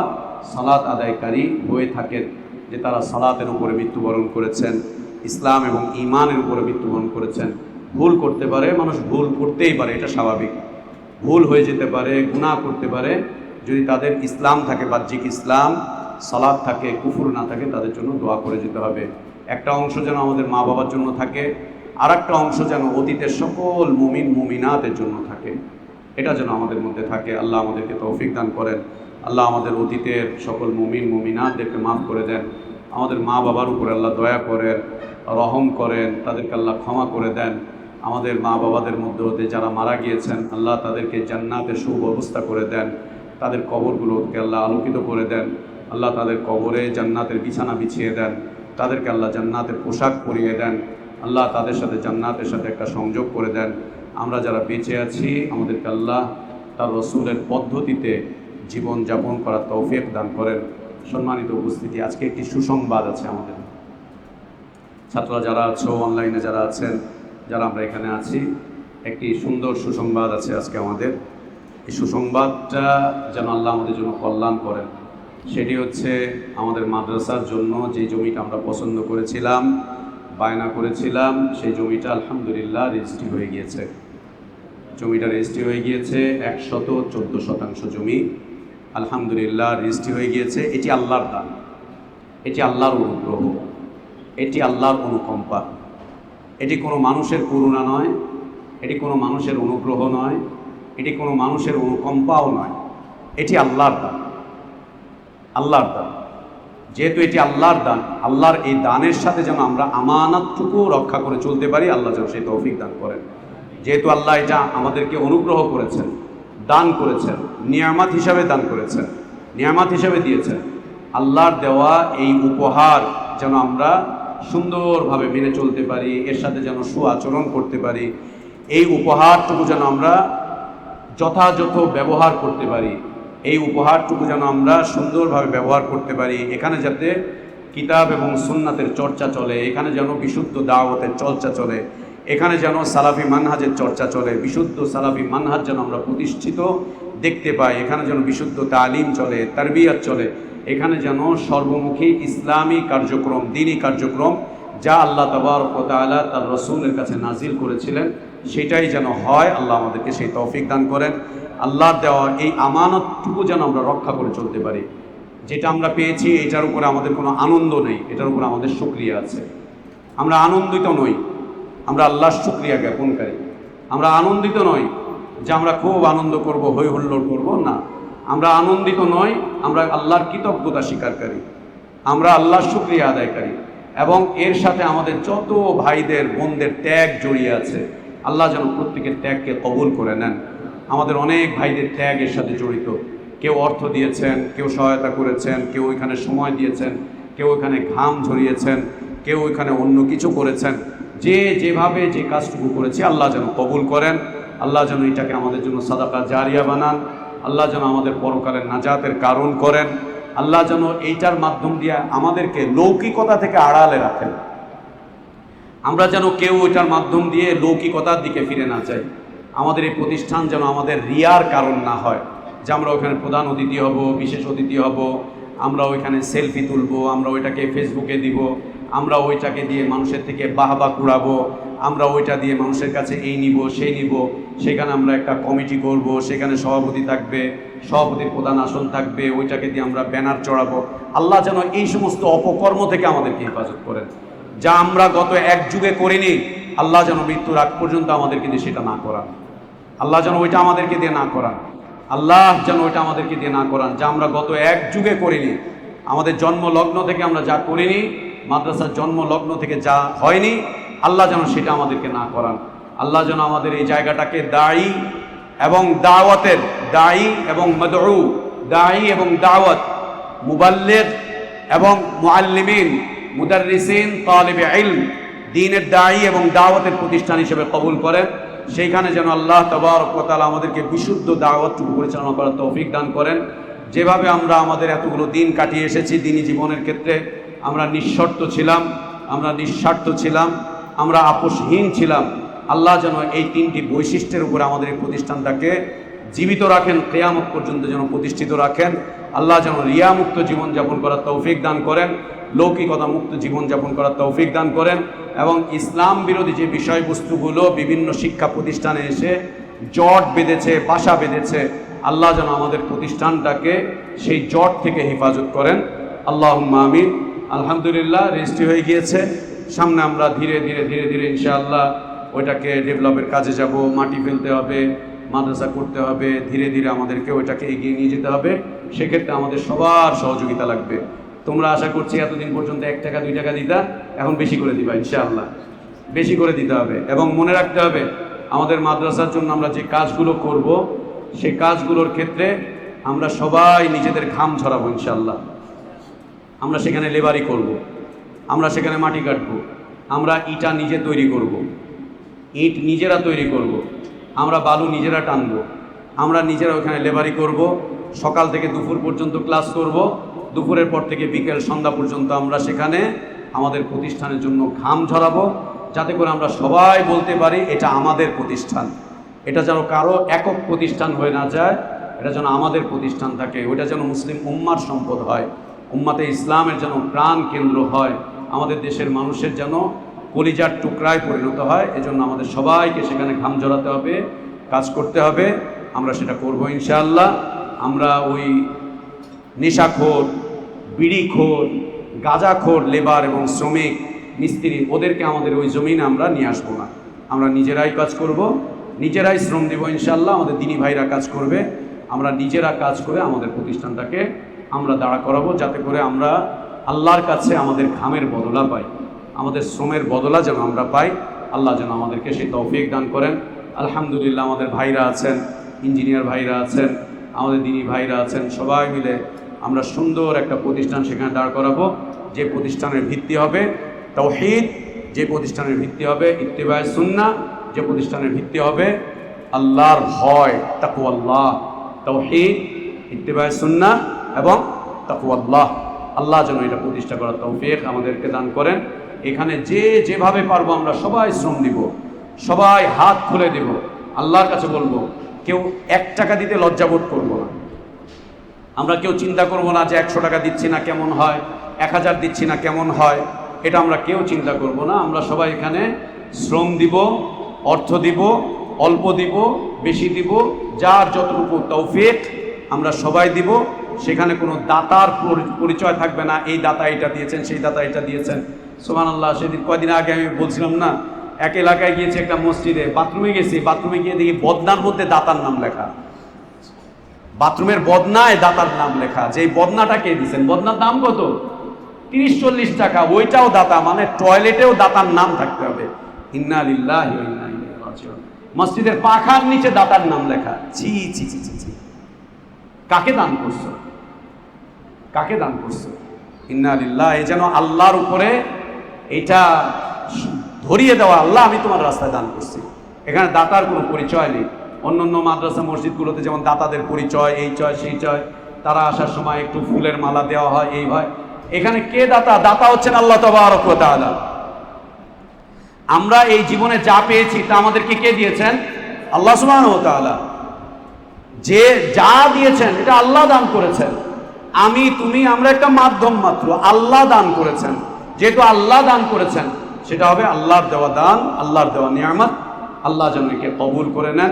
সালাত আদায়কারী হয়ে থাকেন, যে তারা সালাতের উপরে মৃত্যুবরণ করেছেন, ইসলাম এবং ঈমানের উপরে মৃত্যুবরণ করেছেন। ভুল করতে পারে, মানুষ ভুল করতেই পারে, এটা স্বাভাবিক, ভুল হয়ে যেতে পারে, গুনাহ করতে পারে। যদি তাদের ইসলাম থাকে, বাহ্যিক ইসলাম, সালাত থাকে, কুফর না থাকে, তাদের জন্য দোয়া করে যেতে হবে। একটা অংশ যেন আমাদের মা বাবার জন্য থাকে, আর একটা অংশ যেন অতীতের সকল মুমিন মুমিনাতের জন্য থাকে, এটা যেন আমাদের মধ্যে থাকে। আল্লাহ আমাদেরকে তৌফিক দান করেন। আল্লাহ আমাদের অতীতের সকল মুমিন মুমিনাতদেরকে মাফ করে দেন। আমাদের মা বাবার উপরে আল্লাহ দয়া করেন, রহম করেন, তাদেরকে আল্লাহ ক্ষমা করে দেন। আমাদের মা বাবাদের মধ্যে হতে যারা মারা গিয়েছেন আল্লাহ তাদেরকে জান্নাতের সুব্যবস্থা করে দেন, তাদের কবরগুলোকে আল্লাহ আলোকিত করে দেন। আল্লাহ তাদের কবরে জান্নাতের বিছানা বিছিয়ে দেন, তাদেরকে আল্লাহ জান্নাতের পোশাক পরিয়ে দেন। আল্লাহ তাদের সাথে জান্নাতের সাথে একটা সংযোগ করে দেন। আমরা যারা বেঁচে আছি আমাদেরকে আল্লাহ তার রসুলের পদ্ধতিতে জীবন যাপন করার তৌফিক দান করেন। সম্মানিত উপস্থিতি, আজকে একটি সুসংবাদ আছে আমাদের। ছাত্ররা যারা আছো, অনলাইনে যারা আছেন, যারা আমরা এখানে আছি, একটি সুন্দর সুসংবাদ আছে আজকে আমাদের। এই সুসংবাদটা যেন আল্লাহ আমাদের জন্য কল্যাণ করেন। সেটি হচ্ছে আমাদের মাদ্রাসার জন্য যে জমিটা আমরা পছন্দ করেছিলাম, বায়না করেছিলাম, সেই জমিটা আলহামদুলিল্লাহ রেজিস্ট্রি হয়ে গিয়েছে। জমিটা রেজিস্ট্রি হয়ে গিয়েছে, 114 শতাংশ জমি আলহামদুলিল্লাহ রেজিস্ট্রি হয়ে গিয়েছে। এটি আল্লাহর দান, এটি আল্লাহর অনুগ্রহ, এটি আল্লাহর অনুকম্পা। এটি কোনো মানুষের করুণা নয়, এটি কোনো মানুষের অনুগ্রহ নয়, এটি কোনো মানুষের অনুকম্পাও নয়, এটি আল্লাহর দান, আল্লাহর দান। যেহেতু এটি আল্লাহর দান, আল্লাহর এই দানের সাথে যেন আমরা আমানতটুকু রক্ষা করে চলতে পারি, আল্লাহ যেন সেই তৌফিক দান করেন। যেহেতু আল্লাহ এটা আমাদেরকে অনুগ্রহ করেছেন, দান করেছেন, নিয়ামত হিসাবে দান করেছেন, নিয়ামত হিসাবে দিয়েছেন, আল্লাহর দেওয়া এই উপহার যেন আমরা সুন্দরভাবে মেনে চলতে পারি, এর সাথে যেন সুআচরণ করতে পারি, এই উপহারটুকু যেন আমরা যথাযথ ব্যবহার করতে পারি, এই উপহারটুকু যেন আমরা সুন্দরভাবে ব্যবহার করতে পারি। এখানে যাতে কিতাব এবং সুন্নাতের চর্চা চলে, এখানে যেন বিশুদ্ধ দাওয়াতের চর্চা চলে, এখানে যেন সালাফি মানহাজের চর্চা চলে, বিশুদ্ধ সালাফি মানহাজ যেন আমরা প্রতিষ্ঠিত দেখতে পাই, এখানে যেন বিশুদ্ধ তালিম চলে, তারবিয়াত চলে, এখানে যেন সর্বমুখী ইসলামী কার্যক্রম, দ্বীনি কার্যক্রম যা আল্লাহ তাবারক ওয়া তাআলা তার রসুলের কাছে নাজিল করেছিলেন সেটাই যেন হয়। আল্লাহ আমাদেরকে সেই তৌফিক দান করেন। আল্লাহর দেওয়া এই আমানতটুকু যেন আমরা রক্ষা করে চলতে পারি। যেটা আমরা পেয়েছি এটার উপরে আমাদের কোনো আনন্দ নেই, এটার উপরে আমাদের শুকরিয়া আছে। আমরা আনন্দিত নই, আমরা আল্লাহর শুকরিয়া জ্ঞাপনকারী। আমরা আনন্দিত নই যে আমরা খুব আনন্দ করব, হই হুল্লোড় করবো, না। আমরা আনন্দিত নই, আমরা আল্লাহর কৃতজ্ঞতা স্বীকারকারী, আমরা আল্লাহর শুকরিয়া আদায়কারী। এবং এর সাথে আমাদের যত ভাইদের বোনদের ত্যাগ জড়িয়ে আছে, আল্লাহ যেন প্রত্যেকের ত্যাগকে কবুল করে নেন। আমাদের অনেক ভাইদের ত্যাগ এর সাথে জড়িত। কেউ অর্থ দিয়েছেন, কেউ সহায়তা করেছেন, কেউ ওইখানে সময় দিয়েছেন, কেউ ওইখানে ঘাম ঝরিয়েছেন, কেউ ওইখানে অন্য কিছু করেছেন। যে যেভাবে যে কাজটুকু করেছে আল্লাহ যেন কবুল করেন। আল্লাহ যেন এটাকে আমাদের জন্য সাদাকা জারিয়া বানান। আল্লাহ যেন আমাদের পরকালের নাজাতের কারণ করেন। আল্লাহ যেন এইটার মাধ্যম দিয়ে আমাদেরকে লৌকিকতা থেকে আড়ালে রাখেন। আমরা যেন কেউ ওইটার মাধ্যম দিয়ে লৌকিকতার দিকে ফিরে না যাই। আমাদের এই প্রতিষ্ঠান যেন আমাদের রিয়ার কারণ না হয়, যে আমরা ওইখানে প্রধান অতিথি হব, বিশেষ অতিথি হব, আমরা ওইখানে সেলফি তুলব, আমরা ওইটাকে ফেসবুকে দিব, আমরা ওইটাকে দিয়ে মানুষের থেকে বাহবা কুড়াবো, আমরা ওইটা দিয়ে মানুষের কাছে এই নিব সেই নিব, সেখানে আমরা একটা কমিটি করব, সেখানে সভাপতি থাকবে, সভাপতির প্রধান আসন থাকবে, ওইটাকে দিয়ে আমরা ব্যানার চড়াবো। আল্লাহ যেন এই সমস্ত অপকর্ম থেকে আমাদেরকে হেফাজত করেন, যা আমরা গত এক যুগে করিনি। আল্লাহ যেন মৃত্যুর আগ পর্যন্ত আমাদেরকে দিয়ে সেটা না করান। আল্লাহ যেন ওইটা আমাদেরকে দিয়ে না করান। আল্লাহ যেন ওইটা আমাদেরকে দিয়ে না করান যা আমরা গত এক যুগে করিনি। আমাদের জন্ম লগ্ন থেকে আমরা যা করিনি, মাদ্রাসার জন্ম লগ্ন থেকে যা হয়নি, আল্লাহ যেন সেটা আমাদেরকে না করান। আল্লাহ যেন আমাদের এই জায়গাটাকে দায়ী এবং দাওয়াতের, দায়ী এবং মদউ, দায়ী এবং দাওয়াত, মুবাল্লিগ এবং মুআল্লিমিন, মুদাররিসিন, তালিবে ইলম, দ্বীনের দায়ী এবং দাওয়াতের প্রতিষ্ঠান হিসেবে কবুল করেন। সেইখানে যেন আল্লাহ তাবারক ওয়া তাআলা আমাদেরকে বিশুদ্ধ দাওয়াতটুকু পরিচালনা করার তৌফিক দান করেন। যেভাবে আমরা আমাদের এতগুলো দিন কাটিয়ে এসেছি দ্বীনি জীবনের ক্ষেত্রে, আমরা নিঃশর্ত ছিলাম, আমরা নিঃস্বার্থ ছিলাম, আমরা আপোষহীন ছিলাম। আল্লাহ যেন এই তিনটি বৈশিষ্ট্যের উপরে আমাদের এই প্রতিষ্ঠানটাকে জীবিত রাখেন, কিয়ামত পর্যন্ত যেন প্রতিষ্ঠিত রাখেন। আল্লাহ যেন রিয়ামুক্ত জীবনযাপন করার তৌফিক দান করেন, লৌকিকতা মুক্ত জীবনযাপন করার তৌফিক দান করেন, এবং ইসলাম বিরোধী যে বিষয়বস্তুগুলো বিভিন্ন শিক্ষা প্রতিষ্ঠানে এসে জট বেঁধেছে, বাসা বেঁধেছে, আল্লাহ যেন আমাদের প্রতিষ্ঠানটাকে সেই জট থেকে হেফাজত করেন। আল্লাহুম্মা আমিন। আলহামদুলিল্লাহ রেজিস্ট্রি হয়ে গিয়েছে। সামনে আমরা ধীরে ধীরে ধীরে ধীরে ইনশাআল্লাহ ওইটাকে ডেভেলপের কাজে যাব। মাটি ফেলতে হবে, মাদ্রাসা করতে হবে, ধীরে ধীরে আমাদেরকে ওইটাকে এগিয়ে নিয়ে যেতে হবে। সেক্ষেত্রে আমাদের সবার সহযোগিতা লাগবে। তোমরা আশা করছি এতদিন পর্যন্ত 1 টাকা 2 টাকা দিতা, এখন বেশি করে দিবা ইনশাআল্লাহ, বেশি করে দিতে হবে। এবং মনে রাখতে হবে আমাদের মাদ্রাসার জন্য আমরা যে কাজগুলো করব সেই কাজগুলোর ক্ষেত্রে আমরা সবাই নিজেদের ঘাম ঝরাবো ইনশাআল্লাহ। আমরা সেখানে লেবারি করব, আমরা সেখানে মাটি কাটবো, আমরা ইটা নিজে তৈরি করব, ইট নিজেরা তৈরি করব, আমরা বালু নিজেরা টানবো, আমরা নিজেরা ওখানে লেবারি করব, সকাল থেকে দুপুর পর্যন্ত ক্লাস করব, দুপুরের পর থেকে বিকেল সন্ধ্যা পর্যন্ত আমরা সেখানে আমাদের প্রতিষ্ঠানের জন্য ঘাম ঝরাবো, যাতে করে আমরা সবাই বলতে পারি এটা আমাদের প্রতিষ্ঠান। এটা যেন কারো একক প্রতিষ্ঠান হয়ে না যায়, এটা যেন আমাদের প্রতিষ্ঠান থাকে, ওইটা যেন মুসলিম উম্মার সম্পদ হয়, উম্মাতে ইসলামের যেন প্রাণ কেন্দ্র হয়, আমাদের দেশের মানুষের যেন কলিজার টুকরায় পরিণত হয়। এজন্য আমাদের সবাইকে সেখানে ঘাম ঝরাতে হবে, কাজ করতে হবে। আমরা সেটা করব ইনশাআল্লাহ। আমরা ওই নেশাখোর, বিড়িখোর, গাঁজাখোর লেবার এবং শ্রমিক মিস্ত্রি ওদেরকে আমাদের ওই জমিনে আমরা নিয়ে আসবো না। আমরা নিজেরাই কাজ করব, নিজেরাই শ্রম দেব ইনশাআল্লাহ। আমাদের দিনী ভাইরা কাজ করবে, আমরা নিজেরা কাজ করে আমাদের প্রতিষ্ঠানটাকে আমরা দাঁড়া করাবো, যাতে করে আমরা আল্লাহর কাছে আমাদের ঘামের বদলা পাই, আমাদের শ্রমের বদলা যেন আমরা পাই। আল্লাহ যেন আমাদেরকে সেই তৌফিক দান করেন। আলহামদুলিল্লাহ আমাদের ভাইরা আছেন, ইঞ্জিনিয়ার ভাইরা আছেন, আমাদের দিনী ভাইরা আছেন, সবাই মিলে আমরা সুন্দর একটা প্রতিষ্ঠান সেখানে দাঁড় করাবো, যে প্রতিষ্ঠানের ভিত্তি হবে তাওহীদ, যে প্রতিষ্ঠানের ভিত্তি হবে ইত্তিবায়ে সুন্নাহ, যে প্রতিষ্ঠানের ভিত্তি হবে আল্লাহর ভয়, তাকওয়াল্লাহ। তাওহীদ, ইত্তিবায়ে সুন্নাহ এবং তাকওয়াল্লাহ। আল্লাহ যেন এটা প্রতিষ্ঠা করার তৌফিক আমাদেরকে দান করেন। এখানে যে যেভাবে পারবো আমরা সবাই শ্রম দিব, সবাই হাত খুলে দেব, আল্লাহর কাছে বলবো। কেউ 1 টাকা দিতে লজ্জাবোধ করবো না, আমরা কেউ চিন্তা করবো না যে 100 টাকা দিচ্ছি না কেমন হয়, 1000 দিচ্ছি না কেমন হয়, এটা আমরা কেউ চিন্তা করব না। আমরা সবাই এখানে শ্রম দিব, অর্থ দিব, অল্প দিব, বেশি দিব, যার যতটুকু তৌফিক আমরা সবাই দিব। সেখানে কোনো দাতার পরিচয় থাকবে না, এই দাতা এটা দিয়েছেন, সেই দাতা এটা দিয়েছেন। সুবহানাল্লাহ, সেদিন কয়দিন আগে আমি বলছিলাম না, এক এলাকায় গিয়েছি একটা মসজিদে, বাথরুমে গেছি, বাথরুমে গিয়ে দেখি বদনার মধ্যে দাতার নাম লেখা, বাথরুমের বদনায় দাতার নাম লেখা। যে বদনাটা কে দিয়েছেন, বদনার দাম কত? 30-40 টাকা, ওইটাও দাতা, মানে টয়লেটেও দাতার নাম থাকতে হবে। ইন্না লিল্লাহি ওয়া ইন্না ইলাইহি রাজিউন। মসজিদের পাখার নিচে দাতার নাম লেখা। ছি ছি ছি ছি ছি, কাকে দান করছো, কাকে দান করছো? ইন্না লিল্লাহ, এই যেন আল্লাহর উপরে এটা ধরিয়ে দেওয়া, আল্লাহ আমি তোমার রাস্তায় দান করছি। এখানে দাতার কোনো পরিচয় নেই। অন্যান্য মাদ্রাসা মসজিদগুলোতে যেমন দাতাদের পরিচয়, এই চয় সেই চয়, তারা আসার সময় একটু ফুলের মালা দেওয়া হয়, এই হয়। এখানে কে দাতা? দাতা হচ্ছেন আল্লাহ তাবারক ওয়া তাআলা। আমরা এই জীবনে যা পেয়েছি তা আমাদেরকে কে দিয়েছেন? আল্লাহ সুবহানাহু ওয়া তাআলা। যে যা দিয়েছেন এটা আল্লাহ দান করেছেন। আমি তুমি আমরা একটা মাধ্যম মাত্র, আল্লাহ দান করেছেন। যেহেতু আল্লাহ দান করেছেন, সেটা হবে আল্লাহর দেওয়া দান, আল্লাহর দেওয়া নিয়ামত। আল্লাহ যেন একে কবুল করে নেন,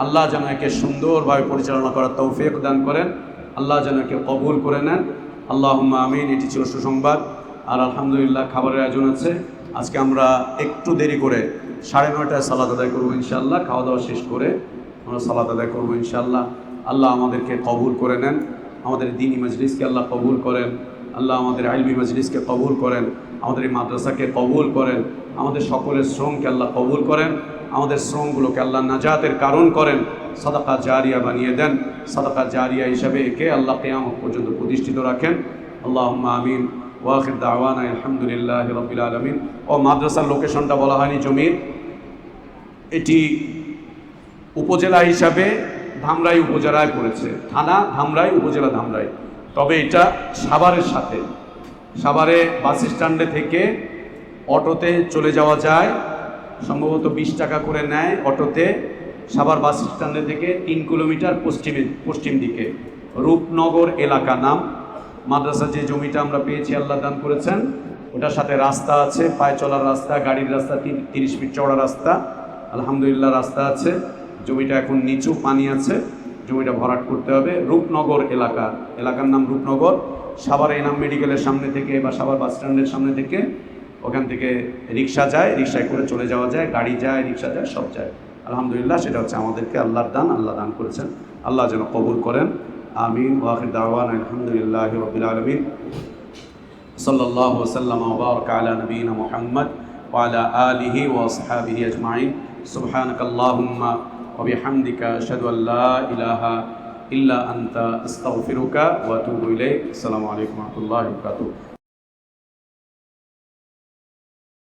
আল্লাহ যেন একে সুন্দরভাবে পরিচালনা করার তৌফিক দান করেন, আল্লাহ যেন একে কবুল করে নেন। আল্লাহুম্মা আমিন। এটি ছিল সুসংবাদ। আর আলহামদুলিল্লাহ খাবারের আয়োজন আছে। আজকে আমরা একটু দেরি করে 9:30টায় সালাত আদায় করবো ইনশাআল্লাহ। খাওয়া দাওয়া শেষ করে আমরা সালাত আদায় করবো ইনশাআল্লাহ। আল্লাহ আমাদেরকে কবুল করে নেন, আমাদের দ্বীনি মজলিসকে আল্লাহ কবুল করেন, আল্লাহ আমাদের ইলমি মজলিসকে কবুল করেন, আমাদের এই মাদ্রাসাকে কবুল করেন, আমাদের সকলের শ্রমকে আল্লাহ কবুল করেন, আমাদের শ্রমগুলোকে আল্লাহ নাজাতের কারণ করেন, সাদাকা জারিয়া বানিয়ে দেন। সাদাকা জারিয়া হিসাবে একে আল্লাহ কিয়ামত পর্যন্ত প্রতিষ্ঠিত রাখেন। আল্লাহুম্মা আমিন। ওয়া আখির দাওয়ানা আলহামদুলিল্লাহি রাব্বিল আলামিন। ও মাদ্রাসার লোকেশনটা বলা হয়নি জমির, এটি উপজেলা হিসাবে ধামরাই উপজেলায় পড়েছে, থানা ধামরাই, উপজেলা ধামরাই। তবে এটা সাভারের সাথে, সাভারে বাস স্ট্যান্ডে থেকে অটোতে চলে যাওয়া যায়, সম্ভবত 20 টাকা করে নেয় অটোতে। সাভার বাস স্ট্যান্ডে থেকে 3 কিলোমিটার পশ্চিম দিকে রূপনগর এলাকা নাম। মাদ্রাসা যে জমিটা আমরা পেয়েছি আল্লাহ দান করেছেন, ওটার সাথে রাস্তা আছে, পায়ে চলার রাস্তা, গাড়ির রাস্তা, 30 ফিট চওড়া রাস্তা। আলহামদুলিল্লাহ রাস্তা আছে। জমিটা এখন নিচু, পানি আছে, জমিটা ভরাট করতে হবে। রূপনগর এলাকা, এলাকার নাম রূপনগর। সাভার এনাম মেডিকেলের সামনে থেকে বা সাভার বাস স্ট্যান্ডের সামনে থেকে, ওখান থেকে রিক্সা যায়, রিক্সায় করে চলে যাওয়া যায়, গাড়ি যায়, রিক্সা যায়, সব যায়। আলহামদুলিল্লাহ সেটা হচ্ছে আমাদেরকে আল্লাহর দান, আল্লাহ দান করেছেন। আল্লাহ যেন কবুল করেন। আমিন। ওয়া আখির দাওয়ানা আলহামদুলিল্লাহি রাব্বিল আলামিন। সাল্লাল্লাহু ওয়া সাল্লামা ওয়া বারাকা আলা নবিয়িনা মুহাম্মদ ওয়া আলা আলিহি ওয়া আসহাবিহি আজমাইন। সুবহানাকাল্লাহুম্মা ওয়া বিহামদিকা আশহাদু আল লা ইলাহা ইল্লা আনতা আস্তাগফিরুকা ওয়া আতুবু ইলাইক। আসসালামু আলাইকুম ওয়া রাহমাতুল্লাহি ওয়া বারাকাতুহু।